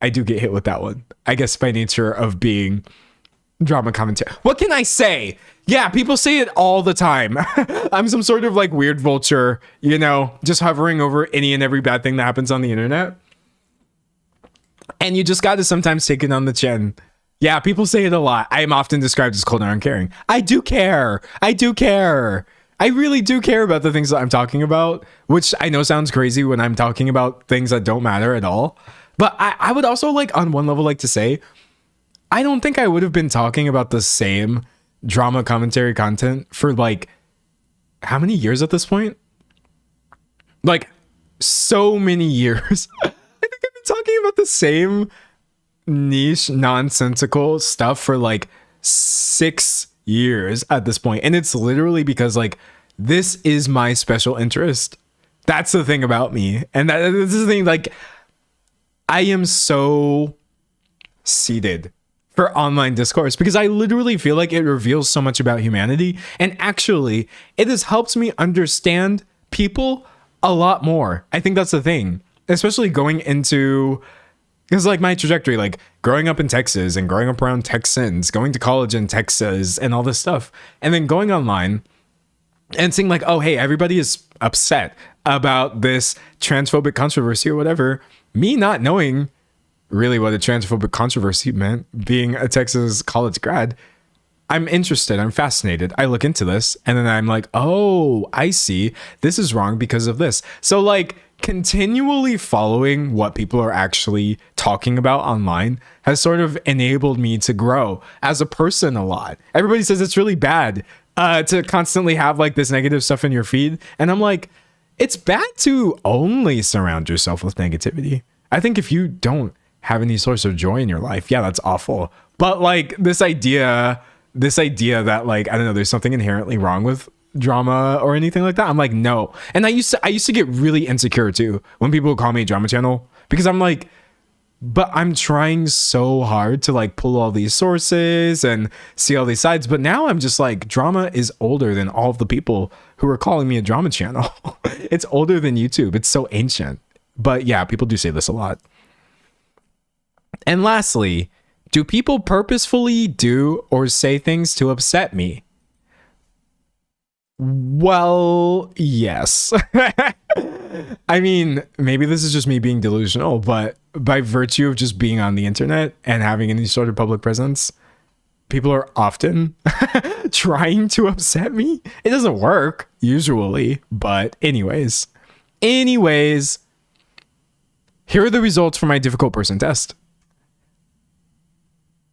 do get hit with that one. I guess by nature of being drama commentary. What can I say? Yeah, people say it all the time. I'm some sort of like weird vulture, you know, just hovering over any and every bad thing that happens on the internet. And you just got to sometimes take it on the chin. Yeah, people say it a lot. I am often described as cold and uncaring. I do care. I do care. I really do care about the things that I'm talking about, which I know sounds crazy when I'm talking about things that don't matter at all. But I would also like on one level like to say, I don't think I would have been talking about the same drama commentary content for like how many years at this point? Like so many years. I think I've been talking about the same niche nonsensical stuff for like 6 years at this point. And it's literally because like this is my special interest. That's the thing about me. And this is the thing, like I am so seated for online discourse because I literally feel like it reveals so much about humanity. And actually, it has helped me understand people a lot more. I think that's the thing, especially going into, because like my trajectory, like growing up in Texas and growing up around Texans, going to college in Texas and all this stuff, and then going online and seeing like, oh, hey, everybody is upset about this transphobic controversy or whatever, me not knowing really what a transphobic controversy meant, being a Texas college grad, I'm interested. I'm fascinated. I look into this and then I'm like, oh, I see. This is wrong because of this. So like continually following what people are actually talking about online has sort of enabled me to grow as a person a lot. Everybody says it's really bad to constantly have like this negative stuff in your feed. And I'm like, it's bad to only surround yourself with negativity. I think if you don't have any source of joy in your life, yeah, that's awful. But like this idea that like, I don't know, there's something inherently wrong with drama or anything like that. I'm like, no. And I used to get really insecure too when people would call me a drama channel, because I'm like, but I'm trying so hard to like pull all these sources and see all these sides. But now I'm just like, drama is older than all of the people who are calling me a drama channel. It's older than YouTube. It's so ancient. But yeah, people do say this a lot. And lastly, do people purposefully do or say things to upset me? Well, yes. I mean, maybe this is just me being delusional, but by virtue of just being on the internet and having any sort of public presence, people are often trying to upset me. It doesn't work usually, but anyways, here are the results for my difficult person test.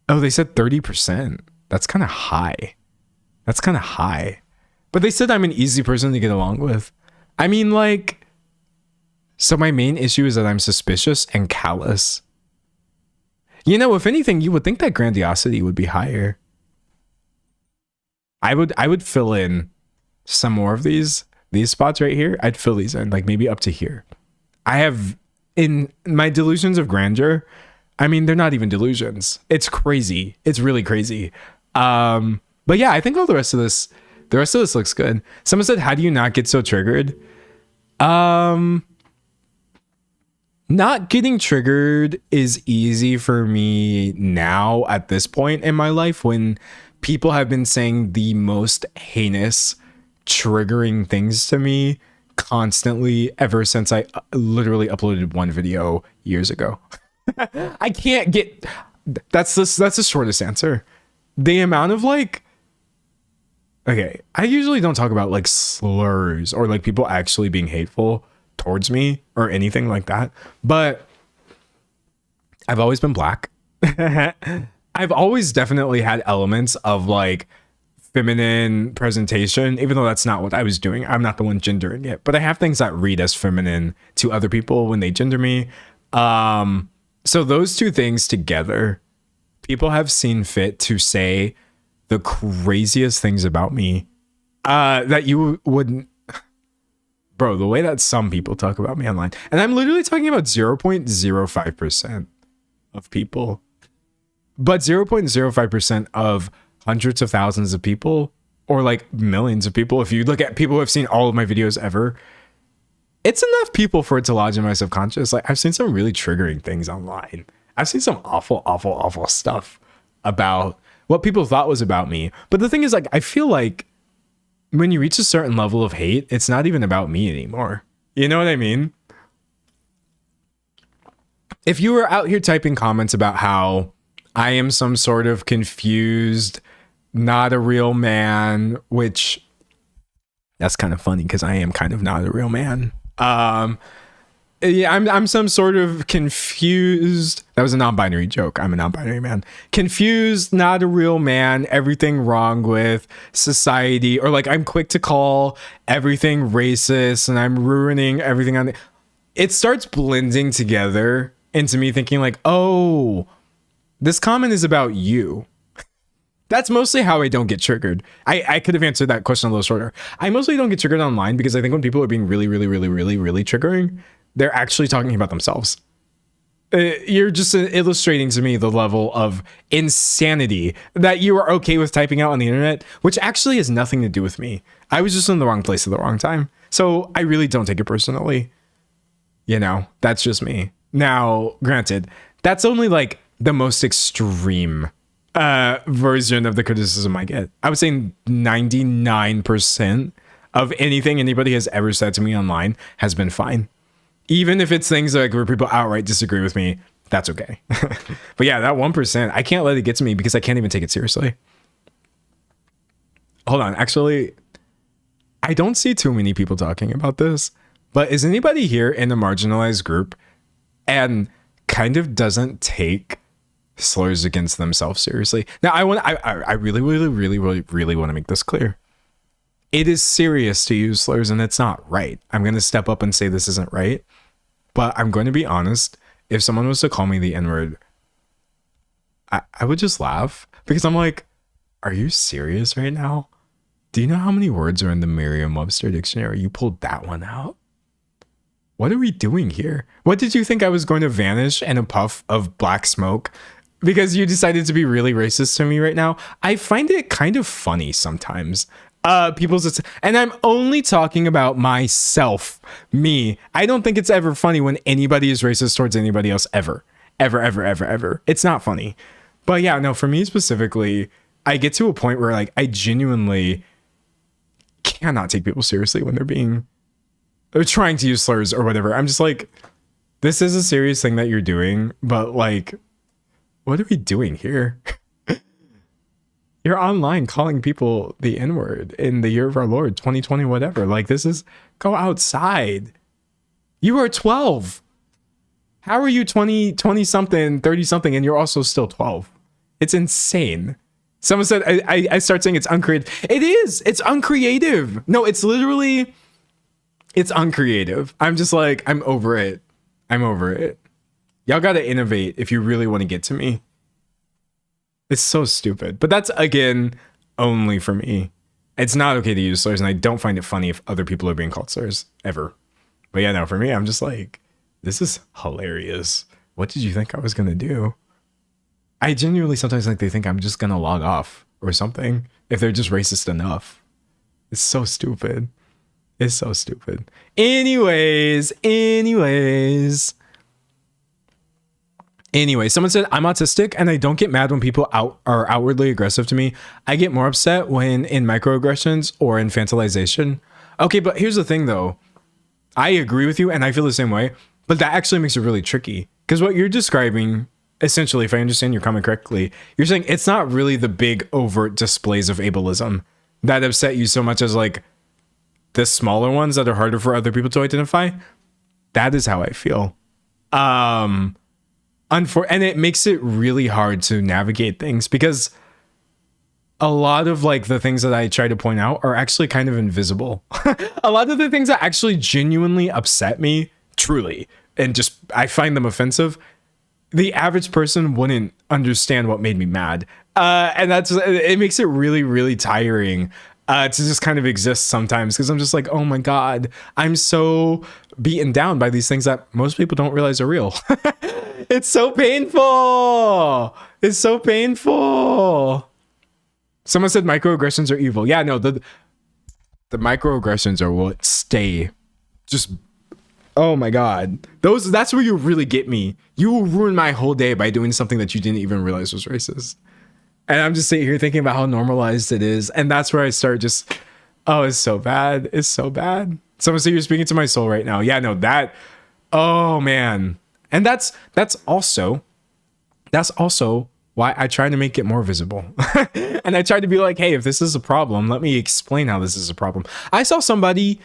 Oh, they said 30%. That's kind of high. But they said I'm an easy person to get along with. I mean, like, so my main issue is that I'm suspicious and callous. You know, if anything, you would think that grandiosity would be higher. I would fill in some more of these spots right here. I'd fill these in, like maybe up to here. I have, in my delusions of grandeur, I mean, they're not even delusions. It's crazy. It's really crazy. But yeah, I think all the rest of this looks good. Someone said, how do you not get so triggered? Not getting triggered is easy for me now at this point in my life, when people have been saying the most heinous, triggering things to me constantly ever since I literally uploaded one video years ago. I can't get, that's the shortest answer. The amount of like, okay, I usually don't talk about like slurs or like people actually being hateful towards me or anything like that, but I've always been black. I've always definitely had elements of like feminine presentation, even though that's not what I was doing. I'm not the one gendering it, but I have things that read as feminine to other people when they gender me. So those two things together, people have seen fit to say the craziest things about me that you wouldn't. Bro, the way that some people talk about me online, and I'm literally talking about 0.05% of people, but 0.05% of hundreds of thousands of people, or like millions of people. If you look at people who have seen all of my videos ever, it's enough people for it to lodge in my subconscious. Like, I've seen some really triggering things online. I've seen some awful, awful, awful stuff about what people thought was about me. But the thing is, like, I feel like when you reach a certain level of hate, it's not even about me anymore. You know what I mean? If you were out here typing comments about how I am some sort of confused, not a real man, which that's kind of funny because I am kind of not a real man. Yeah, I'm some sort of confused. That was a non-binary joke. I'm a non-binary man. Confused, not a real man, everything wrong with society, or like I'm quick to call everything racist and I'm ruining everything on it starts blending together into me thinking like, oh, this comment is about you. That's mostly how I don't get triggered. I could have answered that question a little shorter. I mostly don't get triggered online because I think when people are being really, really, really, really, really triggering, they're actually talking about themselves. You're just illustrating to me the level of insanity that you are okay with typing out on the internet, which actually has nothing to do with me. I was just in the wrong place at the wrong time. So I really don't take it personally. You know, that's just me. Now, granted, that's only like the most extreme version of the criticism I get. I would say 99% of anything anybody has ever said to me online has been fine. Even if it's things like where people outright disagree with me, that's okay. But yeah, that 1%, I can't let it get to me because I can't even take it seriously. Hold on. Actually, I don't see too many people talking about this, but is anybody here in a marginalized group and kind of doesn't take slurs against themselves seriously? Now, I really want to make this clear. It is serious to use slurs and it's not right. I'm going to step up and say this isn't right, but I'm going to be honest. If someone was to call me the N-word, I would just laugh because I'm like, are you serious right now? Do you know how many words are in the Merriam-Webster dictionary? You pulled that one out. What are we doing here? What did you think I was going to vanish in a puff of black smoke because you decided to be really racist to me right now? I find it kind of funny sometimes. And I'm only talking about myself, me. I don't think it's ever funny when anybody is racist towards anybody else ever. It's not funny. But yeah, no, for me specifically, I get to a point where like I genuinely cannot take people seriously when they're trying to use slurs or whatever. I'm just like, this is a serious thing that you're doing, but like, what are we doing here? You're online calling people the N-word in the year of our Lord, 2020, whatever. Like, go outside. You are 12. How are you 20 something, 30 something, and you're also still 12? It's insane. Someone said, I start saying it's uncreative. It is. It's uncreative. No, it's literally, it's uncreative. I'm just like, I'm over it. Y'all got to innovate if you really want to get to me. It's so stupid. But that's, again, only for me. It's not okay to use slurs, and I don't find it funny if other people are being called slurs, ever. But yeah, no, for me, I'm just like, this is hilarious. What did you think I was going to do? I genuinely sometimes think they think I'm just going to log off or something if they're just racist enough. It's so stupid. Anyways. Anyway, someone said, I'm autistic and I don't get mad when people are outwardly aggressive to me. I get more upset when in microaggressions or infantilization. Okay, but here's the thing though. I agree with you and I feel the same way, but that actually makes it really tricky. Because what you're describing, essentially, if I understand your comment correctly, you're saying it's not really the big overt displays of ableism that upset you so much as like the smaller ones that are harder for other people to identify. That is how I feel. And it makes it really hard to navigate things because a lot of like the things that I try to point out are actually kind of invisible. A lot of the things that actually genuinely upset me, truly, and just I find them offensive, the average person wouldn't understand what made me mad. And it makes it really, really tiring to just kind of exist sometimes because I'm just like, oh my God, I'm so beaten down by these things that most people don't realize are real. It's so painful. Someone said microaggressions are evil. Yeah, no, the microaggressions are what stay. Just, oh my God. That's where you really get me. You will ruin my whole day by doing something that you didn't even realize was racist. And I'm just sitting here thinking about how normalized it is. And that's where I start just, oh, it's so bad. Someone said you're speaking to my soul right now. Yeah, no, oh man. And that's also why I try to make it more visible. And I try to be like, hey, if this is a problem, let me explain how this is a problem. I saw somebody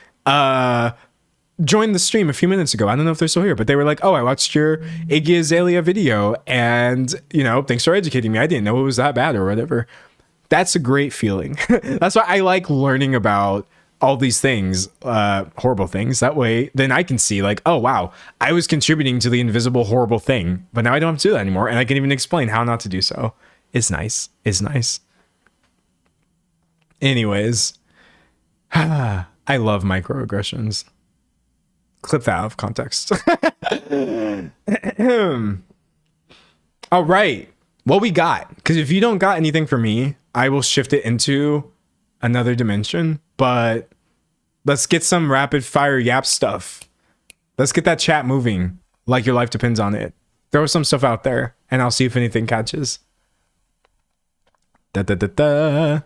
join the stream a few minutes ago. I don't know if they're still here, but they were like, oh, I watched your Iggy Azalea video and, thanks for educating me. I didn't know it was that bad or whatever. That's a great feeling. That's why I like learning about all these things, horrible things. That way, then I can see like, oh, wow, I was contributing to the invisible, horrible thing, but now I don't have to do that anymore. And I can even explain how not to do so. It's nice. Anyways, I love microaggressions. Clip that out of context. All right. What we got? Because if you don't got anything for me, I will shift it into another dimension. But let's get some rapid fire yap stuff. Let's get that chat moving like your life depends on it. Throw some stuff out there and I'll see if anything catches. I'm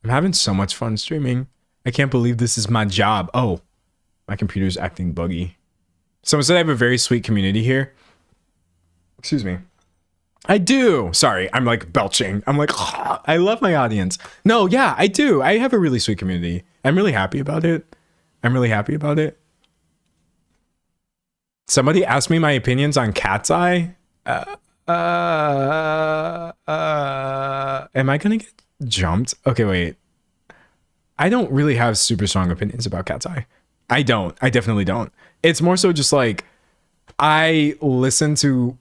having so much fun streaming. I can't believe this is my job. Oh, my computer's acting buggy. Someone said I have a very sweet community here. Excuse me. I do. Sorry, I'm like belching. I'm like, I love my audience. No, yeah, I do. I have a really sweet community. I'm really happy about it. I'm really happy about it. Somebody asked me my opinions on Cat's Eye. Am I gonna get jumped? Okay, wait. I don't really have super strong opinions about Cat's Eye. I don't. I definitely don't. It's more so just like I listened to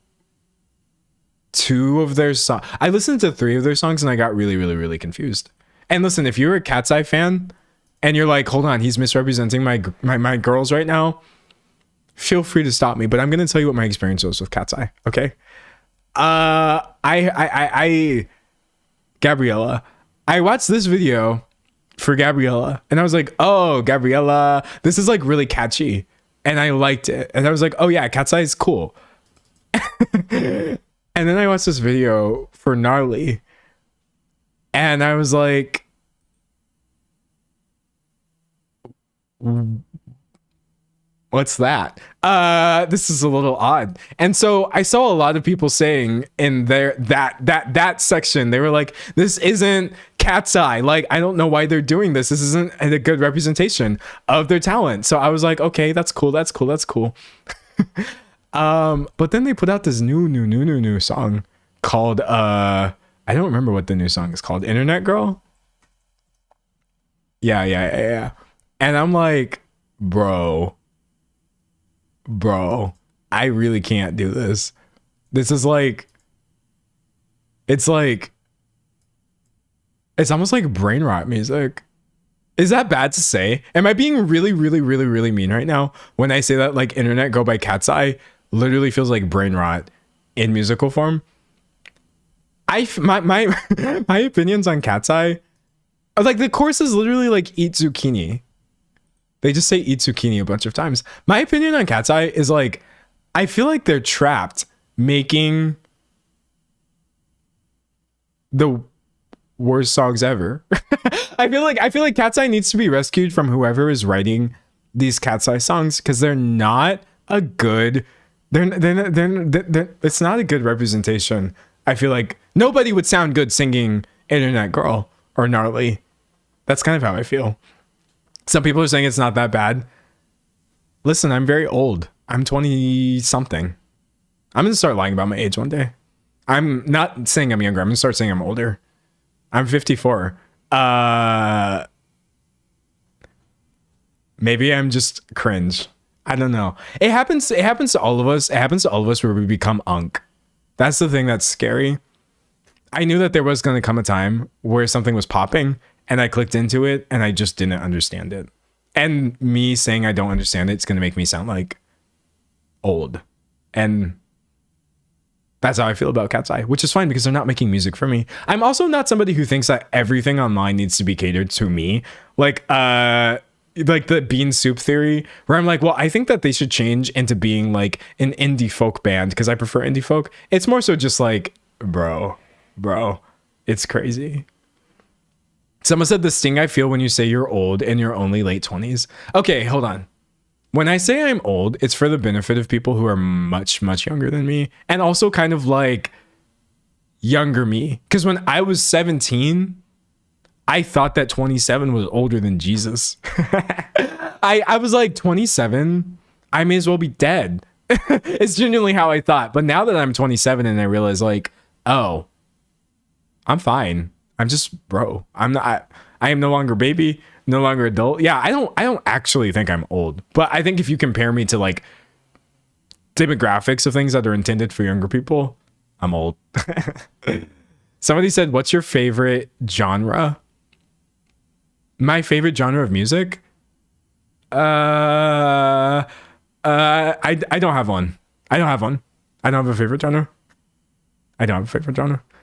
2 of their songs. I listened to 3 of their songs and I got really, really, really confused. And listen, if you're a Cat's Eye fan and you're like, hold on, he's misrepresenting my girls right now, feel free to stop me. But I'm gonna tell you what my experience was with Cat's Eye. Okay. Gabriella. I watched this video for Gabriella and I was like, oh, Gabriella, this is like really catchy. And I liked it. And I was like, oh yeah, Cat's Eye is cool. And then I watched this video for Gnarly and I was like, what's that? This is a little odd. And so I saw a lot of people saying in there that section, they were like, this isn't Cat's Eye. Like, I don't know why they're doing this. This isn't a good representation of their talent. So I was like, okay, that's cool. That's cool. That's cool. But then they put out this new song called, I don't remember what the new song is called. Internet Girl? Yeah. And I'm like, bro, I really can't do this. This is like, it's almost like brain rot music. Is that bad to say? Am I being really, really, really, really mean right now when I say that like Internet Girl by Cat's Eye literally feels like brain rot in musical form? My opinions on Cat's Eye are like the chorus is literally like eat zucchini. They just say eat zucchini a bunch of times. My opinion on Cat's Eye is like, I feel like they're trapped making the worst songs ever. I feel like Cat's Eye needs to be rescued from whoever is writing these Cat's Eye songs because they're not a good. They're it's not a good representation. I feel like nobody would sound good singing Internet Girl or Gnarly. That's kind of how I feel. Some people are saying it's not that bad. Listen, I'm very old. I'm 20 something. I'm going to start lying about my age one day. I'm not saying I'm younger. I'm going to start saying I'm older. I'm 54. Maybe I'm just cringe. I don't know. It happens to all of us. It happens to all of us where we become unk. That's the thing that's scary. I knew that there was going to come a time where something was popping and I clicked into it and I just didn't understand it. And me saying I don't understand it's going to make me sound like old. And that's how I feel about Cat's Eye, which is fine because they're not making music for me. I'm also not somebody who thinks that everything online needs to be catered to me. Like the bean soup theory, where I'm like, well, I think that they should change into being like an indie folk band because I prefer indie folk. It's more so just like, bro, it's crazy. Someone said the sting I feel when you say you're old and you're only late 20s. Okay, hold on. When I say I'm old, it's for the benefit of people who are much, much younger than me. And also kind of like younger me. Because when I was 17, I thought that 27 was older than Jesus. I was like 27, I may as well be dead. It's genuinely how I thought. But now that I'm 27 and I realize like, oh, I'm fine. I'm just bro. I am no longer baby, no longer adult. Yeah, I don't actually think I'm old. But I think if you compare me to like demographics of things that are intended for younger people, I'm old. Somebody said, "What's your favorite genre?" My favorite genre of music? I don't have one. I don't have a favorite genre.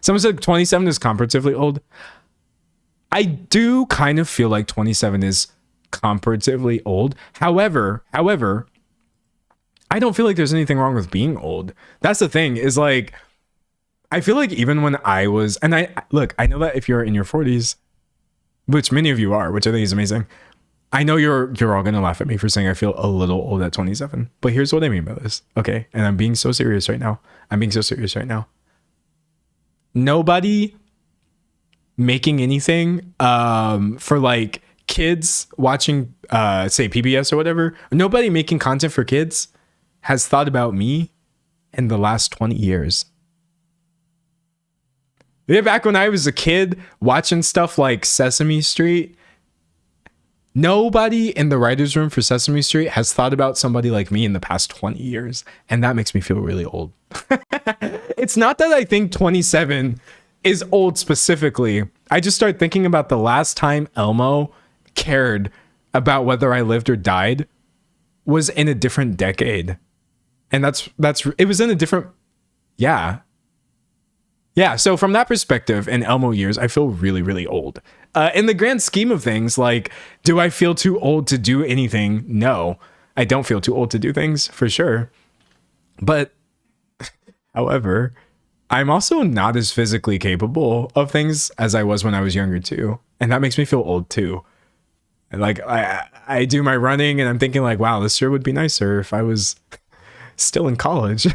Someone said 27 is comparatively old. I do kind of feel like 27 is comparatively old. However, I don't feel like there's anything wrong with being old. That's the thing is like, I feel like even when I was, and I know that if you're in your 40s, which many of you are, which I think is amazing. I know you're all gonna laugh at me for saying I feel a little old at 27, but here's what I mean by this. Okay, and I'm being so serious right now. Nobody making anything for like kids watching say PBS or whatever. Nobody making content for kids has thought about me in the last 20 years. Yeah, back when I was a kid watching stuff like Sesame Street, nobody in the writer's room for Sesame Street has thought about somebody like me in the past 20 years. And that makes me feel really old. It's not that I think 27 is old specifically. I just start thinking about the last time Elmo cared about whether I lived or died was in a different decade. And it was in a different, yeah. Yeah, so from that perspective, in Elmo years, I feel really, really old. In the grand scheme of things, like, do I feel too old to do anything? No, I don't feel too old to do things, for sure. But, however, I'm also not as physically capable of things as I was when I was younger, too. And that makes me feel old, too. And like, I do my running, and I'm thinking, like, wow, this sure would be nicer if I was still in college.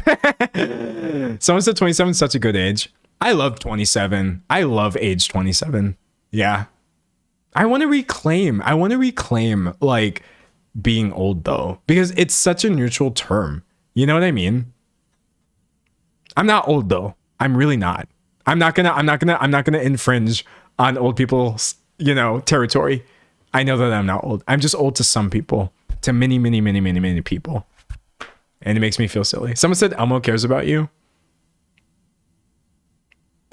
Someone said 27 is such a good age. I love 27. I love age 27. Yeah. I want to reclaim like being old though, because it's such a neutral term. You know what I mean? I'm not old though. I'm really not. I'm not gonna infringe on old people's, territory. I know that I'm not old. I'm just old to some people, to many, many, many, many, many people. And it makes me feel silly. Someone said Elmo cares about you.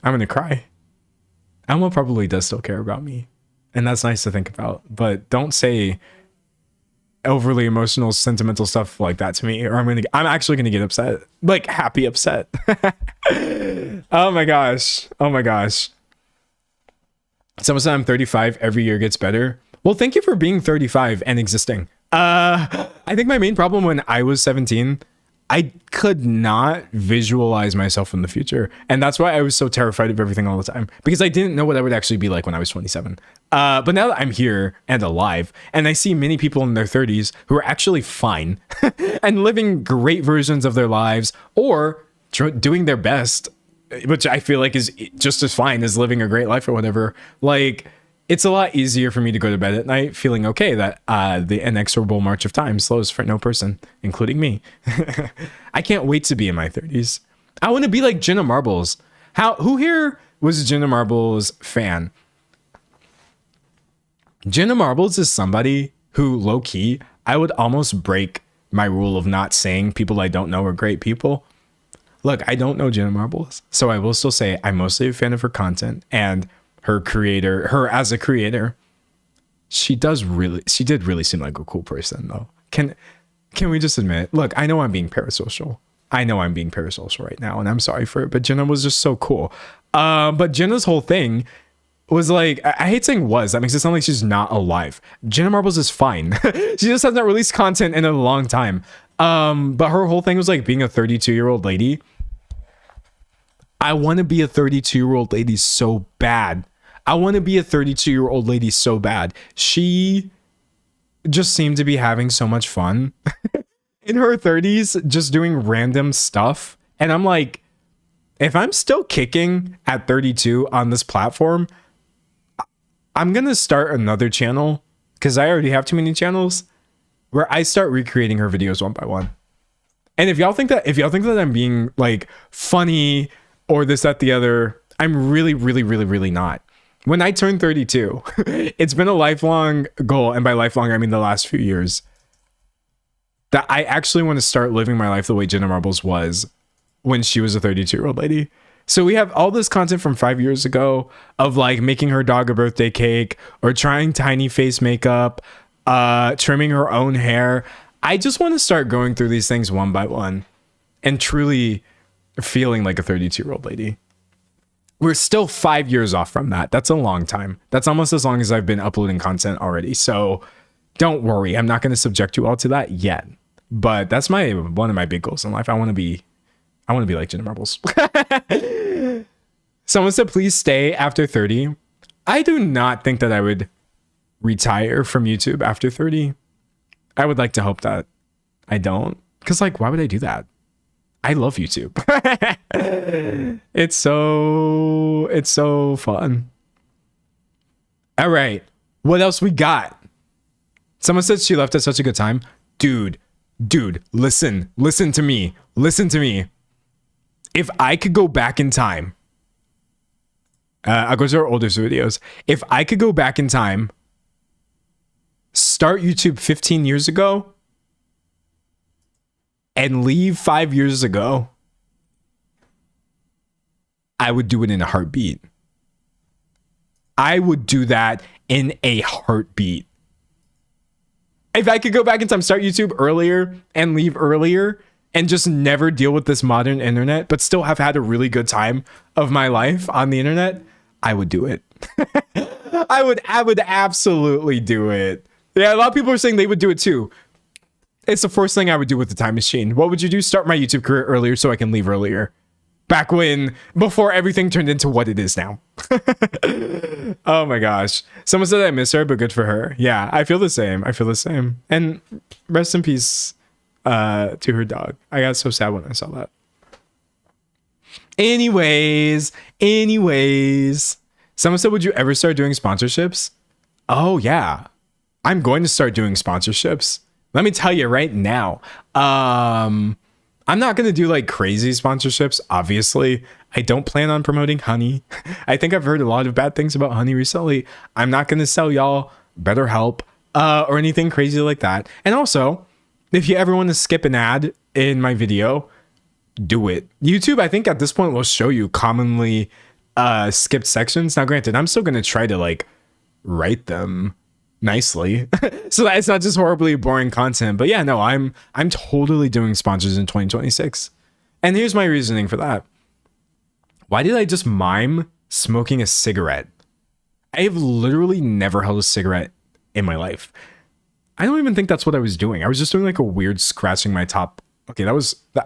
I'm gonna cry. Elmo probably does still care about me. And that's nice to think about. But don't say overly emotional, sentimental stuff like that to me, or I'm actually gonna get upset. Like happy upset. Oh my gosh. Someone said I'm 35, every year gets better. Well, thank you for being 35 and existing. I think my main problem when I was 17, I could not visualize myself in the future. And that's why I was so terrified of everything all the time, because I didn't know what I would actually be like when I was 27. But now that I'm here and alive, and I see many people in their 30s who are actually fine and living great versions of their lives, or doing their best, which I feel like is just as fine as living a great life or whatever. Like, it's a lot easier for me to go to bed at night feeling okay that the inexorable march of time slows for no person, including me. I can't wait to be in my 30s. I want to be like Jenna Marbles. Who here was a Jenna Marbles fan? Jenna Marbles is somebody who, low-key, I would almost break my rule of not saying people I don't know are great people. Look, I don't know Jenna Marbles, so I will still say I'm mostly a fan of her content and her as a creator. She did really seem like a cool person though. Can we just admit, look, I know I'm being parasocial right now, and I'm sorry for it, but Jenna was just so cool. But Jenna's whole thing was like, I hate saying was, that makes it sound like she's not alive. Jenna Marbles is fine. She just has not released content in a long time. But her whole thing was like being a 32-year-old lady. I want to be a 32-year-old lady so bad. She just seemed to be having so much fun in her 30s, just doing random stuff. And I'm like, if I'm still kicking at 32 on this platform, I'm going to start another channel, because I already have too many channels, where I start recreating her videos one by one. And if y'all think that I'm being like funny or this, that, the other, I'm really, really, really, really not. When I turned 32, it's been a lifelong goal, and by lifelong, I mean the last few years, that I actually want to start living my life the way Jenna Marbles was when she was a 32-year-old lady. So we have all this content from 5 years ago of like making her dog a birthday cake, or trying tiny face makeup, trimming her own hair. I just want to start going through these things one by one and truly feeling like a 32-year-old lady. We're still 5 years off from that. That's a long time. That's almost as long as I've been uploading content already. So don't worry, I'm not going to subject you all to that yet. But that's one of my big goals in life. I want to be like Jenna Marbles. Someone said, please stay after 30. I do not think that I would retire from YouTube after 30. I would like to hope that I don't. Because, like, why would I do that? I love YouTube. It's so fun. All right. What else we got? Someone said she left at such a good time. Dude, listen to me. If I could go back in time, I'll go to our oldest videos. If I could go back in time, start YouTube 15 years ago, and leave 5 years ago, I would do it in a heartbeat. I would do that in a heartbeat. If I could go back in time, start YouTube earlier and leave earlier and just never deal with this modern internet, but still have had a really good time of my life on the internet, I would do it. I would absolutely do it. Yeah, a lot of people are saying they would do it too. It's the first thing I would do with the time machine. What would you do? Start my YouTube career earlier so I can leave earlier. Back before everything turned into what it is now. Oh my gosh. Someone said I miss her, but good for her. Yeah, I feel the same. And rest in peace to her dog. I got so sad when I saw that. Anyways. Someone said, would you ever start doing sponsorships? Oh yeah. I'm going to start doing sponsorships. Let me tell you right now. I'm not going to do like crazy sponsorships, obviously. I don't plan on promoting honey. I think I've heard a lot of bad things about honey recently. I'm not going to sell y'all BetterHelp or anything crazy like that. And also, if you ever want to skip an ad in my video, do it. YouTube, I think at this point, will show you commonly skipped sections. Now, granted, I'm still going to try to like write them nicely so that it's not just horribly boring content. But yeah, no, I'm totally doing sponsors in 2026. And here's my reasoning for that. Why did I just mime smoking a cigarette? I have literally never held a cigarette in my life. I don't even think that's what I was doing. I was just doing like a weird scratching my top. Okay,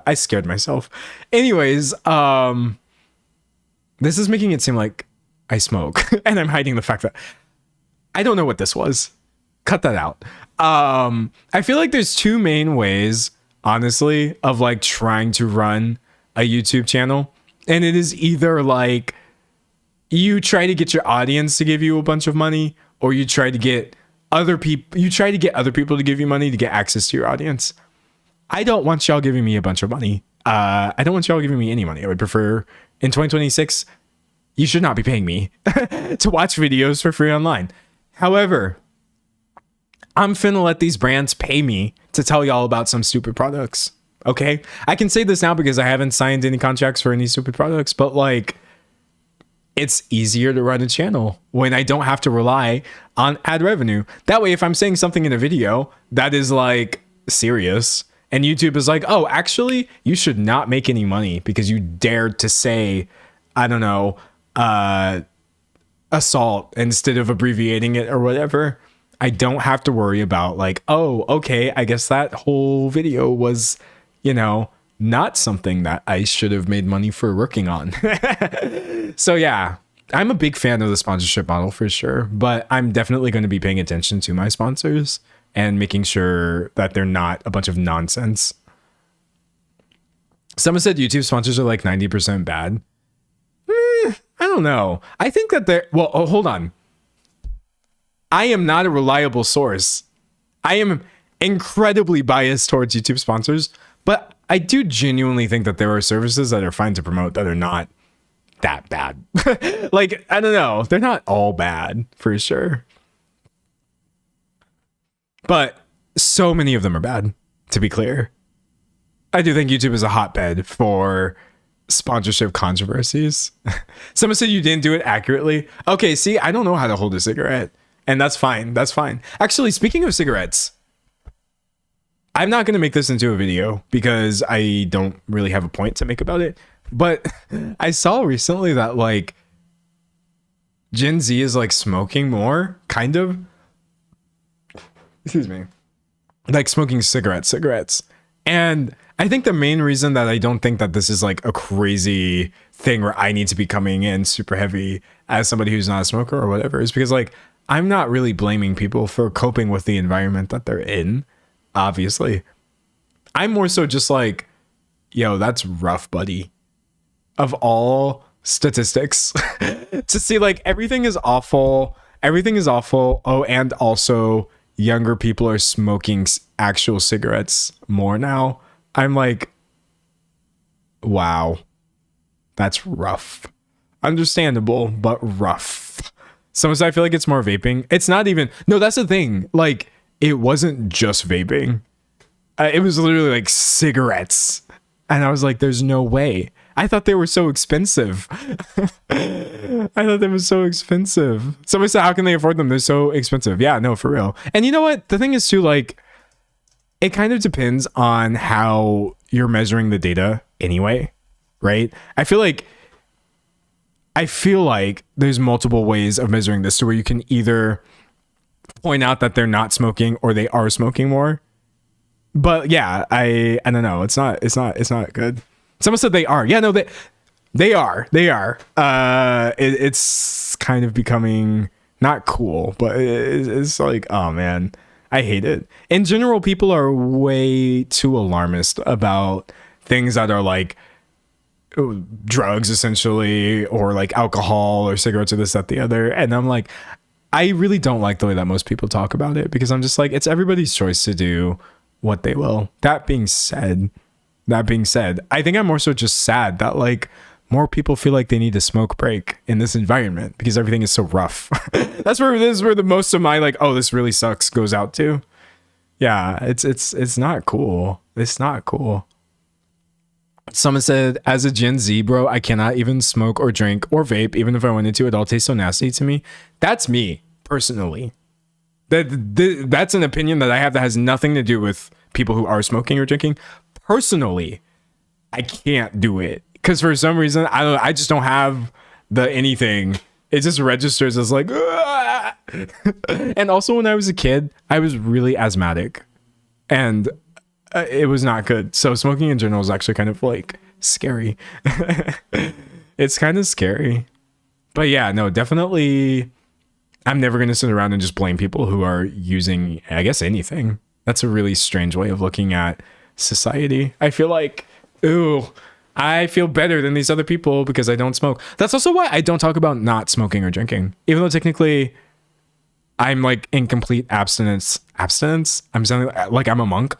I scared myself. Anyways, this is making it seem like I smoke and I'm hiding the fact that I don't know what this was. Cut that out. I feel like there's two main ways, honestly, of like trying to run a YouTube channel. And it is either like you try to get your audience to give you a bunch of money, or you try to get other people to give you money to get access to your audience. I don't want y'all giving me a bunch of money. I don't want y'all giving me any money. I would prefer in 2026, you should not be paying me to watch videos for free online. However, I'm finna let these brands pay me to tell y'all about some stupid products. Okay? I can say this now because I haven't signed any contracts for any stupid products, but like, it's easier to run a channel when I don't have to rely on ad revenue. That way, if I'm saying something in a video that is like serious and YouTube is like, oh, actually, you should not make any money because you dared to say, I don't know, assault instead of abbreviating it or whatever, I don't have to worry about like, oh, okay, I guess that whole video was, not something that I should have made money for working on. So yeah, I'm a big fan of the sponsorship model for sure, but I'm definitely going to be paying attention to my sponsors and making sure that they're not a bunch of nonsense. Someone said YouTube sponsors are like 90% bad. I don't know. I think that hold on. I am not a reliable source. I am incredibly biased towards YouTube sponsors, but I do genuinely think that there are services that are fine to promote that are not that bad. Like, I don't know. They're not all bad for sure. But so many of them are bad, to be clear. I do think YouTube is a hotbed for sponsorship controversies. Someone said you didn't do it accurately. Okay, see, I don't know how to hold a cigarette. And that's fine. That's fine. Actually, speaking of cigarettes, I'm not going to make this into a video because I don't really have a point to make about it. But I saw recently that like Gen Z is like smoking more, kind of. Excuse me. Like smoking cigarettes. And I think the main reason that I don't think that this is like a crazy thing where I need to be coming in super heavy as somebody who's not a smoker or whatever is because like I'm not really blaming people for coping with the environment that they're in, obviously. I'm more so just like, yo, that's rough, buddy. Of all statistics, to see like everything is awful. Oh, and also younger people are smoking actual cigarettes more now. I'm like, wow, that's rough. Understandable, but rough. Sometimes I feel like it's more vaping. It's not even, no, that's the thing. Like, it wasn't just vaping. It was literally like cigarettes. And I was like, there's no way. I thought they were so expensive. I thought they were so expensive. Somebody said, how can they afford them? They're so expensive. Yeah, no, for real. And you know what? The thing is too, like, it kind of depends on how you're measuring the data anyway, right? I feel like there's multiple ways of measuring this to where you can either point out that they're not smoking or they are smoking more. But yeah, I don't know. It's not good. Someone said they are. Yeah, no, they are. It's kind of becoming not cool, but it's like, oh man, I hate it. In general, people are way too alarmist about things that are like drugs essentially, or like alcohol or cigarettes or this, that, the other. And I'm like, I really don't like the way that most people talk about it, because I'm just like, it's everybody's choice to do what they will. That being said, I think I'm more so just sad that like more people feel like they need a smoke break in this environment because everything is so rough. This is where the most of my like, oh, this really sucks goes out to. Yeah, it's not cool. It's not cool. Someone said, as a Gen Z, bro, I cannot even smoke or drink or vape. Even if I wanted to, it all tastes so nasty to me. That's me, personally. That's an opinion that I have that has nothing to do with people who are smoking or drinking. Personally, I can't do it. Because for some reason, I just don't have the anything. It just registers as like, ah! And also when I was a kid, I was really asthmatic. And it was not good. So smoking in general is actually kind of like scary. It's kind of scary. But yeah, no, definitely I'm never going to sit around and just blame people who are using, I guess, anything. That's a really strange way of looking at society. I feel like, ooh, I feel better than these other people because I don't smoke. That's also why I don't talk about not smoking or drinking. Even though technically I'm like in complete abstinence. I'm sounding like I'm a monk.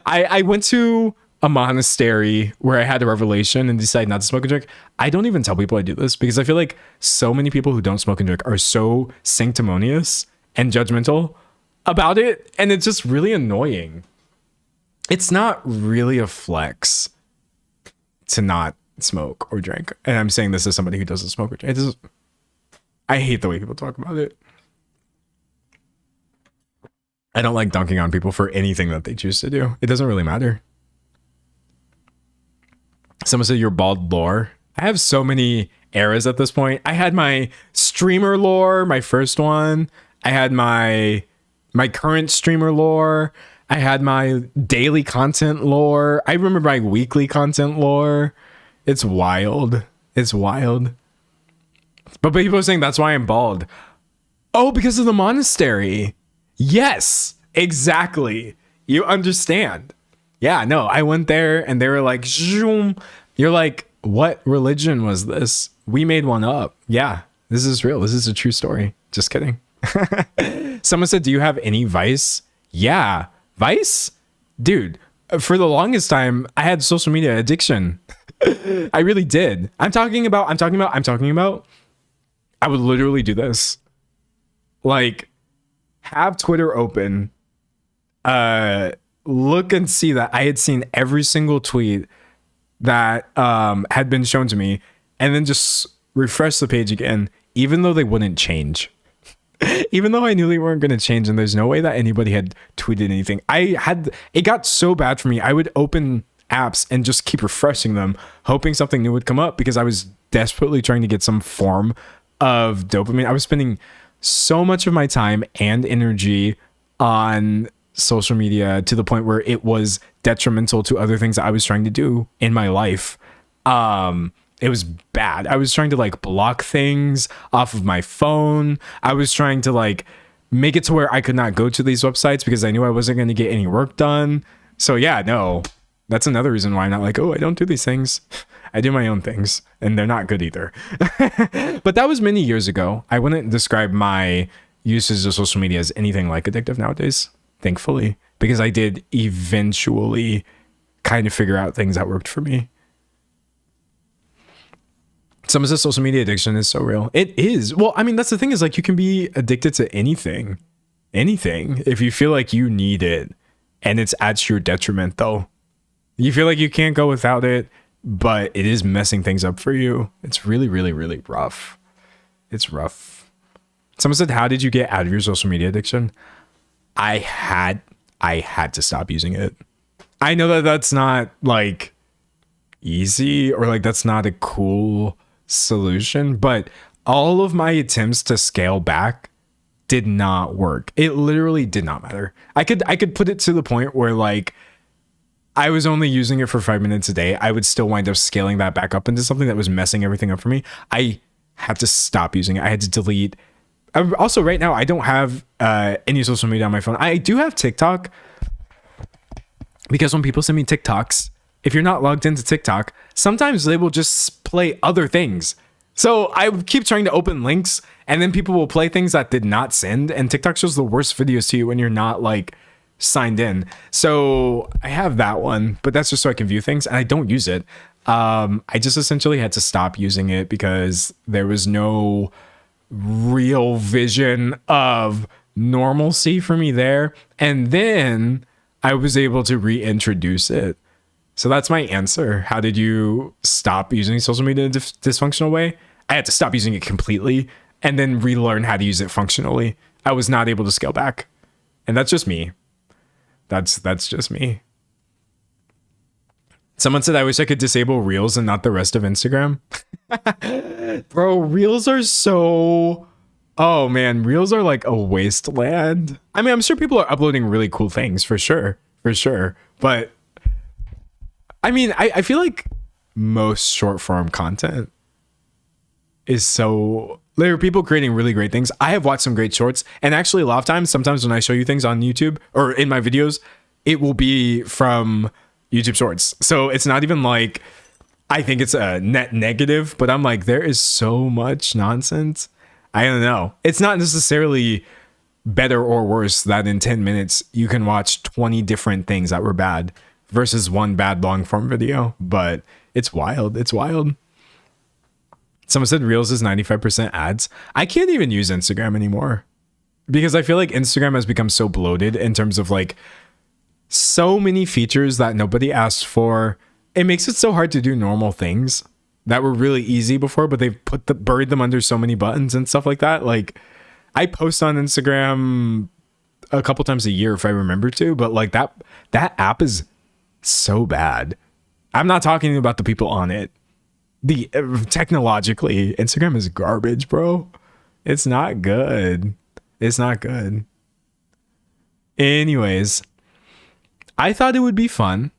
I went to a monastery where I had a revelation and decided not to smoke and drink. I don't even tell people I do this because I feel like so many people who don't smoke and drink are so sanctimonious and judgmental about it. And it's just really annoying. It's not really a flex to not smoke or drink. And I'm saying this as somebody who doesn't smoke or drink. I hate the way people talk about it. I don't like dunking on people for anything that they choose to do. It doesn't really matter. Someone said you're bald lore. I have so many eras at this point. I had my streamer lore, my first one. I had my current streamer lore. I had my daily content lore. I remember my weekly content lore. It's wild. It's wild. But people are saying that's why I'm bald. Oh, because of the monastery. Yes, exactly. You understand. Yeah, no, I went there and they were like, zoom. You're like, what religion was this? We made one up. Yeah, this is real. This is a true story. Just kidding. Someone said, do you have any vice? Yeah. Vice? Dude, for the longest time, I had social media addiction. I really did. I'm talking about, I would literally do this. Like, have Twitter open, look and see that I had seen every single tweet that had been shown to me, and then just refresh the page again, even though they wouldn't change. Even though I knew they weren't going to change, and there's no way that anybody had tweeted anything. It got so bad for me. I would open apps and just keep refreshing them, hoping something new would come up because I was desperately trying to get some form of dopamine. I was spending so much of my time and energy on social media to the point where it was detrimental to other things that I was trying to do in my life. It It was bad. I was trying to like block things off of my phone. I was trying to like make it to where I could not go to these websites because I knew I wasn't going to get any work done. So yeah, no, that's another reason why I'm not like, oh, I don't do these things. I do my own things, and they're not good either. But that was many years ago. I wouldn't describe my usage of social media as anything like addictive nowadays, thankfully, because I did eventually kind of figure out things that worked for me. Someone says social media addiction is so real. It is. Well, I mean, that's the thing is like you can be addicted to anything, if you feel like you need it and it's at your detriment though. You feel like you can't go without it, but it is messing things up for you. It's really, really, really rough. It's rough. Someone said, how did you get out of your social media addiction? I had to stop using it. I know that that's not like easy or like that's not a cool solution, but all of my attempts to scale back did not work. It literally did not matter. I could put it to the point where like I was only using it for 5 minutes a day. I would still wind up scaling that back up into something that was messing everything up for me. I had to stop using it. I had to delete. Also, right now, I don't have any social media on my phone. I do have TikTok because when people send me TikToks, if you're not logged into TikTok, sometimes they will just play other things. So I keep trying to open links and then people will play things that did not send. And TikTok shows the worst videos to you when you're not like signed in. So I have that one, but that's just so I can view things and I don't use it. I just essentially had to stop using it because there was no real vision of normalcy for me there. And then I was able to reintroduce it. So that's my answer. How did you stop using social media in a dysfunctional way? I had to stop using it completely and then relearn how to use it functionally. I was not able to scale back. And that's just me. That's just me. Someone said, I wish I could disable Reels and not the rest of Instagram. Bro, Reels are so... Oh man, Reels are like a wasteland. I mean, I'm sure people are uploading really cool things for sure. But I mean, I feel like most short form content is so... There are people creating really great things. I have watched some great shorts, and actually a lot of times, sometimes when I show you things on YouTube or in my videos, it will be from YouTube Shorts. So it's not even like I think it's a net negative, but I'm like, there is so much nonsense. I don't know. It's not necessarily better or worse that in 10 minutes you can watch 20 different things that were bad versus one bad long form video, but it's wild. It's wild. Someone said Reels is 95% ads. I can't even use Instagram anymore because I feel like Instagram has become so bloated in terms of like so many features that nobody asked for. It makes it so hard to do normal things that were really easy before, but they've buried them under so many buttons and stuff like that. Like I post on Instagram a couple times a year if I remember to, but like that app is so bad. I'm not talking about the people on it. Technologically, Instagram is garbage, bro. It's not good. It's not good. Anyways, I thought it would be fun.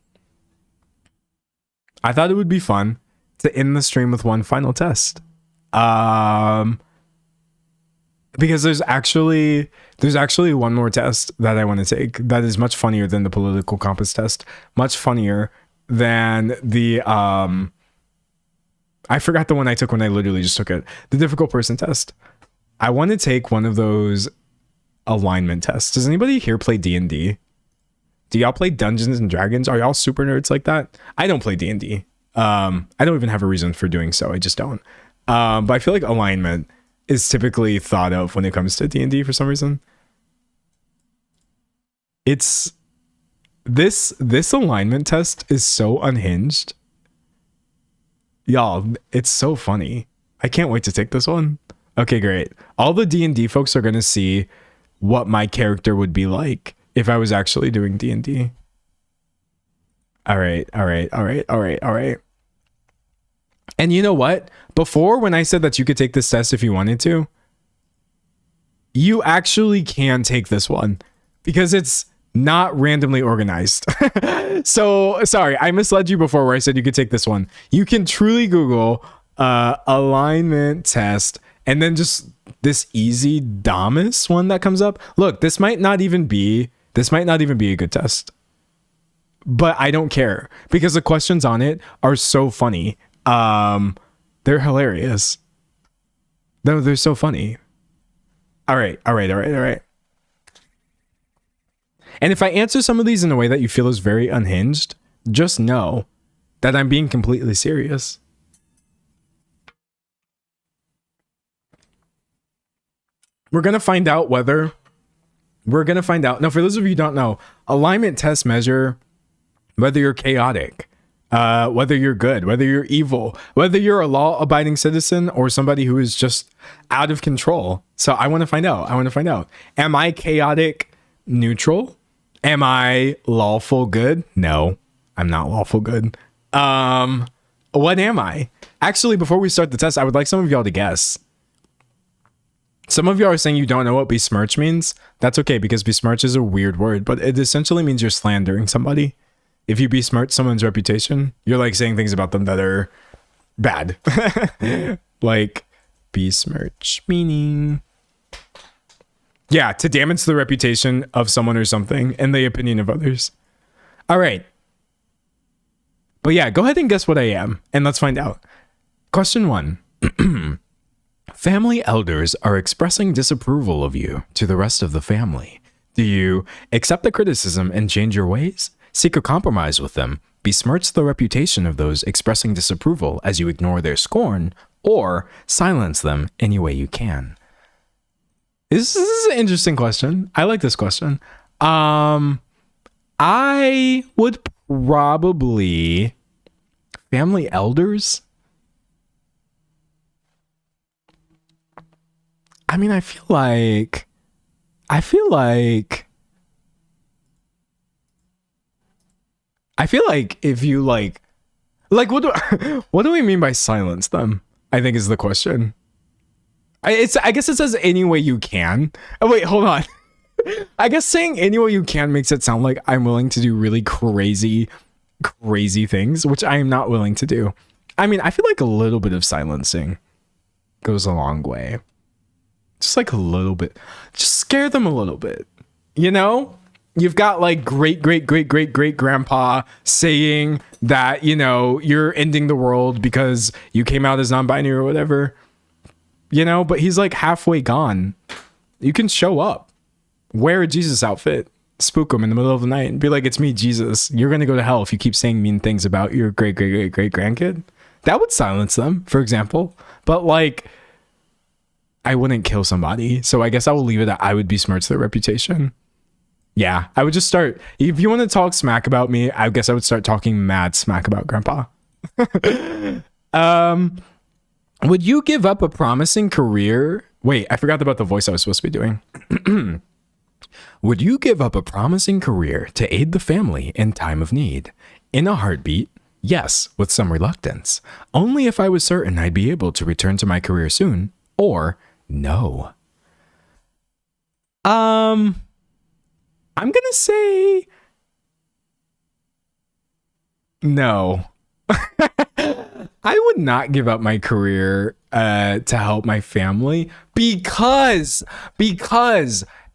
To end the stream with one final test. Because there's actually one more test that I want to take that is much funnier than the political compass test. Much funnier than the I forgot the one I took when I literally just took it. The difficult person test. I want to take one of those alignment tests. Does anybody here play D&D? Do y'all play Dungeons and Dragons? Are y'all super nerds like that? I don't play D&D. I don't even have a reason for doing so. I just don't. But I feel like alignment is typically thought of when it comes to D&D for some reason. It's this alignment test is so unhinged. Y'all, it's so funny. I can't wait to take this one. Okay, great. All the D&D folks are going to see what my character would be like if I was actually doing D&D. All right. And you know what? Before, when I said that you could take this test if you wanted to, you actually can take this one because it's not randomly organized. So sorry, I misled you before where I said you could take this one. You can truly Google alignment test and then just this easy Damas one that comes up. Look, this might not even be a good test. But I don't care because the questions on it are so funny. They're hilarious. They're so funny. All right. And if I answer some of these in a way that you feel is very unhinged, just know that I'm being completely serious. We're going to find out. Now, for those of you who don't know, alignment tests measure whether you're chaotic, whether you're good, whether you're evil, whether you're a law-abiding citizen or somebody who is just out of control. So I want to find out. Am I chaotic neutral? Am I lawful good? No, I'm not lawful good. What am I? Actually, before we start the test, I would like some of y'all to guess. Some of y'all are saying you don't know what besmirch means. That's okay, because besmirch is a weird word, but it essentially means you're slandering somebody. If you besmirch someone's reputation, you're like saying things about them that are bad. Like besmirch, meaning, yeah, to damage the reputation of someone or something and the opinion of others. All right. But yeah, go ahead and guess what I am, and let's find out. Question 1. Family elders are expressing disapproval of you to the rest of the family. Do you accept the criticism and change your ways? Seek a compromise with them, besmirch the reputation of those expressing disapproval as you ignore their scorn, or silence them any way you can? This is an interesting question. I like this question. I would probably family elders. I mean, I feel like if you like what do we mean by silence them? I think is the question. I guess it says any way you can. Oh wait, hold on. I guess saying any way you can makes it sound like I'm willing to do really crazy things, which I am not willing to do. I mean, I feel like a little bit of silencing goes a long way. Just like a little bit. Just scare them a little bit. You know? You've got like great grandpa saying that, you know, you're ending the world because you came out as non-binary or whatever. You know, but he's like halfway gone. You can show up. Wear a Jesus outfit. Spook him in the middle of the night and be like, it's me, Jesus. You're going to go to hell if you keep saying mean things about your great grandkid. That would silence them, for example. But like, I wouldn't kill somebody. So I guess I will leave it at I would besmirch their reputation. Yeah, I would just start. If you want to talk smack about me, I guess I would start talking mad smack about grandpa. Would you give up a promising career? Wait, I forgot about the voice I was supposed to be doing. Would you give up a promising career to aid the family in time of need? In a heartbeat, yes, with some reluctance. Only if I was certain I'd be able to return to my career soon. Or no. I'm gonna say no. I would not give up my career to help my family because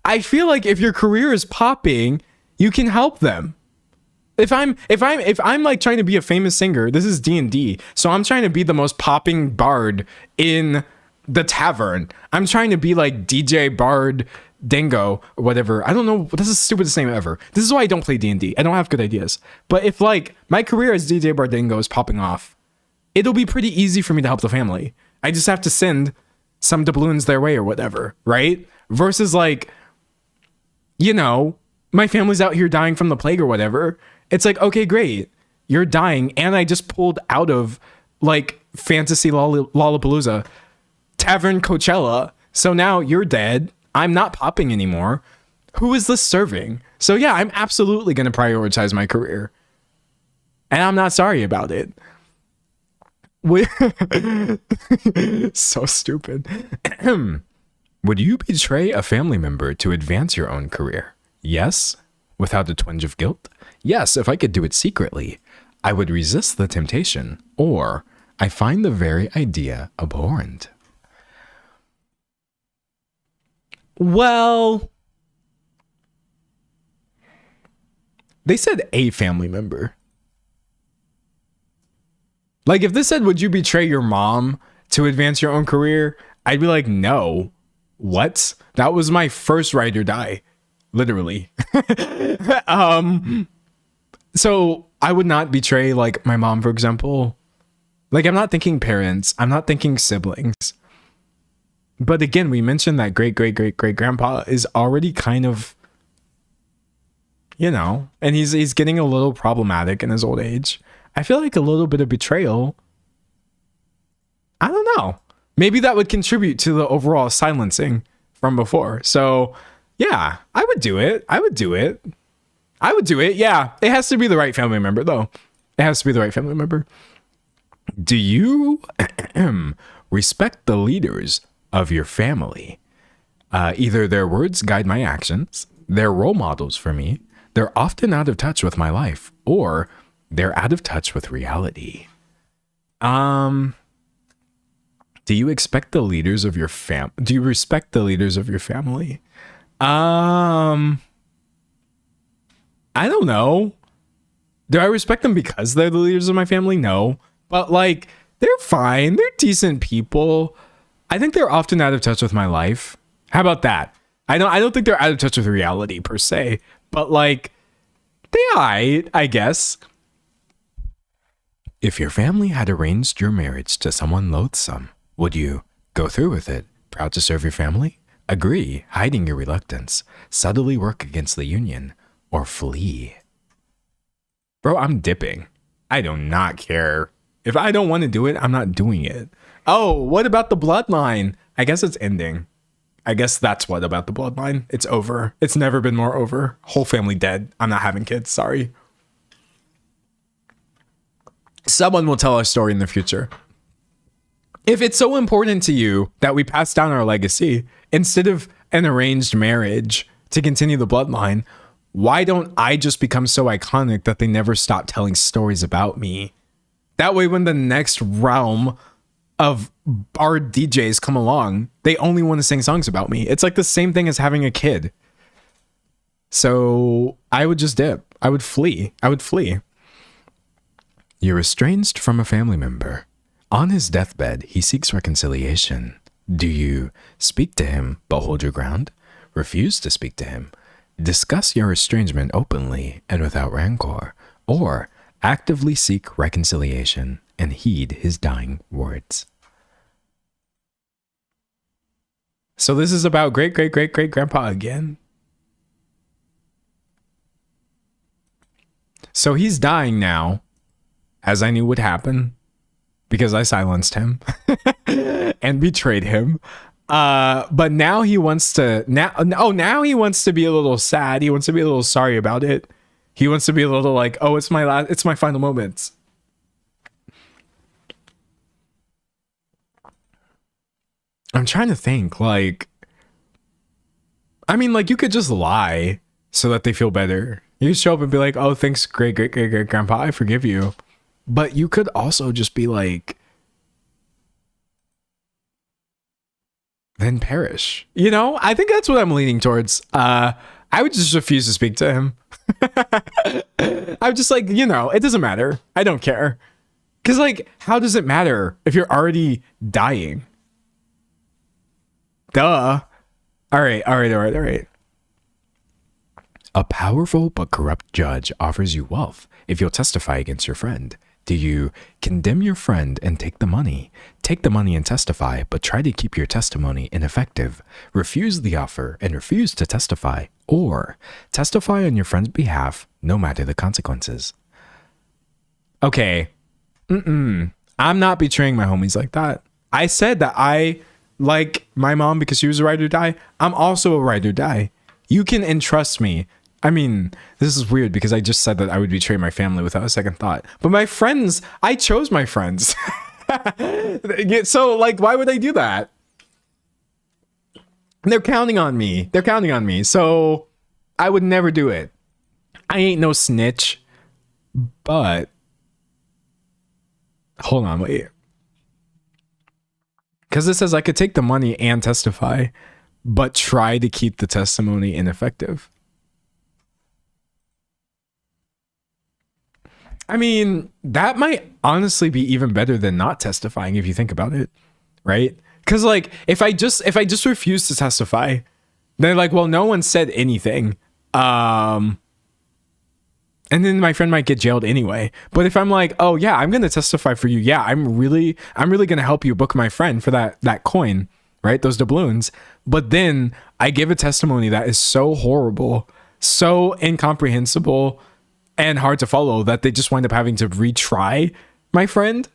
I feel like if your career is popping, you can help them. If I'm like trying to be a famous singer, this is D&D, so I'm trying to be the most popping bard in the tavern. I'm trying to be like DJ Bard Dingo or whatever. I don't know. This is the stupidest name ever. This is why I don't play D&D. I don't have good ideas. But if like my career as DJ Bard Dingo is popping off, it'll be pretty easy for me to help the family. I just have to send some doubloons their way or whatever, right? Versus like, you know, my family's out here dying from the plague or whatever. It's like, okay, great. You're dying. And I just pulled out of like Fantasy Lollapalooza, Tavern Coachella. So now you're dead. I'm not popping anymore. Who is this serving? So yeah, I'm absolutely going to prioritize my career. And I'm not sorry about it. So stupid. Would you betray a family member to advance your own career? Yes? without a twinge of guilt? Yes, if I could do it secretly, I would resist the temptation, or I find the very idea abhorrent. Well, they said a family member. Like, if this said, would you betray your mom to advance your own career? I'd be like, no. What? That was my first ride or die. Literally. So I would not betray, like, my mom, for example. Like, I'm not thinking parents. I'm not thinking siblings. But again, we mentioned that great-great-great-great-grandpa is already kind of, you know, and he's getting a little problematic in his old age. I feel like a little bit of betrayal. I don't know. Maybe that would contribute to the overall silencing from before. So, yeah, I would do it. I would do it. Yeah, it has to be the right family member, though. It has to be the right family member. Do you respect the leaders of your family? Either their words guide my actions, they're role models for me, they're often out of touch with my life, or they're out of touch with reality. Do you expect the leaders of your do you respect the leaders of your family? I don't know. Do I respect them because they're the leaders of my family? No. But like, they're fine. They're decent people. I think they're often out of touch with my life. How about that? I don't think they're out of touch with reality per se, but like, I guess. If your family had arranged your marriage to someone loathsome, would you go through with it, proud to serve your family? Agree, hiding your reluctance, subtly work against the union, or flee? Bro, I'm dipping. I do not care. If I don't want to do it, I'm not doing it. Oh, what about the bloodline? I guess it's ending. I guess that's what about the bloodline. It's over. It's never been more over. Whole family dead. I'm not having kids. Sorry. Someone will tell our story in the future. If it's so important to you that we pass down our legacy instead of an arranged marriage to continue the bloodline, why don't I just become so iconic that they never stop telling stories about me? That way, when the next realm of bard DJs come along, they only want to sing songs about me. It's like the same thing as having a kid. So I would just dip. I would flee. You're estranged from a family member. On his deathbed, he seeks reconciliation. Do you speak to him but hold your ground? Refuse to speak to him? Discuss your estrangement openly and without rancor? Or actively seek reconciliation and heed his dying words? So this is about great-great-great-great-grandpa again. So he's dying now, as I knew would happen, because I silenced him and betrayed him. But now he wants to now he wants to be a little sad. He wants to be a little sorry about it. He wants to be a little like, oh, it's my final moments. I'm trying to think, like, I mean, like, you could just lie so that they feel better. You could show up and be like, oh, thanks, great-great-great-grandpa, I forgive you. But you could also just be like, then perish. You know, I think that's what I'm leaning towards. I would just refuse to speak to him. I'm just like, you know, it doesn't matter. I don't care. Because, like, how does it matter if you're already dying? Duh. All right. A powerful but corrupt judge offers you wealth if you'll testify against your friend. Do you condemn your friend and take the money? Take the money and testify, but try to keep your testimony ineffective. Refuse the offer and refuse to testify, or testify on your friend's behalf, no matter the consequences. Okay. I'm not betraying my homies like that. I said that I like my mom because she was a ride or die. I'm also a ride or die. You can entrust me. I mean, this is weird because I just said that I would betray my family without a second thought. But my friends, I chose my friends. So, like, why would I do that? They're counting on me. So I would never do it. I ain't no snitch, but hold on, wait. Because it says I could take the money and testify, but try to keep the testimony ineffective. I mean, that might honestly be even better than not testifying if you think about it, right? Because like if I just refuse to testify, they're like, well, no one said anything. And then my friend might get jailed anyway. But if I'm like, oh yeah, I'm gonna testify for you. Yeah, I'm really gonna help you book my friend for that coin, right? Those doubloons. But then I give a testimony that is so horrible, so incomprehensible, and hard to follow that they just wind up having to retry my friend.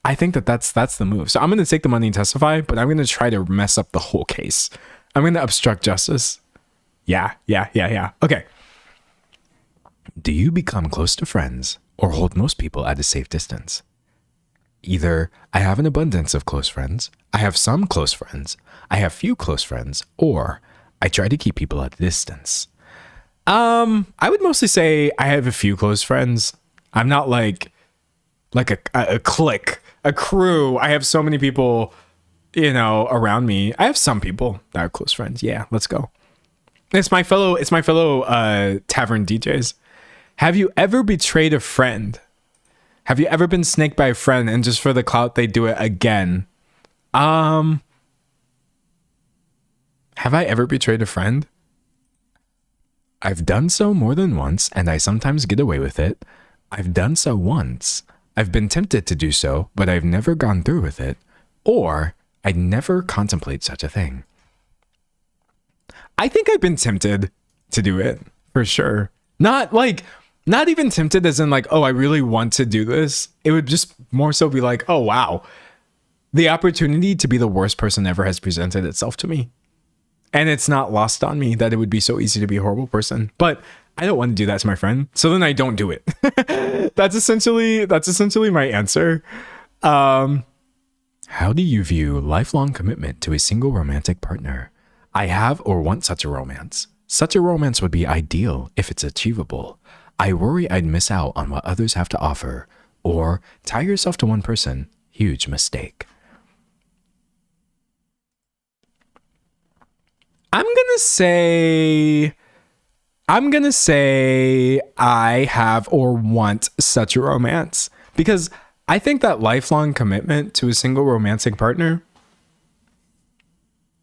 I think that's the move. So I'm gonna take the money and testify, but I'm gonna try to mess up the whole case. I'm gonna obstruct justice. Yeah. Okay. Do you become close to friends or hold most people at a safe distance? Either I have an abundance of close friends, I have some close friends, I have few close friends, or I try to keep people at a distance. I would mostly say I have a few close friends. I'm not like a clique, a crew. I have so many people, around me. I have some people that are close friends. Yeah, let's go. It's my fellow tavern DJs. Have you ever betrayed a friend? Have you ever been snaked by a friend and just for the clout they do it again? Have I ever betrayed a friend? I've done so more than once and I sometimes get away with it. I've done so once. I've been tempted to do so, but I've never gone through with it. Or I'd never contemplate such a thing. I think I've been tempted to do it for sure. Not even tempted as in like, oh, I really want to do this. It would just more so be like, oh, wow. The opportunity to be the worst person ever has presented itself to me. And it's not lost on me that it would be so easy to be a horrible person. But I don't want to do that to my friend. So then I don't do it. That's essentially my answer. How do you view lifelong commitment to a single romantic partner? I have or want such a romance. Such a romance would be ideal if it's achievable. I worry I'd miss out on what others have to offer. Or tie yourself to one person. Huge mistake. I'm gonna say I have or want such a romance. Because I think that lifelong commitment to a single romantic partner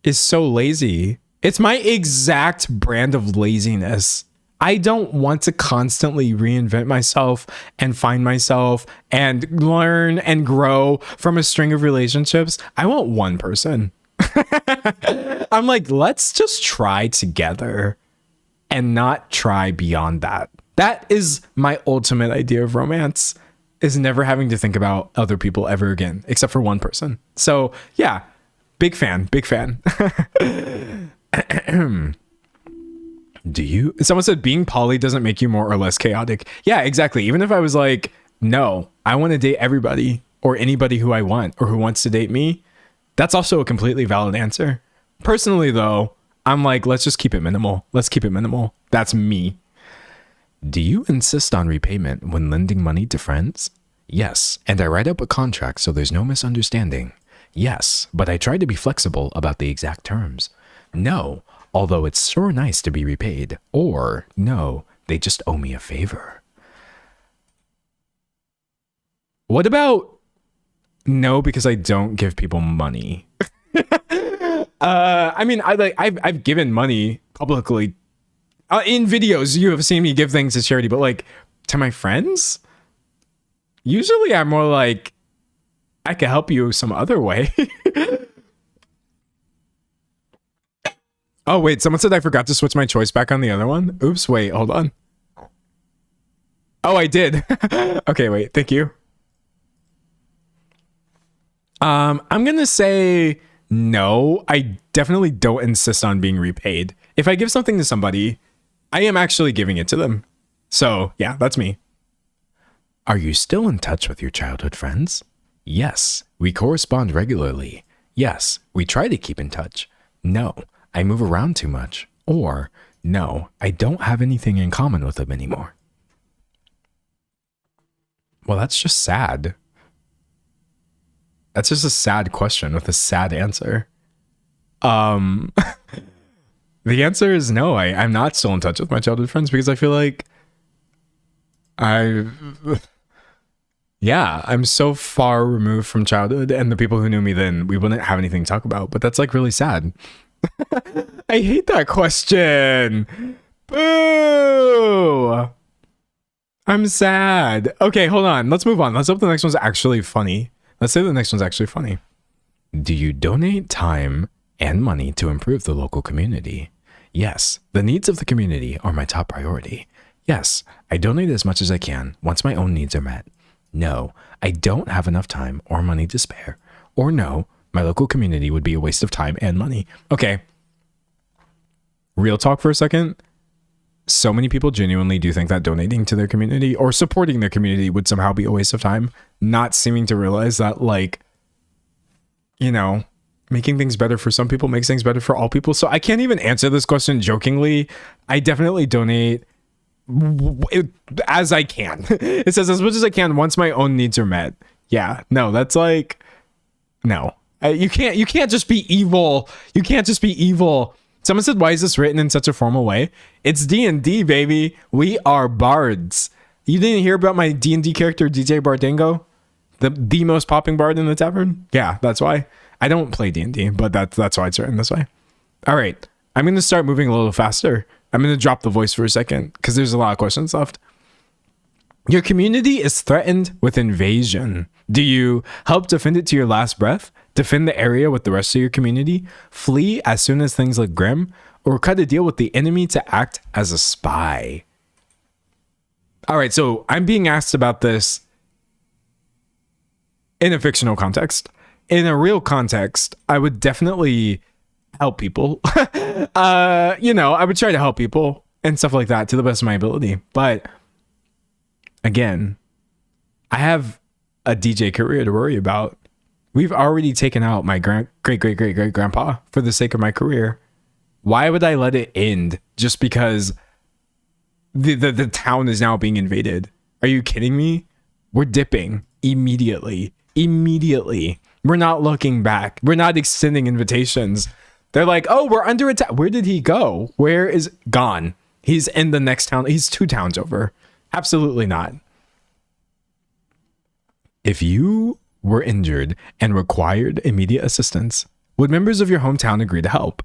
is so lazy. It's my exact brand of laziness. I don't want to constantly reinvent myself and find myself and learn and grow from a string of relationships. I want one person. I'm like, let's just try together and not try beyond that. That is my ultimate idea of romance, is never having to think about other people ever again, except for one person. So yeah, big fan. Someone said being poly doesn't make you more or less chaotic. Yeah, exactly. Even if I was like, no, I want to date everybody or anybody who I want or who wants to date me, that's also a completely valid answer. Personally, though, I'm like, let's just keep it minimal. That's me. Do you insist on repayment when lending money to friends? Yes, and I write up a contract so there's no misunderstanding. Yes, but I try to be flexible about the exact terms. No, although it's sure nice to be repaid. Or no, they just owe me a favor. What about no, because I don't give people money? I mean, I've given money publicly. In videos, you have seen me give things to charity, but like to my friends, usually I'm more like, I can help you some other way. Oh, wait, someone said I forgot to switch my choice back on the other one. Oops, wait, hold on. Oh, I did. Okay, wait, thank you. I'm going to say no. I definitely don't insist on being repaid. If I give something to somebody, I am actually giving it to them. So, yeah, that's me. Are you still in touch with your childhood friends? Yes, we correspond regularly. Yes, we try to keep in touch. No, I move around too much. Or, no, I don't have anything in common with them anymore. Well, that's just sad. That's just a sad question with a sad answer. The answer is no. I'm not still in touch with my childhood friends because I feel like I'm so far removed from childhood, and the people who knew me then, we wouldn't have anything to talk about. But that's like really sad. I hate that question. Boo! I'm sad. Okay, hold on. Let's move on. Let's hope the next one's actually funny. Let's say the next one's actually funny. Do you donate time and money to improve the local community? Yes, the needs of the community are my top priority. Yes, I donate as much as I can once my own needs are met. No, I don't have enough time or money to spare. Or no, my local community would be a waste of time and money. Okay. Real talk for a second. So many people genuinely do think that donating to their community or supporting their community would somehow be a waste of time, not seeming to realize that, like, you know, making things better for some people makes things better for all people. So I can't even answer this question jokingly. I definitely donate as I can. It says as much as I can once my own needs are met. Yeah, no, that's like, no. You can't just be evil. You can't just be evil. Someone said, why is this written in such a formal way? It's D&D, baby. We are bards. You didn't hear about my D&D character, DJ Bardango? The most popping bard in the tavern? Yeah, that's why. I don't play D&D, but that's why it's written this way. All right. I'm going to start moving a little faster. I'm going to drop the voice for a second because there's a lot of questions left. Your community is threatened with invasion. Do you help defend it to your last breath? Defend the area with the rest of your community? Flee as soon as things look grim? Or cut a deal with the enemy to act as a spy? All right, so I'm being asked about this in a fictional context. In a real context, I would definitely help people. I would try to help people and stuff like that to the best of my ability. But again, I have a DJ career to worry about. We've already taken out my great-great-great-great-grandpa for the sake of my career. Why would I let it end just because the town is now being invaded? Are you kidding me? We're dipping immediately. Immediately. We're not looking back. We're not extending invitations. They're like, oh, we're under attack. Where did he go? Where is gone? He's in the next town. He's 2 towns over. Absolutely not. If you were injured and required immediate assistance, would members of your hometown agree to help?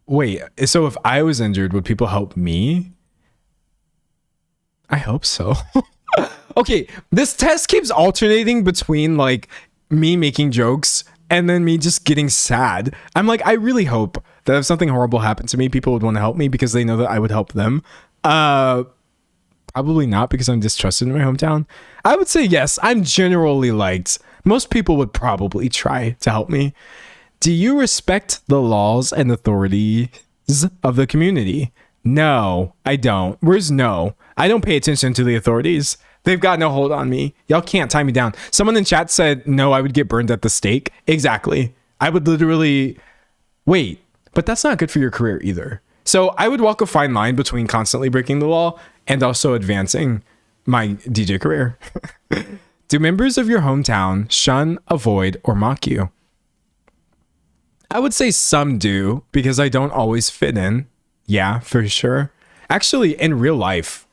Wait, so if I was injured, would people help me? I hope so. Okay, this test keeps alternating between like me making jokes and then me just getting sad. I'm like, I really hope that if something horrible happened to me, people would want to help me because they know that I would help them. Probably not because I'm distrusted in my hometown. I would say yes, I'm generally liked. Most people would probably try to help me. Do you respect the laws and authorities of the community? No, I don't. Where's no? I don't pay attention to the authorities. They've got no hold on me. Y'all can't tie me down. Someone in chat said, no, I would get burned at the stake. Exactly. I would literally... Wait, but that's not good for your career either. So I would walk a fine line between constantly breaking the law and also advancing my DJ career. Do members of your hometown shun, avoid, or mock you? I would say some do because I don't always fit in. Yeah, for sure. Actually, in real life,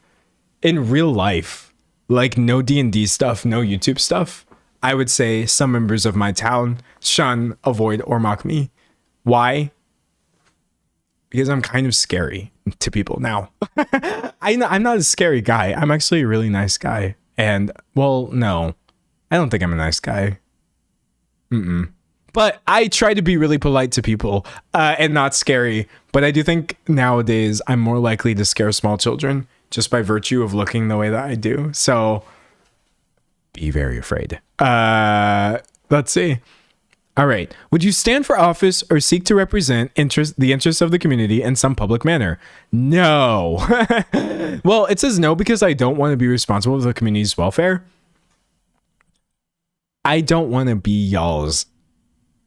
like no D&D stuff, no YouTube stuff, I would say some members of my town shun, avoid, or mock me. Why? Because I'm kind of scary to people now. I'm not a scary guy. I'm actually a really nice guy. And, well, no. I don't think I'm a nice guy. But I try to be really polite to people and not scary. But I do think nowadays I'm more likely to scare small children just by virtue of looking the way that I do. So be very afraid. Let's see. All right. Would you stand for office or seek to represent the interests of the community in some public manner? No. Well, it says no because I don't want to be responsible for the community's welfare. I don't want to be y'all's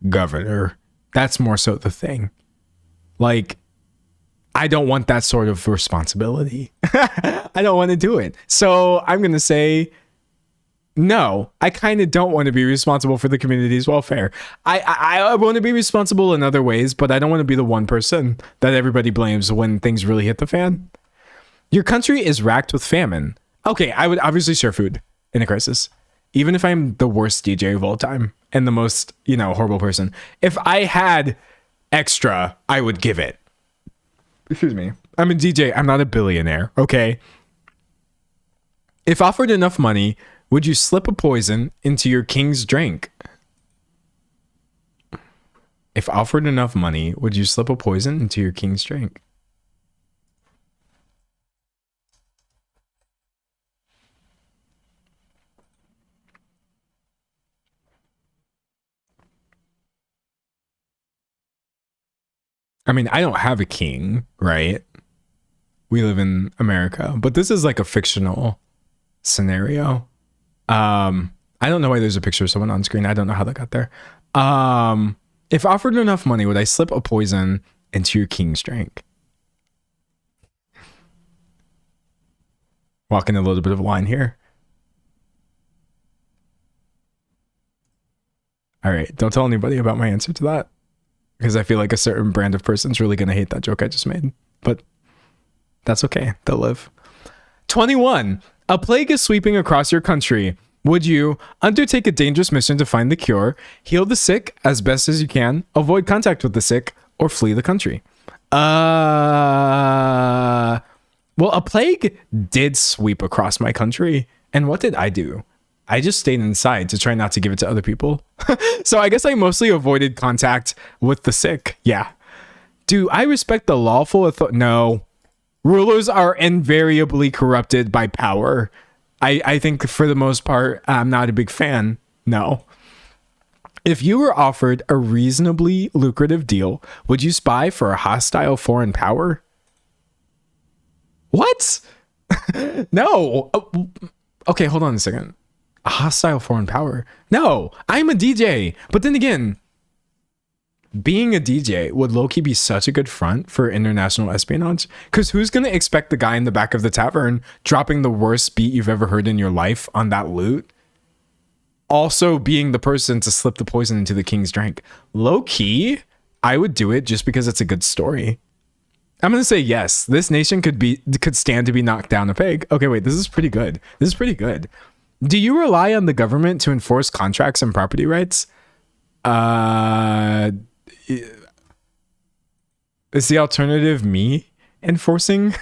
governor. That's more so the thing. Like, I don't want that sort of responsibility. I don't want to do it. So I'm going to say no. I kind of don't want to be responsible for the community's welfare. I want to be responsible in other ways, but I don't want to be the one person that everybody blames when things really hit the fan. Your country is racked with famine. Okay, I would obviously share food in a crisis. Even if I'm the worst DJ of all time and the most, horrible person. If I had extra, I would give it. Excuse me. I'm a DJ. I'm not a billionaire, okay? If offered enough money, would you slip a poison into your king's drink? If offered enough money, would you slip a poison into your king's drink? I mean, I don't have a king, right? We live in America, but this is like a fictional scenario. I don't know why there's a picture of someone on screen. I don't know how that got there. If offered enough money, would I slip a poison into your king's drink? Walking a little bit of a line here. All right, don't tell anybody about my answer to that, because I feel like a certain brand of person's really going to hate that joke I just made. But that's okay. They'll live. 21. A plague is sweeping across your country. Would you undertake a dangerous mission to find the cure, heal the sick as best as you can, avoid contact with the sick, or flee the country? Well, a plague did sweep across my country. And what did I do? I just stayed inside to try not to give it to other people. So I guess I mostly avoided contact with the sick. Yeah. Do I respect the lawful authority? No. Rulers are invariably corrupted by power. I think for the most part, I'm not a big fan. No. If you were offered a reasonably lucrative deal, would you spy for a hostile foreign power? What? No. Okay, hold on a second. A hostile foreign power? No, I'm a DJ. But then again, being a DJ would low-key be such a good front for international espionage. Because who's going to expect the guy in the back of the tavern dropping the worst beat you've ever heard in your life on that loot? Also being the person to slip the poison into the king's drink. Low-key, I would do it just because it's a good story. I'm going to say yes. This nation could stand to be knocked down a peg. Okay, wait, this is pretty good. This is pretty good. Do you rely on the government to enforce contracts and property rights? Is the alternative me enforcing?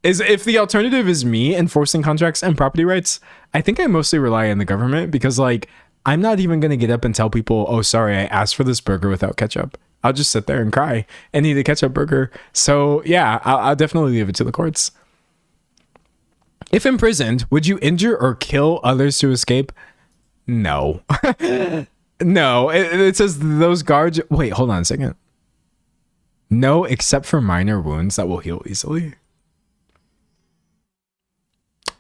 If the alternative is me enforcing contracts and property rights, I think I mostly rely on the government because, like, I'm not even going to get up and tell people, oh, sorry, I asked for this burger without ketchup. I'll just sit there and cry and eat a ketchup burger. So, yeah, I'll definitely leave it to the courts. If imprisoned, would you injure or kill others to escape? No. No. It says those guards... Wait, hold on a second. No, except for minor wounds that will heal easily.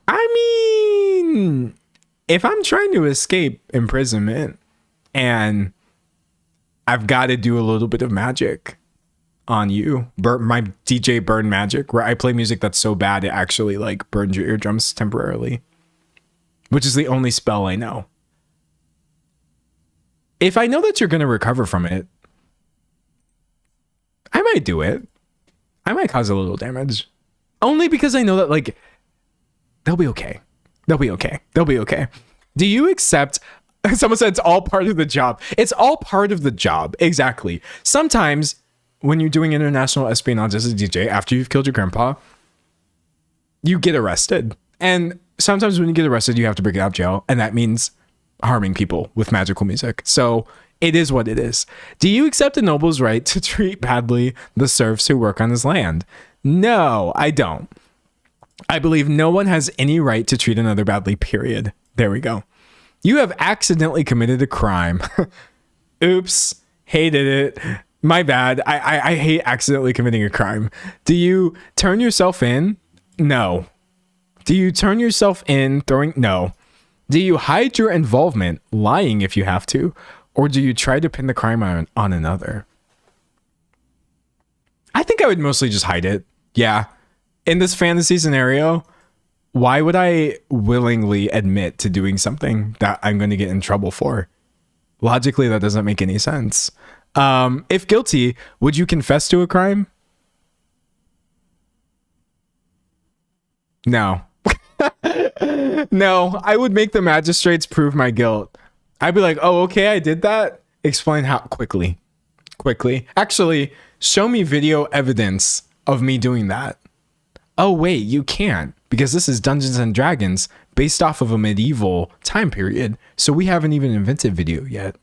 I mean, if I'm trying to escape imprisonment and I've got to do a little bit of magic on you, my DJ burn magic, where I play music that's so bad it actually like burns your eardrums temporarily, which is the only spell I know. If I know that you're going to recover from it, I might do it. I might cause a little damage, only because I know that, like, they'll be okay. They'll be okay. They'll be okay. Do you accept... Someone said it's all part of the job. It's all part of the job. Exactly. Sometimes when you're doing international espionage as a DJ, after you've killed your grandpa, you get arrested. And sometimes when you get arrested, you have to break out of jail. And that means harming people with magical music. So it is what it is. Do you accept a noble's right to treat badly the serfs who work on his land? No, I don't. I believe no one has any right to treat another badly, period. There we go. You have accidentally committed a crime. Oops, hated it. My bad. I hate accidentally committing a crime. Do you turn yourself in? No. Do you turn yourself in throwing? No. Do you hide your involvement, lying if you have to? Or do you try to pin the crime on another? I think I would mostly just hide it. Yeah. In this fantasy scenario, why would I willingly admit to doing something that I'm going to get in trouble for? Logically, that doesn't make any sense. If guilty, would you confess to a crime? No. No, I would make the magistrates prove my guilt. I'd be like, oh, okay, I did that. Explain how quickly. Actually, show me video evidence of me doing that. Oh, wait, you can't, because this is Dungeons and Dragons based off of a medieval time period. So we haven't even invented video yet.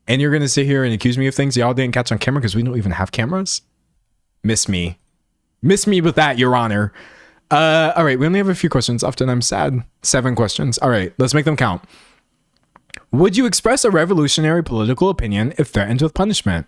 And you're going to sit here and accuse me of things y'all didn't catch on camera because we don't even have cameras? Miss me with that, Your Honor. All right, we only have a few questions left and I'm sad. 7 questions. All right, let's make them count. Would you express a revolutionary political opinion if threatened with punishment?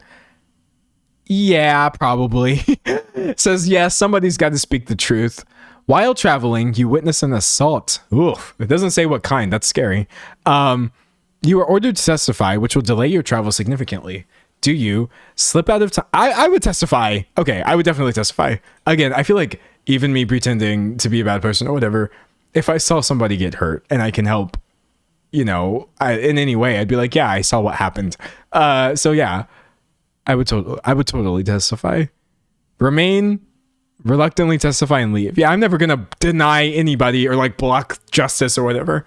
Yeah, probably. It says, yes, somebody's got to speak the truth. While traveling, you witness an assault. Oof, it doesn't say what kind. That's scary. You are ordered to testify, which will delay your travel significantly. Do you slip out of time? I would testify. Okay, I would definitely testify. Again, I feel like even me pretending to be a bad person or whatever, if I saw somebody get hurt and I can help, in any way, I'd be like, yeah, I saw what happened. So yeah, I would totally testify. Remain, reluctantly testify, and leave. Yeah, I'm never gonna deny anybody or like block justice or whatever.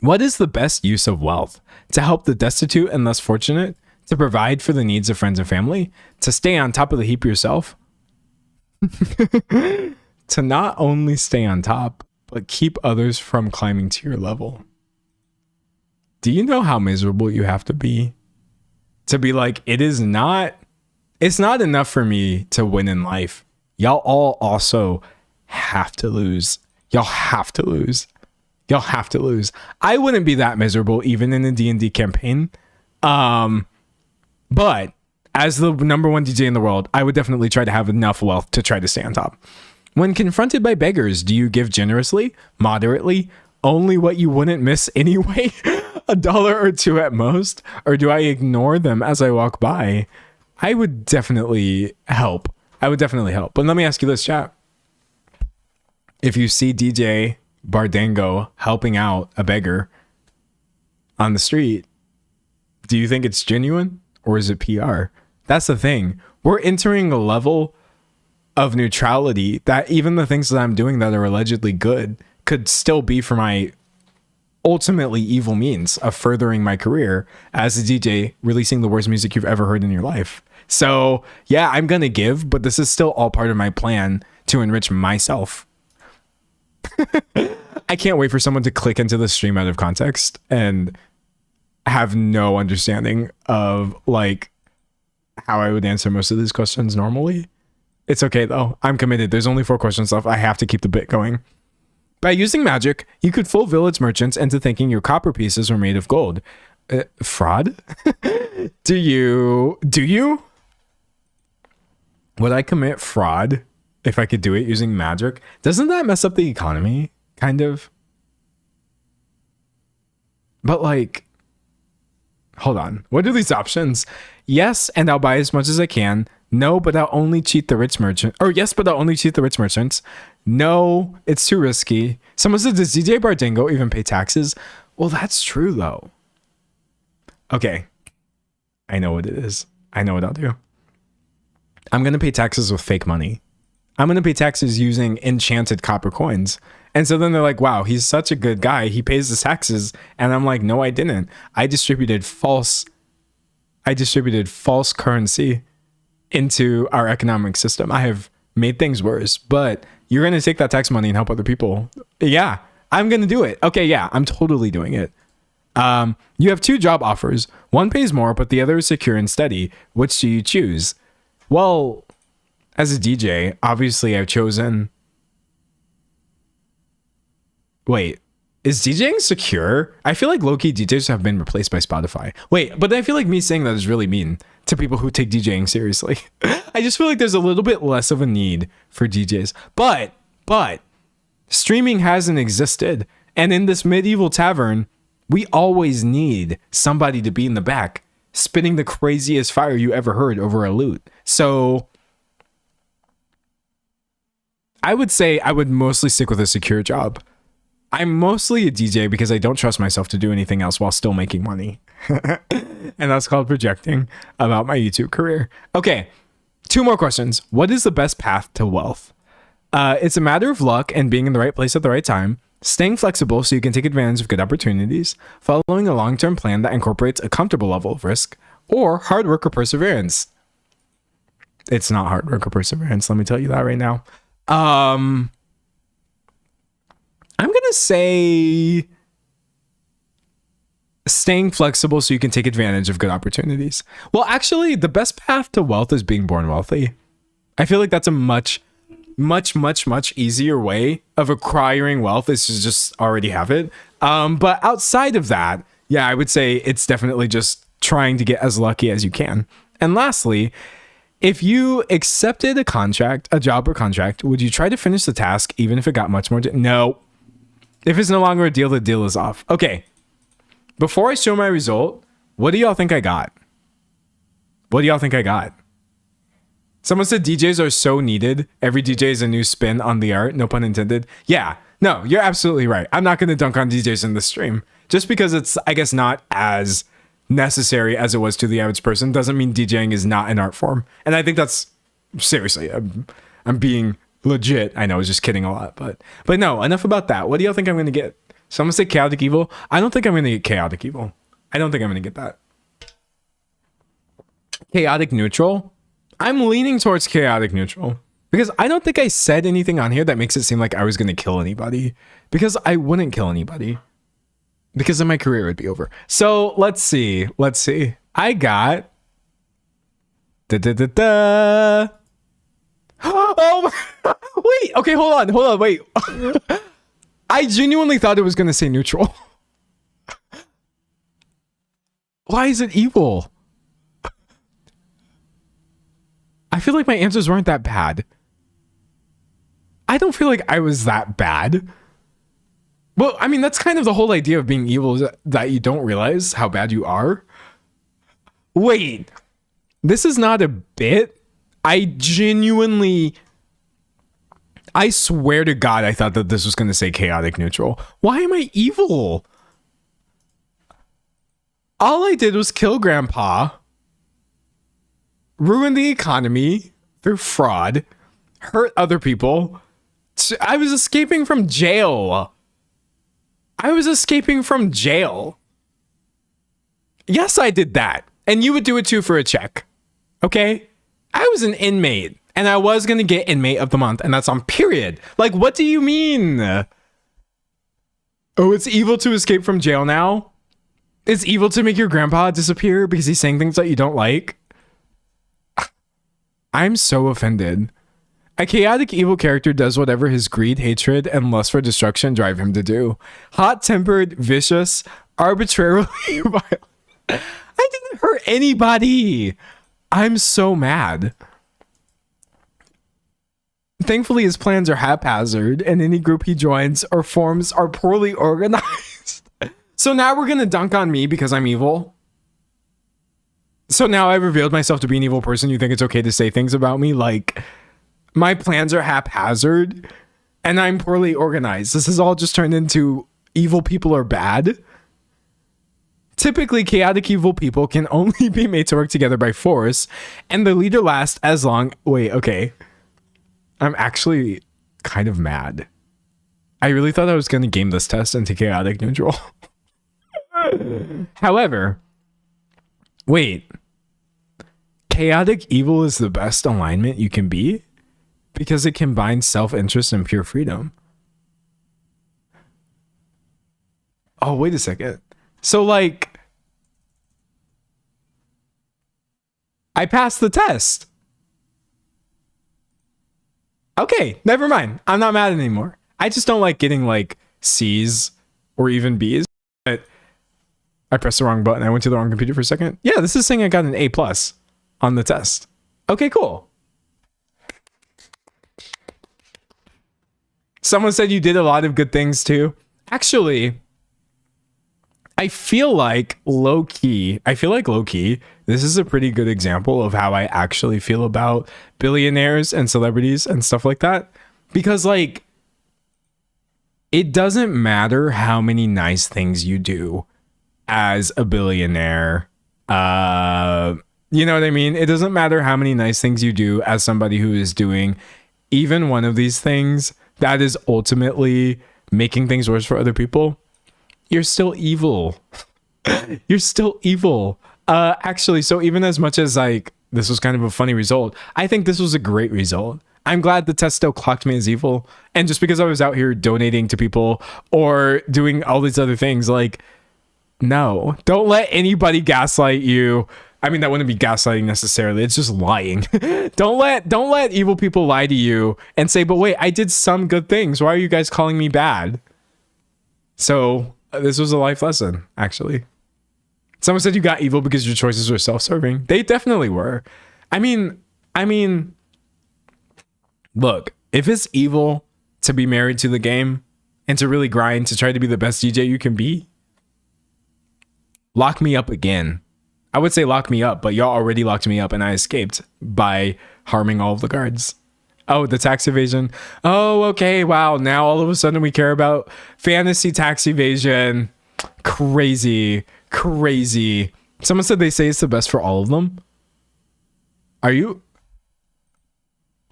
What is the best use of wealth? To help the destitute and less fortunate? To provide for the needs of friends and family? To stay on top of the heap yourself? To not only stay on top, but keep others from climbing to your level. Do you know how miserable you have to be like, it's not enough for me to win in life. Y'all all also have to lose. Y'all have to lose. I wouldn't be that miserable even in a D&D campaign. But as the number 1 DJ in the world, I would definitely try to have enough wealth to try to stay on top. When confronted by beggars, do you give generously, moderately, only what you wouldn't miss anyway? $1 or $2 at most? Or do I ignore them as I walk by? I would definitely help. But let me ask you this, chat. If you see DJ Bardango helping out a beggar on the street, do you think it's genuine or is it PR? That's the thing. We're entering a level of neutrality that even the things that I'm doing that are allegedly good could still be for my ultimately evil means of furthering my career as a DJ, releasing the worst music you've ever heard in your life. So yeah, I'm gonna give, but this is still all part of my plan to enrich myself. I can't wait for someone to click into the stream out of context and have no understanding of like how I would answer most of these questions normally. It's okay though. I'm committed. There's only 4 questions left. I have to keep the bit going. By using magic, you could fool village merchants into thinking your copper pieces were made of gold. Fraud? Do you? Would I commit fraud if I could do it using magic? Doesn't that mess up the economy? Kind of. But like, hold on. What are these options? Yes, and I'll buy as much as I can. No, but I'll only cheat the rich merchant. Or yes, but I'll only cheat the rich merchants. No, it's too risky. Someone said, does DJ Bardango even pay taxes? Well, that's true though. Okay. I know what it is. I know what I'll do. I'm going to pay taxes with fake money. I'm going to pay taxes using enchanted copper coins. And so then they're like, wow, he's such a good guy. He pays his taxes. And I'm like, no, I didn't. I distributed false currency into our economic system. I have made things worse, but you're going to take that tax money and help other people. Yeah, I'm going to do it. Okay, yeah, I'm totally doing it. You have 2 job offers. One pays more, but the other is secure and steady. Which do you choose? Well, as a DJ, obviously I've chosen... Wait, is DJing secure? I feel like low-key DJs have been replaced by Spotify. Wait, but I feel like me saying that is really mean to people who take DJing seriously. I just feel like there's a little bit less of a need for DJs. But streaming hasn't existed. And in this medieval tavern, we always need somebody to be in the back spitting the craziest fire you ever heard over a lute. So I would say I would mostly stick with a secure job. I'm mostly a DJ because I don't trust myself to do anything else while still making money. And that's called projecting about my YouTube career. Okay, 2 more questions. What is the best path to wealth? It's a matter of luck and being in the right place at the right time, staying flexible so you can take advantage of good opportunities, following a long-term plan that incorporates a comfortable level of risk, or hard work or perseverance. It's not hard work or perseverance, let me tell you that right now. I'm gonna say staying flexible so you can take advantage of good opportunities. Well, actually, the best path to wealth is being born wealthy. I feel like that's a much easier way of acquiring wealth is to just already have it. But outside of that, yeah, I would say it's definitely just trying to get as lucky as you can. And lastly, if you accepted a job or contract, would you try to finish the task even if it got much more? No. If it's no longer a deal, the deal is off. Okay. Before I show my result, what do y'all think I got? What do y'all think I got? Someone said DJs are so needed. Every DJ is a new spin on the art. No pun intended. Yeah. No, you're absolutely right. I'm not going to dunk on DJs in this stream. Just because it's, I guess, not as necessary as it was to the average person doesn't mean DJing is not an art form. And I think that's, seriously, I'm being legit. I know I was just kidding a lot, but no, enough about that. What do y'all think I'm going to get? Someone say chaotic evil. I don't think I'm going to get chaotic evil. I don't think I'm going to get that. Chaotic neutral. I'm leaning towards chaotic neutral because I don't think I said anything on here that makes it seem like I was going to kill anybody, because I wouldn't kill anybody because then my career would be over. So let's see. I got Oh my, wait, okay, hold on, wait. I genuinely thought it was going to say neutral. Why is it evil? I feel like my answers weren't that bad. I don't feel like I was that bad. Well, I mean, that's kind of the whole idea of being evil, is that you don't realize how bad you are. Wait, this is not a bit. I swear to God, I thought that this was going to say chaotic neutral. Why am I evil? All I did was kill Grandpa, ruin the economy through fraud, hurt other people. I was escaping from jail. Yes, I did that. And you would do it too for a check. Okay? I was an inmate. And I was going to get inmate of the month. And that's on period. Like, what do you mean? Oh, it's evil to escape from jail now? It's evil to make your grandpa disappear because he's saying things that you don't like? I'm so offended. A chaotic evil character does whatever his greed, hatred, and lust for destruction drive him to do. Hot-tempered, vicious, arbitrarily violent. I didn't hurt anybody. I'm so mad. Thankfully, his plans are haphazard, and any group he joins or forms are poorly organized. So now we're gonna dunk on me because I'm evil? So now I revealed myself to be an evil person. You think it's okay to say things about me like my plans are haphazard and I'm poorly organized? This has all just turned into evil people are bad? Typically, chaotic evil people can only be made to work together by force, and the leader lasts as long... Wait, okay. I'm actually kind of mad. I really thought I was going to game this test into chaotic neutral. However, wait. Chaotic evil is the best alignment you can be because it combines self-interest and pure freedom. Oh, wait a second. So, like, I passed the test. Okay, never mind. I'm not mad anymore. I just don't like getting, like, C's or even B's. But I pressed the wrong button. I went to the wrong computer for a second. Yeah, this is saying I got an A+ on the test. Okay, cool. Someone said you did a lot of good things, too. Actually... I feel like low key, this is a pretty good example of how I actually feel about billionaires and celebrities and stuff like that. Because like, it doesn't matter how many nice things you do as a billionaire. You know what I mean? It doesn't matter how many nice things you do as somebody who is doing even one of these things that is ultimately making things worse for other people. You're still evil. You're still evil. Actually, so even as much as like this was kind of a funny result, I think this was a great result. I'm glad the test still clocked me as evil. And just because I was out here donating to people or doing all these other things, like, no, don't let anybody gaslight you. I mean, that wouldn't be gaslighting necessarily. It's just lying. Don't let evil people lie to you and say, but wait, I did some good things. Why are you guys calling me bad? So this was a life lesson, actually. Someone said you got evil because your choices were self-serving. They definitely were. I mean, look, if it's evil to be married to the game and to really grind to try to be the best DJ you can be, lock me up again. I would say lock me up, but y'all already locked me up and I escaped by harming all of the guards. Oh, the tax evasion. Oh, okay. Wow. Now all of a sudden we care about fantasy tax evasion. Crazy. Someone said they say it's the best for all of them.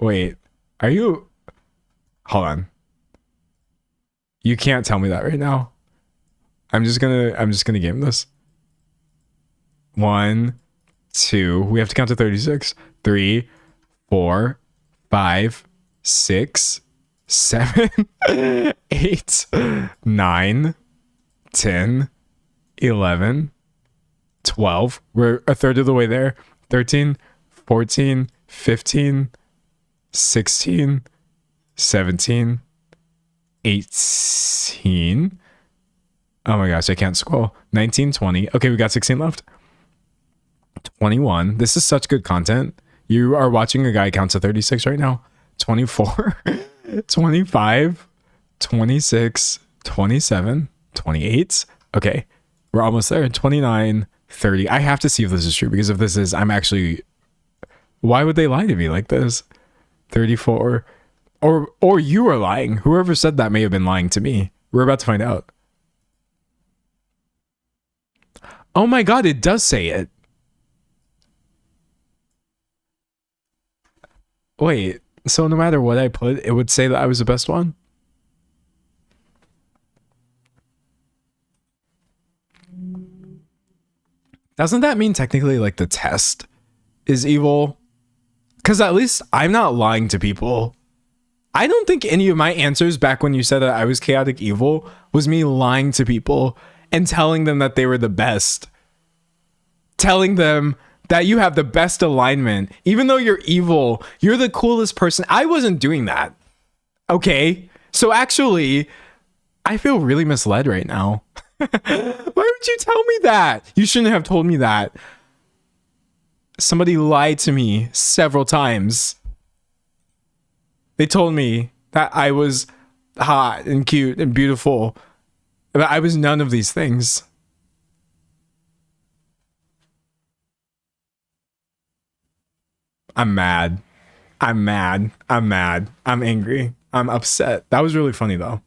Wait, are you? Hold on. You can't tell me that right now. I'm just gonna game this. 1, 2. We have to count to 36. 3, 4, 5, 6, 7, 8, 9, 10, 11, 12. We're a third of the way there. 13, 14, 15, 16, 17, 18. Oh my gosh, I can't scroll. 19, 20. Okay, we got 16 left. 21. This is such good content. You are watching a guy count to 36 right now. 24, 25, 26, 27, 28. Okay, we're almost there. 29, 30. I have to see if this is true, because if this is, I'm actually, why would they lie to me like this? 34. Or you are lying. Whoever said that may have been lying to me. We're about to find out. Oh my god, it does say it. Wait, so no matter what I put, it would say that I was the best one? Doesn't that mean technically like the test is evil? Because at least I'm not lying to people. I don't think any of my answers back when you said that I was chaotic evil was me lying to people and telling them that they were the best. Telling them that you have the best alignment. Even though you're evil, you're the coolest person. I wasn't doing that. Okay? So actually, I feel really misled right now. Why would you tell me that? You shouldn't have told me that. Somebody lied to me several times. They told me that I was hot and cute and beautiful. But I was none of these things. I'm mad. I'm angry. I'm upset. That was really funny though.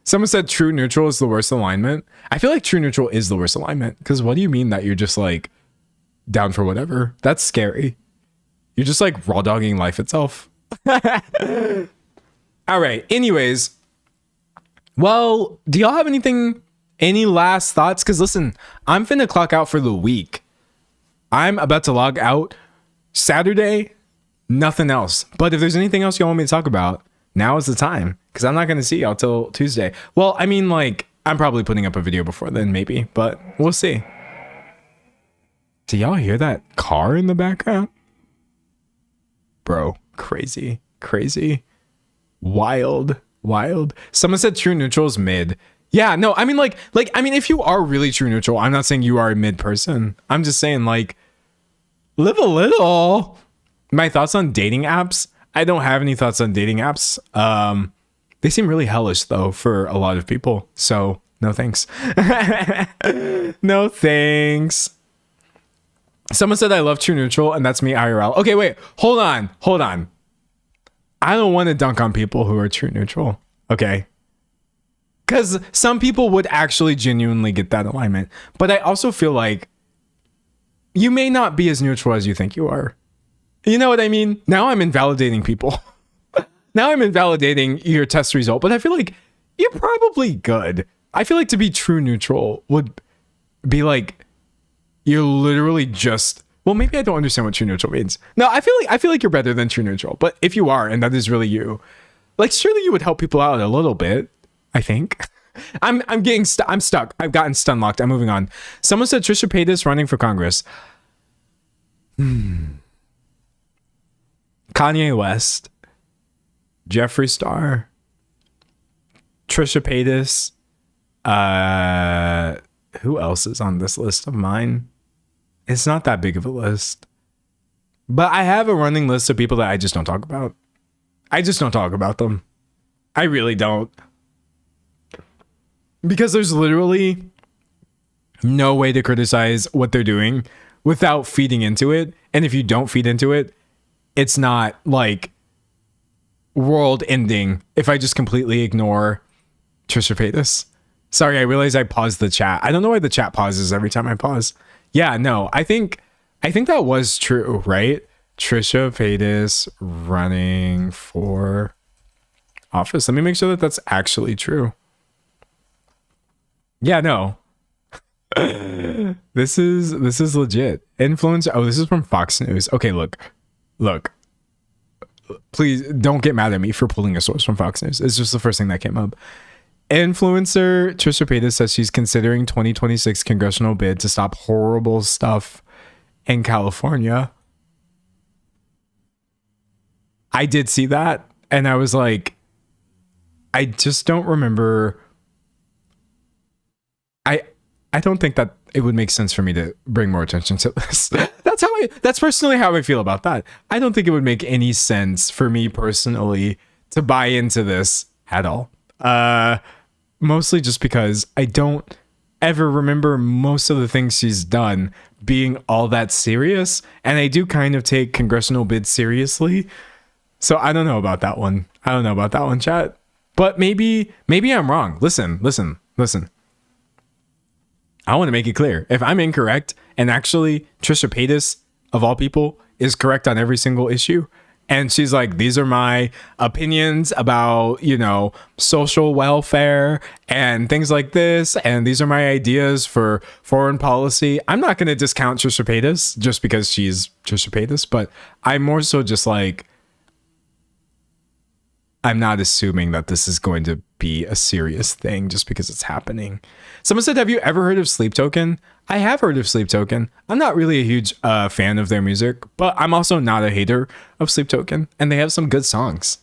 Someone said true neutral is the worst alignment. I feel like true neutral is the worst alignment, because what do you mean that you're just like down for whatever? That's scary. You're just like raw dogging life itself. All right. Anyways, well, do y'all have any last thoughts? Because listen, I'm finna clock out for the week. I'm about to log out Saturday, nothing else. But if there's anything else y'all want me to talk about, now is the time, because I'm not going to see y'all till Tuesday. Well, I mean, like, I'm probably putting up a video before then, maybe, but we'll see. Do y'all hear that car in the background? Bro, crazy. Wild. Someone said true neutral is mid. Yeah, no, I mean, like, if you are really true neutral, I'm not saying you are a mid person. I'm just saying, like, live a little. My thoughts on dating apps? I don't have any thoughts on dating apps. They seem really hellish though for a lot of people. So no thanks. No thanks. Someone said I love True Neutral, and that's me IRL. Okay, wait, hold on. I don't want to dunk on people who are True Neutral, okay? Because some people would actually genuinely get that alignment. But I also feel like you may not be as neutral as you think you are. You know what I mean? Now I'm invalidating people. Now I'm invalidating your test result, but I feel like you're probably good. I feel like to be true neutral would be like you're literally just, well, maybe I don't understand what true neutral means. No, I feel like you're better than true neutral. But if you are, and that is really you, like surely you would help people out a little bit. I think. I'm stuck. I've gotten stun locked. I'm moving on. Someone said Trisha Paytas running for Congress. Kanye West, Jeffree Star, Trisha Paytas. Who else is on this list of mine? It's not that big of a list. But I have a running list of people that I just don't talk about. I just don't talk about them. I really don't. Because there's literally no way to criticize what they're doing without feeding into it. And if you don't feed into it, it's not like world ending if I just completely ignore Trisha Paytas. Sorry, I realize I paused the chat. I don't know why the chat pauses every time I pause. Yeah, no, I think that was true, right? Trisha Paytas running for office. Let me make sure that that's actually true. Yeah, no. This is legit. Influencer. Oh, this is from Fox News. Okay, look. Please don't get mad at me for pulling a source from Fox News. It's just the first thing that came up. Influencer Trisha Paytas says she's considering 2026 congressional bid to stop horrible stuff in California. I did see that, and I was like, I just don't remember. I don't think that it would make sense for me to bring more attention to this. That's personally how I feel about that. I don't think it would make any sense for me personally to buy into this at all. Mostly just because I don't ever remember most of the things she's done being all that serious. And I do kind of take congressional bids seriously. So I don't know about that one. Chat. But maybe I'm wrong. Listen. I want to make it clear. If I'm incorrect, and actually Trisha Paytas, of all people, is correct on every single issue, and she's like, these are my opinions about, social welfare and things like this, and these are my ideas for foreign policy, I'm not going to discount Trisha Paytas just because she's Trisha Paytas, but I'm more so just like, I'm not assuming that this is going to be a serious thing just because it's happening. Someone said, have you ever heard of Sleep Token? I have heard of Sleep Token. I'm not really a huge fan of their music, but I'm also not a hater of Sleep Token, and they have some good songs.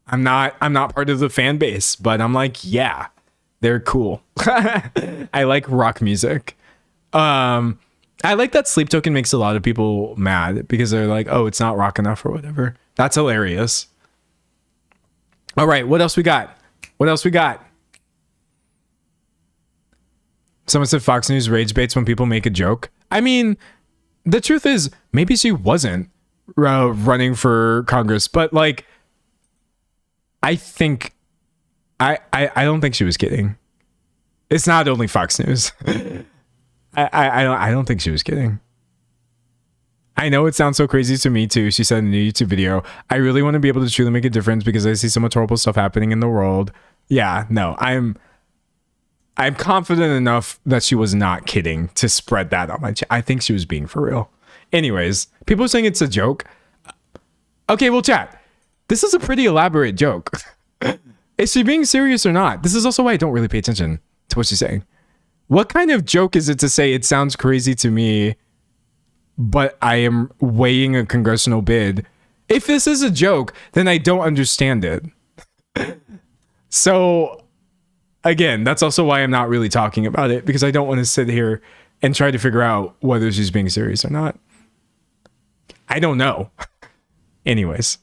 I'm not part of the fan base, but I'm like, yeah, they're cool. I like rock music. I like that Sleep Token makes a lot of people mad because they're like, oh, it's not rock enough or whatever. That's hilarious. All right, what else we got? Someone said Fox News rage baits when people make a joke. I mean, the truth is, maybe she wasn't running for Congress, but like, I don't think she was kidding. It's not only Fox News. I don't think she was kidding. I know it sounds so crazy to me too. She said in a new YouTube video, I really want to be able to truly make a difference because I see so much horrible stuff happening in the world. Yeah, no, I'm confident enough that she was not kidding to spread that on my channel. I think she was being for real. Anyways, people are saying it's a joke. Okay, well, chat, this is a pretty elaborate joke. Is she being serious or not? This is also why I don't really pay attention to what she's saying. What kind of joke is it to say it sounds crazy to me, but I am weighing a congressional bid? If this is a joke, then I don't understand it. So, again, that's also why I'm not really talking about it, because I don't want to sit here and try to figure out whether she's being serious or not. I don't know. Anyways.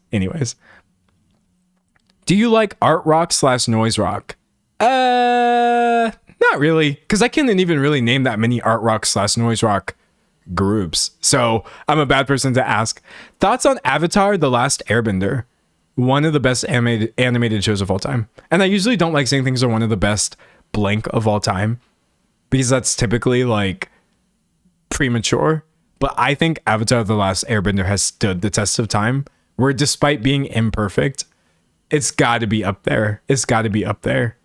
Do you like art rock / noise rock? Not really, because I can't even really name that many art rock / noise rock groups. So I'm a bad person to ask. Thoughts on Avatar: The Last Airbender? One of the best animated shows of all time. And I usually don't like saying things are one of the best blank of all time, because that's typically like premature. But I think Avatar: The Last Airbender has stood the test of time, where despite being imperfect, it's got to be up there. It's got to be up there.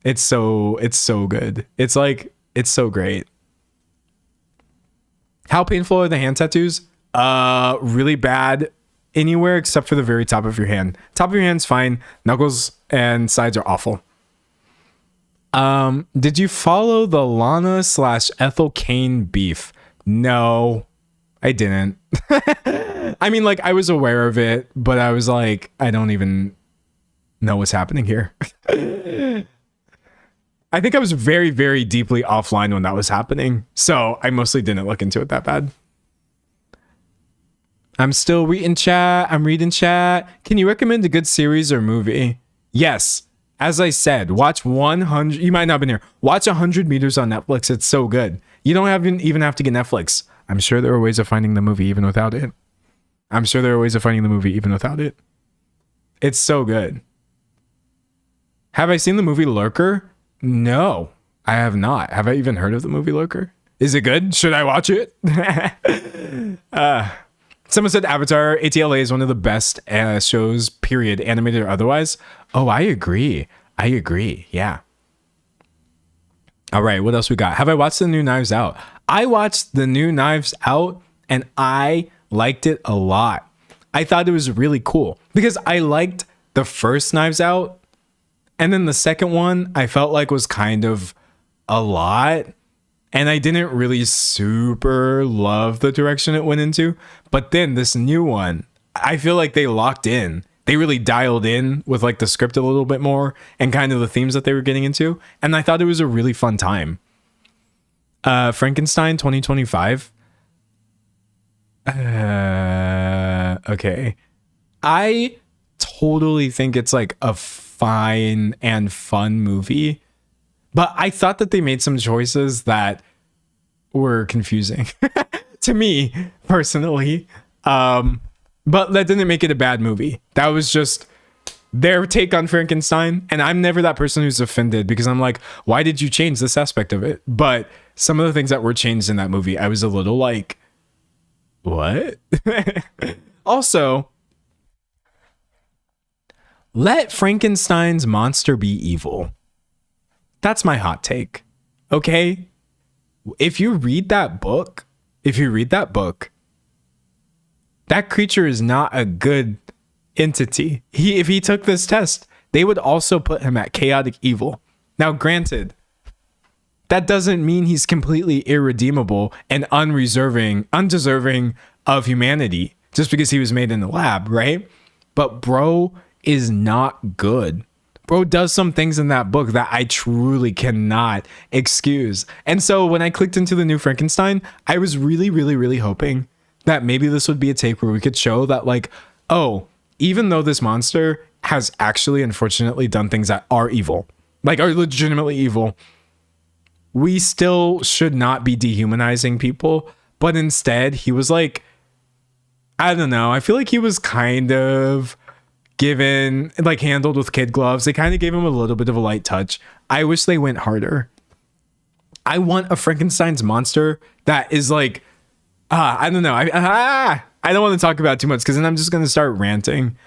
It's so good. It's so great. How painful are the hand tattoos? Really bad anywhere except for the very top of your hand. Top of your hand's fine. Knuckles and sides are awful. Did you follow the Lana / Ethel Kane beef? No, I didn't. I mean, like, I was aware of it, but I was like, I don't even know what's happening here. I think I was very, very deeply offline when that was happening, so I mostly didn't look into it that bad. I'm still reading chat. Can you recommend a good series or movie? Yes. As I said, watch 100. You might not have been here. Watch 100 Meters on Netflix. It's so good. You don't even have to get Netflix. I'm sure there are ways of finding the movie even without it. It's so good. Have I seen the movie Lurker? No, I have not. Have I even heard of the movie Lurker? Is it good? Should I watch it? Someone said Avatar ATLA is one of the best shows, period, animated or otherwise. Oh, I agree. Yeah. All right, what else we got? Have I watched the new Knives Out? I watched the new Knives Out and I liked it a lot. I thought it was really cool because I liked the first Knives Out, and then the second one I felt like was kind of a lot. And I didn't really super love the direction it went into. But then this new one, I feel like they locked in. They really dialed in with like the script a little bit more and kind of the themes that they were getting into. And I thought it was a really fun time. Frankenstein 2025. Okay. I totally think it's like a fine and fun movie. But I thought that they made some choices that were confusing to me personally. But that didn't make it a bad movie. That was just their take on Frankenstein. And I'm never that person who's offended because I'm like, why did you change this aspect of it? But some of the things that were changed in that movie, I was a little like, what? Also, let Frankenstein's monster be evil. That's my hot take. Okay? If you read that book, that creature is not a good entity. If he took this test, they would also put him at chaotic evil. Now, granted, that doesn't mean he's completely irredeemable and undeserving of humanity just because he was made in the lab, right? But bro is not good. Bro does some things in that book that I truly cannot excuse. And so when I clicked into the new Frankenstein, I was really, really, really hoping that maybe this would be a take where we could show that, like, oh, even though this monster has actually, unfortunately, done things that are evil, like are legitimately evil, we still should not be dehumanizing people. But instead, he was like, I don't know. I feel like he was kind of given, like, handled with kid gloves. They kind of gave him a little bit of a light touch. I wish they went harder. I want a Frankenstein's monster that is like, I don't know. I don't want to talk about it too much because then I'm just going to start ranting,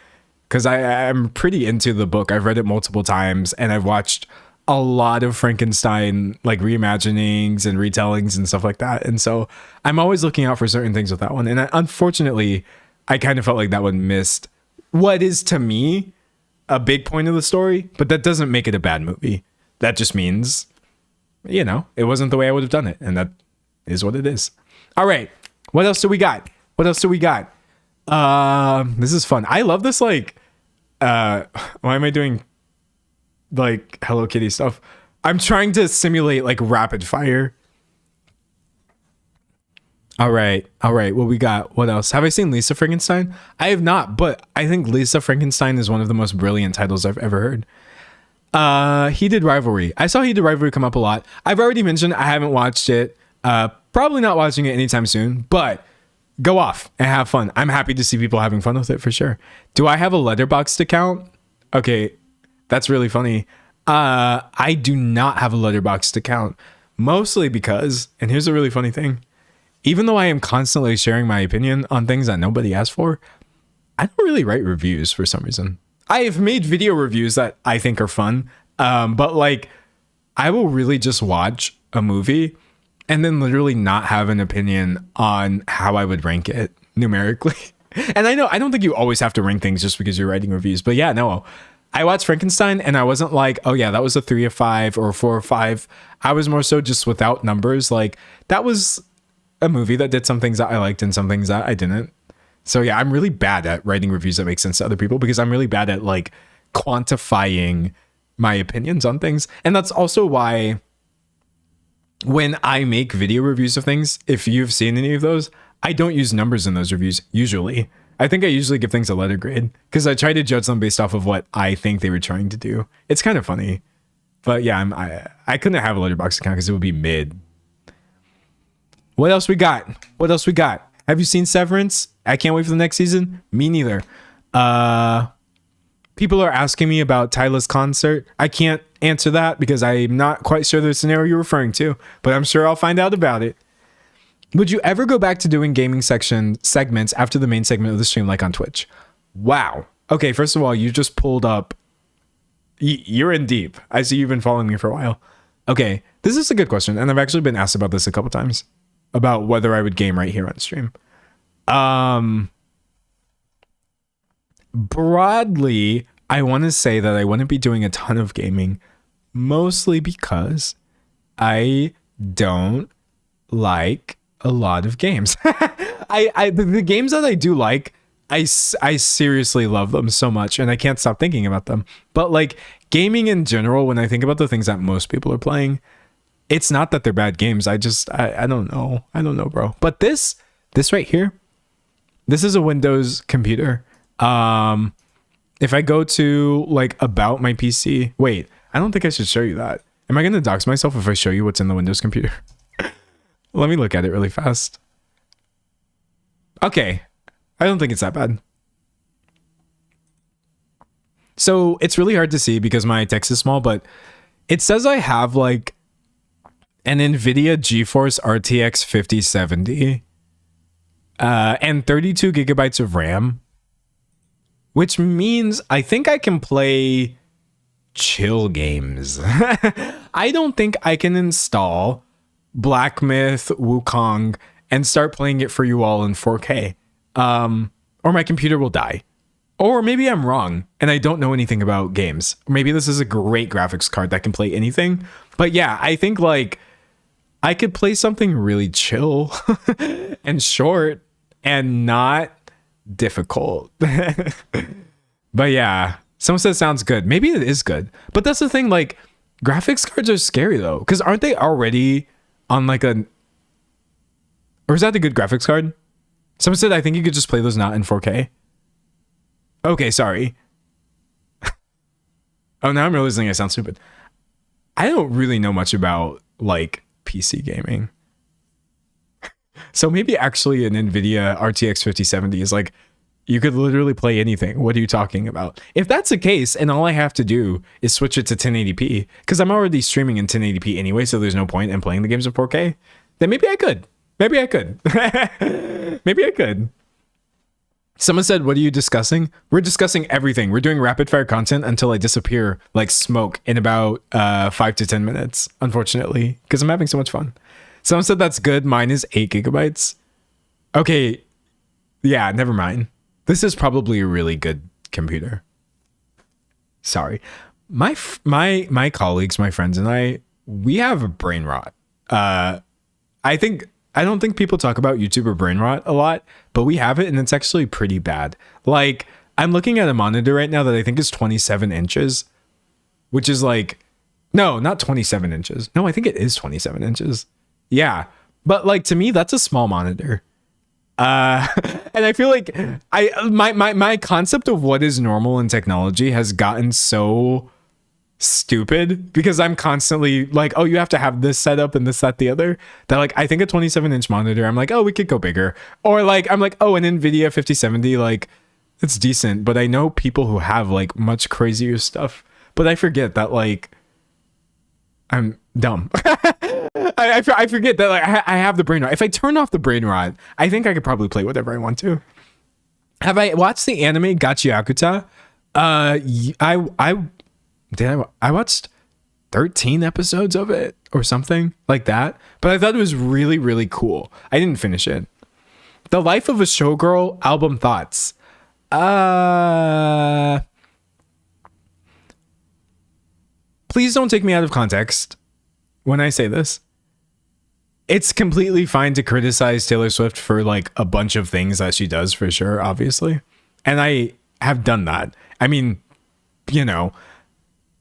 because I'm pretty into the book. I've read it multiple times and I've watched a lot of Frankenstein like reimaginings and retellings and stuff like that. And so I'm always looking out for certain things with that one. And unfortunately, I kind of felt like that one missed what is to me a big point of the story, but that doesn't make it a bad movie. That just means, you know, it wasn't the way I would have done it. And that is what it is. All right. What else do we got? This is fun. I love this. Like, why am I doing like Hello Kitty stuff? I'm trying to simulate like rapid fire. All right. What we got? What else? Have I seen Lisa Frankenstein? I have not, but I think Lisa Frankenstein is one of the most brilliant titles I've ever heard. Heated Rivalry. I saw Heated Rivalry come up a lot. I've already mentioned I haven't watched it. Probably not watching it anytime soon, but go off and have fun. I'm happy to see people having fun with it for sure. Do I have a Letterboxd account? Okay, that's really funny. I do not have a Letterboxd account, mostly because, and here's a really funny thing, even though I am constantly sharing my opinion on things that nobody asked for, I don't really write reviews for some reason. I have made video reviews that I think are fun, but like I will really just watch a movie and then literally not have an opinion on how I would rank it numerically. And I don't think you always have to rank things just because you're writing reviews, but yeah, no. I watched Frankenstein and I wasn't like, oh yeah, that was a 3 of 5 or a 4 or 5. I was more so just without numbers. Like that was a movie that did some things that I liked and some things that I didn't. So yeah, I'm really bad at writing reviews that make sense to other people because I'm really bad at like quantifying my opinions on things. And that's also why when I make video reviews of things, if you've seen any of those, I don't use numbers in those reviews usually. I think I usually give things a letter grade because I try to judge them based off of what I think they were trying to do. It's kind of funny. But yeah, I couldn't have a Letterboxd account because it would be mid. What else we got? Have you seen Severance? I can't wait for the next season. Me neither. People are asking me about Tyla's concert. I can't answer that because I'm not quite sure the scenario you're referring to, but I'm sure I'll find out about it. Would you ever go back to doing gaming section segments after the main segment of the stream, like on Twitch? Wow. Okay, first of all, you just pulled up. You're in deep. I see you've been following me for a while. Okay, this is a good question, and I've actually been asked about this a couple times, about whether I would game right here on stream. Broadly, I want to say that I wouldn't be doing a ton of gaming, mostly because I don't like a lot of games. The games that I do like, I seriously love them so much and I can't stop thinking about them. But like gaming in general, when I think about the things that most people are playing, it's not that they're bad games. I don't know. I don't know, bro. But this right here, this is a Windows computer. If I go to like about my PC, wait, I don't think I should show you that. Am I going to dox myself if I show you what's in the Windows computer? Let me look at it really fast. Okay. I don't think it's that bad. So it's really hard to see because my text is small, but it says I have like an NVIDIA GeForce RTX 5070 and 32 gigabytes of RAM, which means I think I can play chill games. I don't think I can install Black Myth, Wukong, and start playing it for you all in 4K. Or my computer will die. Or maybe I'm wrong and I don't know anything about games. Maybe this is a great graphics card that can play anything. But yeah, I think like I could play something really chill and short and not difficult. But yeah, someone says sounds good. Maybe it is good. But that's the thing, like graphics cards are scary though, because aren't they already on like a, or is that the good graphics card? Someone said I think you could just play those not in 4K. Okay, sorry. Oh, now I'm realizing I sound stupid. I don't really know much about like PC gaming. So maybe actually an NVIDIA RTX 5070 is like, you could literally play anything. What are you talking about? If that's the case, and all I have to do is switch it to 1080p, because I'm already streaming in 1080p anyway, so there's no point in playing the games in 4K, then maybe I could. Maybe I could. Maybe I could. Someone said, what are you discussing? We're discussing everything. We're doing rapid fire content until I disappear like smoke in about 5 to 10 minutes, unfortunately, because I'm having so much fun. Someone said that's good. Mine is 8 gigabytes. Okay. Yeah, never mind. This is probably a really good computer. Sorry. My colleagues, my friends and I, we have a brain rot. I don't think people talk about YouTuber brain rot a lot, but we have it and it's actually pretty bad. Like I'm looking at a monitor right now that I think is 27 inches, which is like, no, not 27 inches. No, I think it is 27 inches. Yeah. But like to me, that's a small monitor. And I feel like my concept of what is normal in technology has gotten so stupid because I'm constantly like, oh, you have to have this setup and this, that, the other. That like I think a 27-inch monitor, I'm like, oh, we could go bigger. Or like I'm like, oh, an NVIDIA 5070, like it's decent. But I know people who have like much crazier stuff. But I forget that like I'm dumb. I forget that like I have the brain rot. If I turn off the brain rot, I think I could probably play whatever I want to. Have I watched the anime Gachiakuta? I watched 13 episodes of it or something like that. But I thought it was really, really cool. I didn't finish it. The Life of a Showgirl album thoughts. Please don't take me out of context when I say this. It's completely fine to criticize Taylor Swift for like a bunch of things that she does, for sure, obviously. And I have done that. I mean, you know,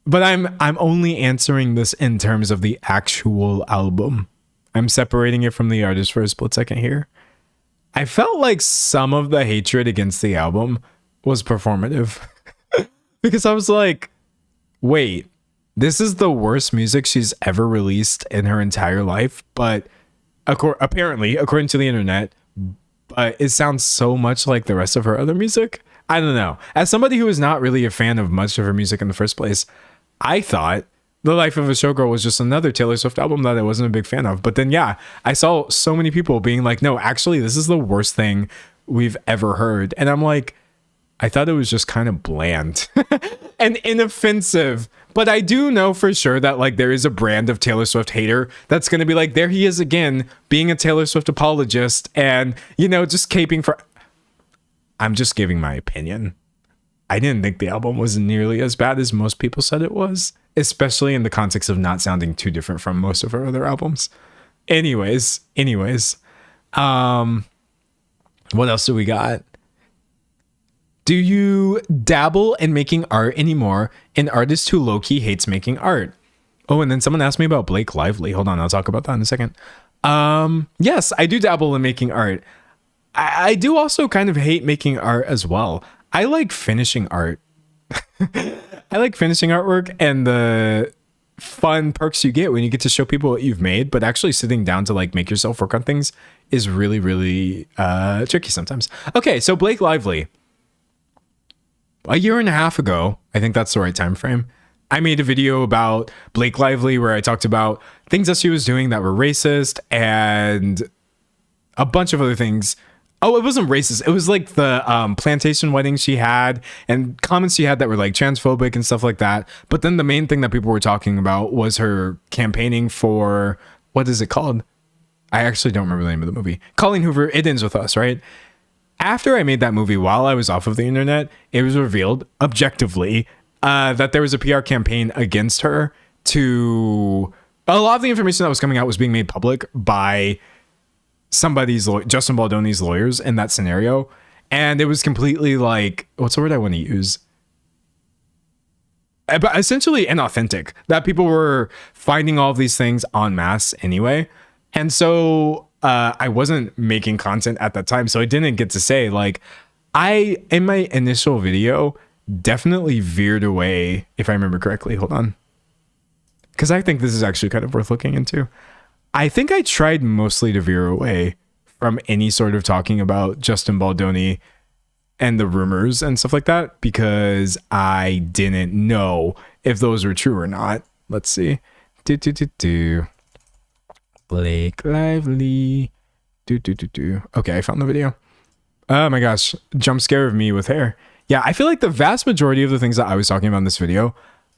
but I'm only answering this in terms of the actual album. I'm separating it from the artist for a split second here. I felt like some of the hatred against the album was performative because I was like, wait, this is the worst music she's ever released in her entire life, but apparently, according to the internet, it sounds so much like the rest of her other music. I don't know. As somebody who is not really a fan of much of her music in the first place, I thought The Life of a Showgirl was just another Taylor Swift album that I wasn't a big fan of. But then, yeah, I saw so many people being like, no, actually, this is the worst thing we've ever heard. And I'm like, I thought it was just kind of bland and inoffensive. But I do know for sure that like there is a brand of Taylor Swift hater that's going to be like, there he is again, being a Taylor Swift apologist and, you know, just caping for. I'm just giving my opinion. I didn't think the album was nearly as bad as most people said it was, especially in the context of not sounding too different from most of her other albums. Anyways, what else do we got? Do you dabble in making art anymore? An artist who low-key hates making art. Oh, and then someone asked me about Blake Lively. Hold on, I'll talk about that in a second. Yes, I do dabble in making art. I do also kind of hate making art as well. I like finishing art. I like finishing artwork and the fun perks you get when you get to show people what you've made, but actually sitting down to like make yourself work on things is really, really tricky sometimes. Okay, so Blake Lively. A year and a half ago, I think that's the right time frame, I made a video about Blake Lively where I talked about things that she was doing that were racist and a bunch of other things. Oh, it wasn't racist. It was like the plantation wedding she had and comments she had that were like transphobic and stuff like that. But then the main thing that people were talking about was her campaigning for, what is it called? I actually don't remember the name of the movie. Colleen Hoover, It Ends With Us, right? After I made that movie, while I was off of the internet, it was revealed objectively that there was a PR campaign against her to... A lot of the information that was coming out was being made public by somebody's Justin Baldoni's lawyers in that scenario. And it was completely like, what's the word I want to use? But essentially inauthentic, that people were finding all of these things en masse anyway. And so I wasn't making content at that time, so I didn't get to say, like, I, in my initial video, definitely veered away, if I remember correctly. Hold on. Because I think this is actually kind of worth looking into. I think I tried mostly to veer away from any sort of talking about Justin Baldoni and the rumors and stuff like that, because I didn't know if those were true or not. Let's see. Blake Lively. Okay, I found the video. Oh my gosh. Jump scare of me with hair. Yeah, I feel like the vast majority of the things that I was talking about in this video,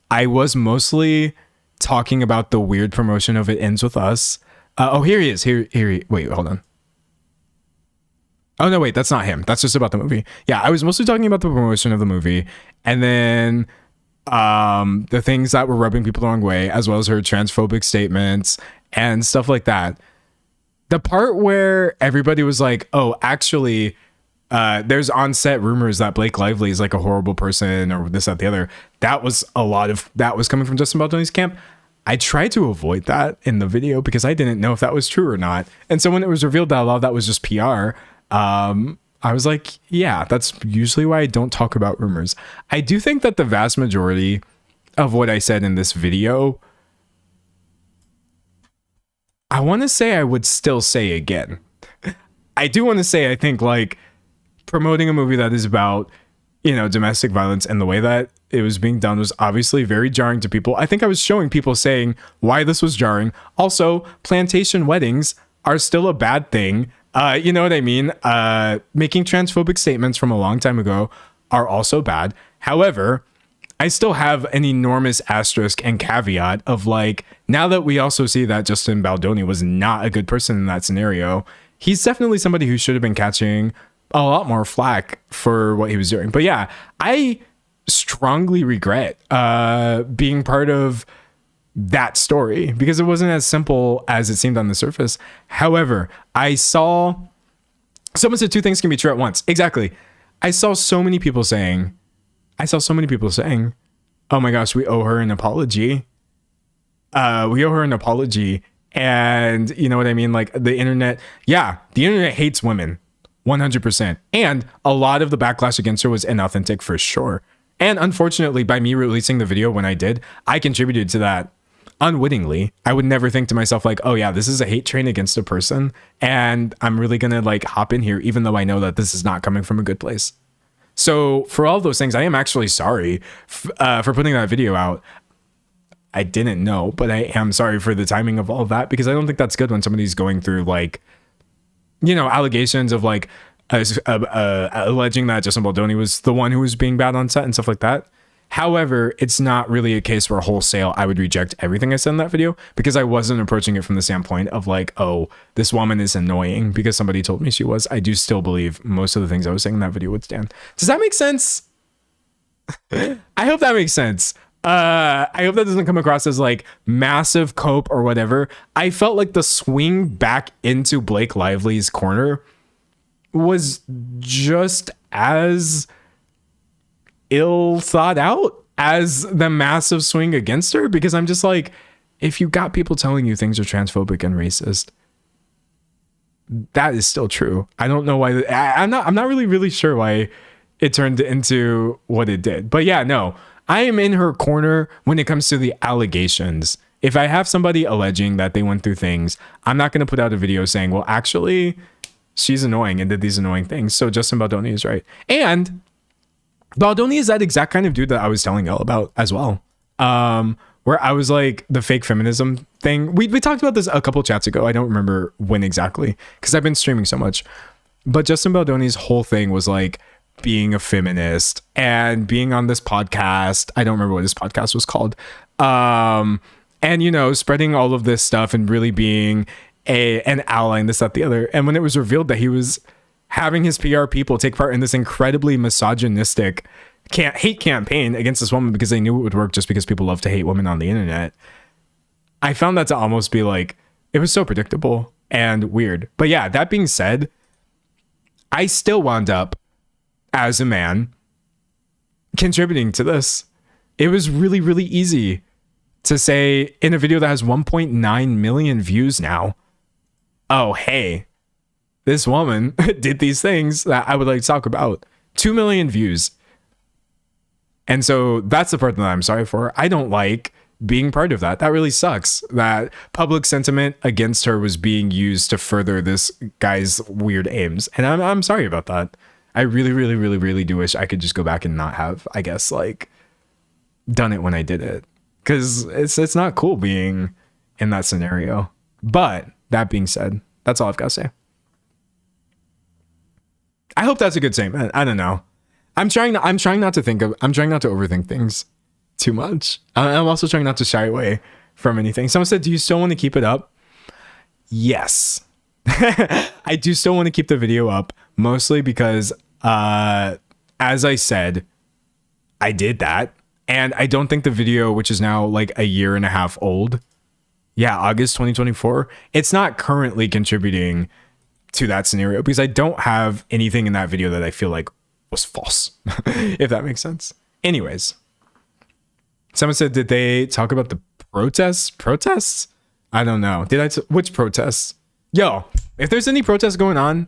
I was mostly talking about the weird promotion of It Ends With Us. Oh, here he is. Here. Wait, hold on. Oh, no, wait, that's not him. That's just about the movie. Yeah, I was mostly talking about the promotion of the movie. And then the things that were rubbing people the wrong way, as well as her transphobic statements and stuff like that. The part where everybody was like, oh, actually, there's on-set rumors that Blake Lively is like a horrible person or this, that, the other. That was a lot of, that was coming from Justin Baldoni's camp. I tried to avoid that in the video because I didn't know if that was true or not. And so when it was revealed that a lot of that was just PR, I was like, yeah, that's usually why I don't talk about rumors. I do think that the vast majority of what I said in this video, I want to say I would still say again. I do want to say, I think like promoting a movie that is about, you know, domestic violence and the way that it was being done was obviously very jarring to people. I think I was showing people saying why this was jarring. Also, plantation weddings are still a bad thing. You know what I mean? Making transphobic statements from a long time ago are also bad. However, I still have an enormous asterisk and caveat of like, now that we also see that Justin Baldoni was not a good person in that scenario, he's definitely somebody who should have been catching a lot more flack for what he was doing. But yeah, I strongly regret being part of that story because it wasn't as simple as it seemed on the surface. However, I saw someone said two things can be true at once. Exactly. I saw so many people saying, oh my gosh, we owe her an apology. We owe her an apology. And you know what I mean? Like the internet hates women 100%. And a lot of the backlash against her was inauthentic for sure. And unfortunately, by me releasing the video when I did, I contributed to that unwittingly. I would never think to myself like, oh yeah, this is a hate train against a person. And I'm really going to like hop in here, even though I know that this is not coming from a good place. So for all of those things, I am actually sorry for putting that video out. I didn't know, but I am sorry for the timing of all of that because I don't think that's good when somebody's going through like, you know, allegations of like alleging that Justin Baldoni was the one who was being bad on set and stuff like that. However, it's not really a case where wholesale I would reject everything I said in that video because I wasn't approaching it from the standpoint of like, oh, this woman is annoying because somebody told me she was. I do still believe most of the things I was saying in that video would stand. Does that make sense? I hope that makes sense. I hope that doesn't come across as like massive cope or whatever. I felt like the swing back into Blake Lively's corner was just as ill thought out as the massive swing against her because I'm just like, if you got people telling you things are transphobic and racist, that is still true. I don't know why. I'm not really sure why it turned into what it did. But yeah, no, I am in her corner when it comes to the allegations. If I have somebody alleging that they went through things, I'm not going to put out a video saying, well, actually, she's annoying and did these annoying things. So Justin Baldoni is right. And Baldoni is that exact kind of dude that I was telling Elle about as well. Where I was like, the fake feminism thing. We talked about this a couple chats ago. I don't remember when exactly because I've been streaming so much. But Justin Baldoni's whole thing was like being a feminist and being on this podcast. I don't remember what this podcast was called. And, you know, spreading all of this stuff and really being an ally and this, that, the other. And when it was revealed that he was having his PR people take part in this incredibly misogynistic hate campaign against this woman because they knew it would work just because people love to hate women on the internet, I found that to almost be like, it was so predictable and weird. But yeah, that being said, I still wound up as a man contributing to this. It was really, really easy to say in a video that has 1.9 million views now, oh, hey, this woman did these things that I would like to talk about. 2 million views. And so that's the part that I'm sorry for. I don't like being part of that. That really sucks. That public sentiment against her was being used to further this guy's weird aims. And I'm sorry about that. I really, really, really, really do wish I could just go back and not have, I guess, like, done it when I did it. Because it's not cool being in that scenario. But that being said, that's all I've got to say. I hope that's a good statement. I don't know. I'm trying not to overthink things too much. I'm also trying not to shy away from anything. Someone said, do you still want to keep it up? Yes. I do still want to keep the video up, mostly because, as I said, I did that. And I don't think the video, which is now like a year and a half old, August 2024, it's not currently contributing to that scenario because I don't have anything in that video that I feel like was false, if that makes sense. Anyways, someone said, did they talk about the Protests? I don't know. Which protests? Yo, if there's any protests going on,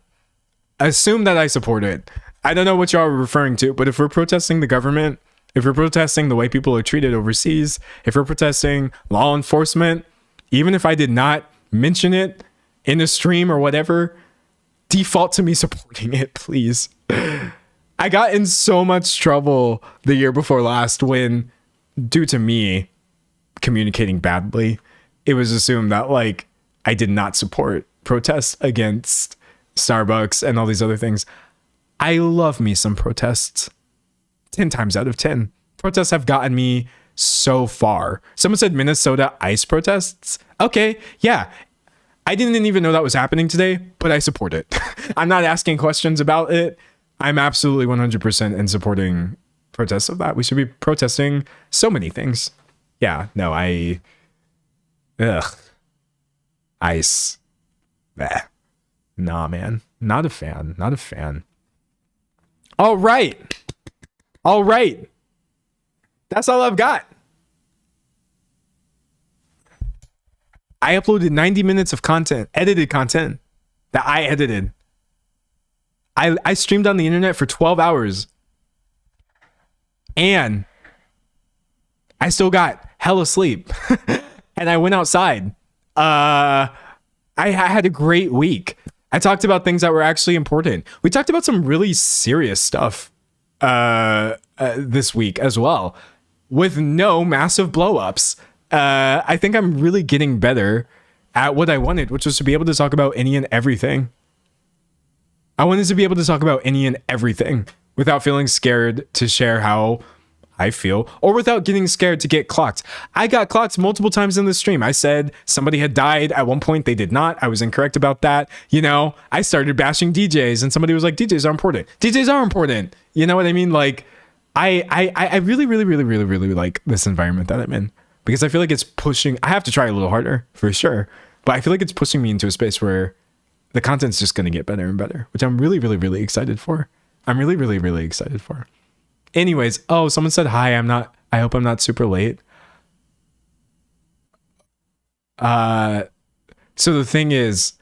assume that I support it. I don't know what y'all are referring to, but if we're protesting the government, if we're protesting the way people are treated overseas, if we're protesting law enforcement, even if I did not mention it in a stream or whatever, default to me supporting it, please. I got in so much trouble the year before last when, due to me communicating badly, it was assumed that like I did not support protests against Starbucks and all these other things. I love me some protests. 10 times out of 10. Protests have gotten me so far. Someone said Minnesota ICE protests. Okay, yeah. I didn't even know that was happening today, but I support it. I'm not asking questions about it. I'm absolutely 100% in supporting protests of that. We should be protesting so many things. Yeah, no, ICE. Bah. Nah, man. Not a fan. Not a fan. All right. That's all I've got. I uploaded 90 minutes of content, edited content that I edited. I streamed on the internet for 12 hours. And I still got hella sleep. And I went outside. I had a great week. I talked about things that were actually important. We talked about some really serious stuff this week as well, with no massive blow-ups. I think I'm really getting better at what I wanted, which was to be able to talk about any and everything. I wanted to be able to talk about any and everything without feeling scared to share how I feel, or without getting scared to get clocked. I got clocked multiple times in the stream. I said somebody had died at one point. They did not. I was incorrect about that. You know, I started bashing DJs and somebody was like, DJs are important. DJs are important. You know what I mean? Like, I really like this environment that I'm in, because I feel like it's pushing. I have to try a little harder for sure, but I feel like it's pushing me into a space where the content's just going to get better and better, which I'm really excited for. I'm really excited for. Anyways, oh, someone said hi. I hope I'm not super late. So the thing is,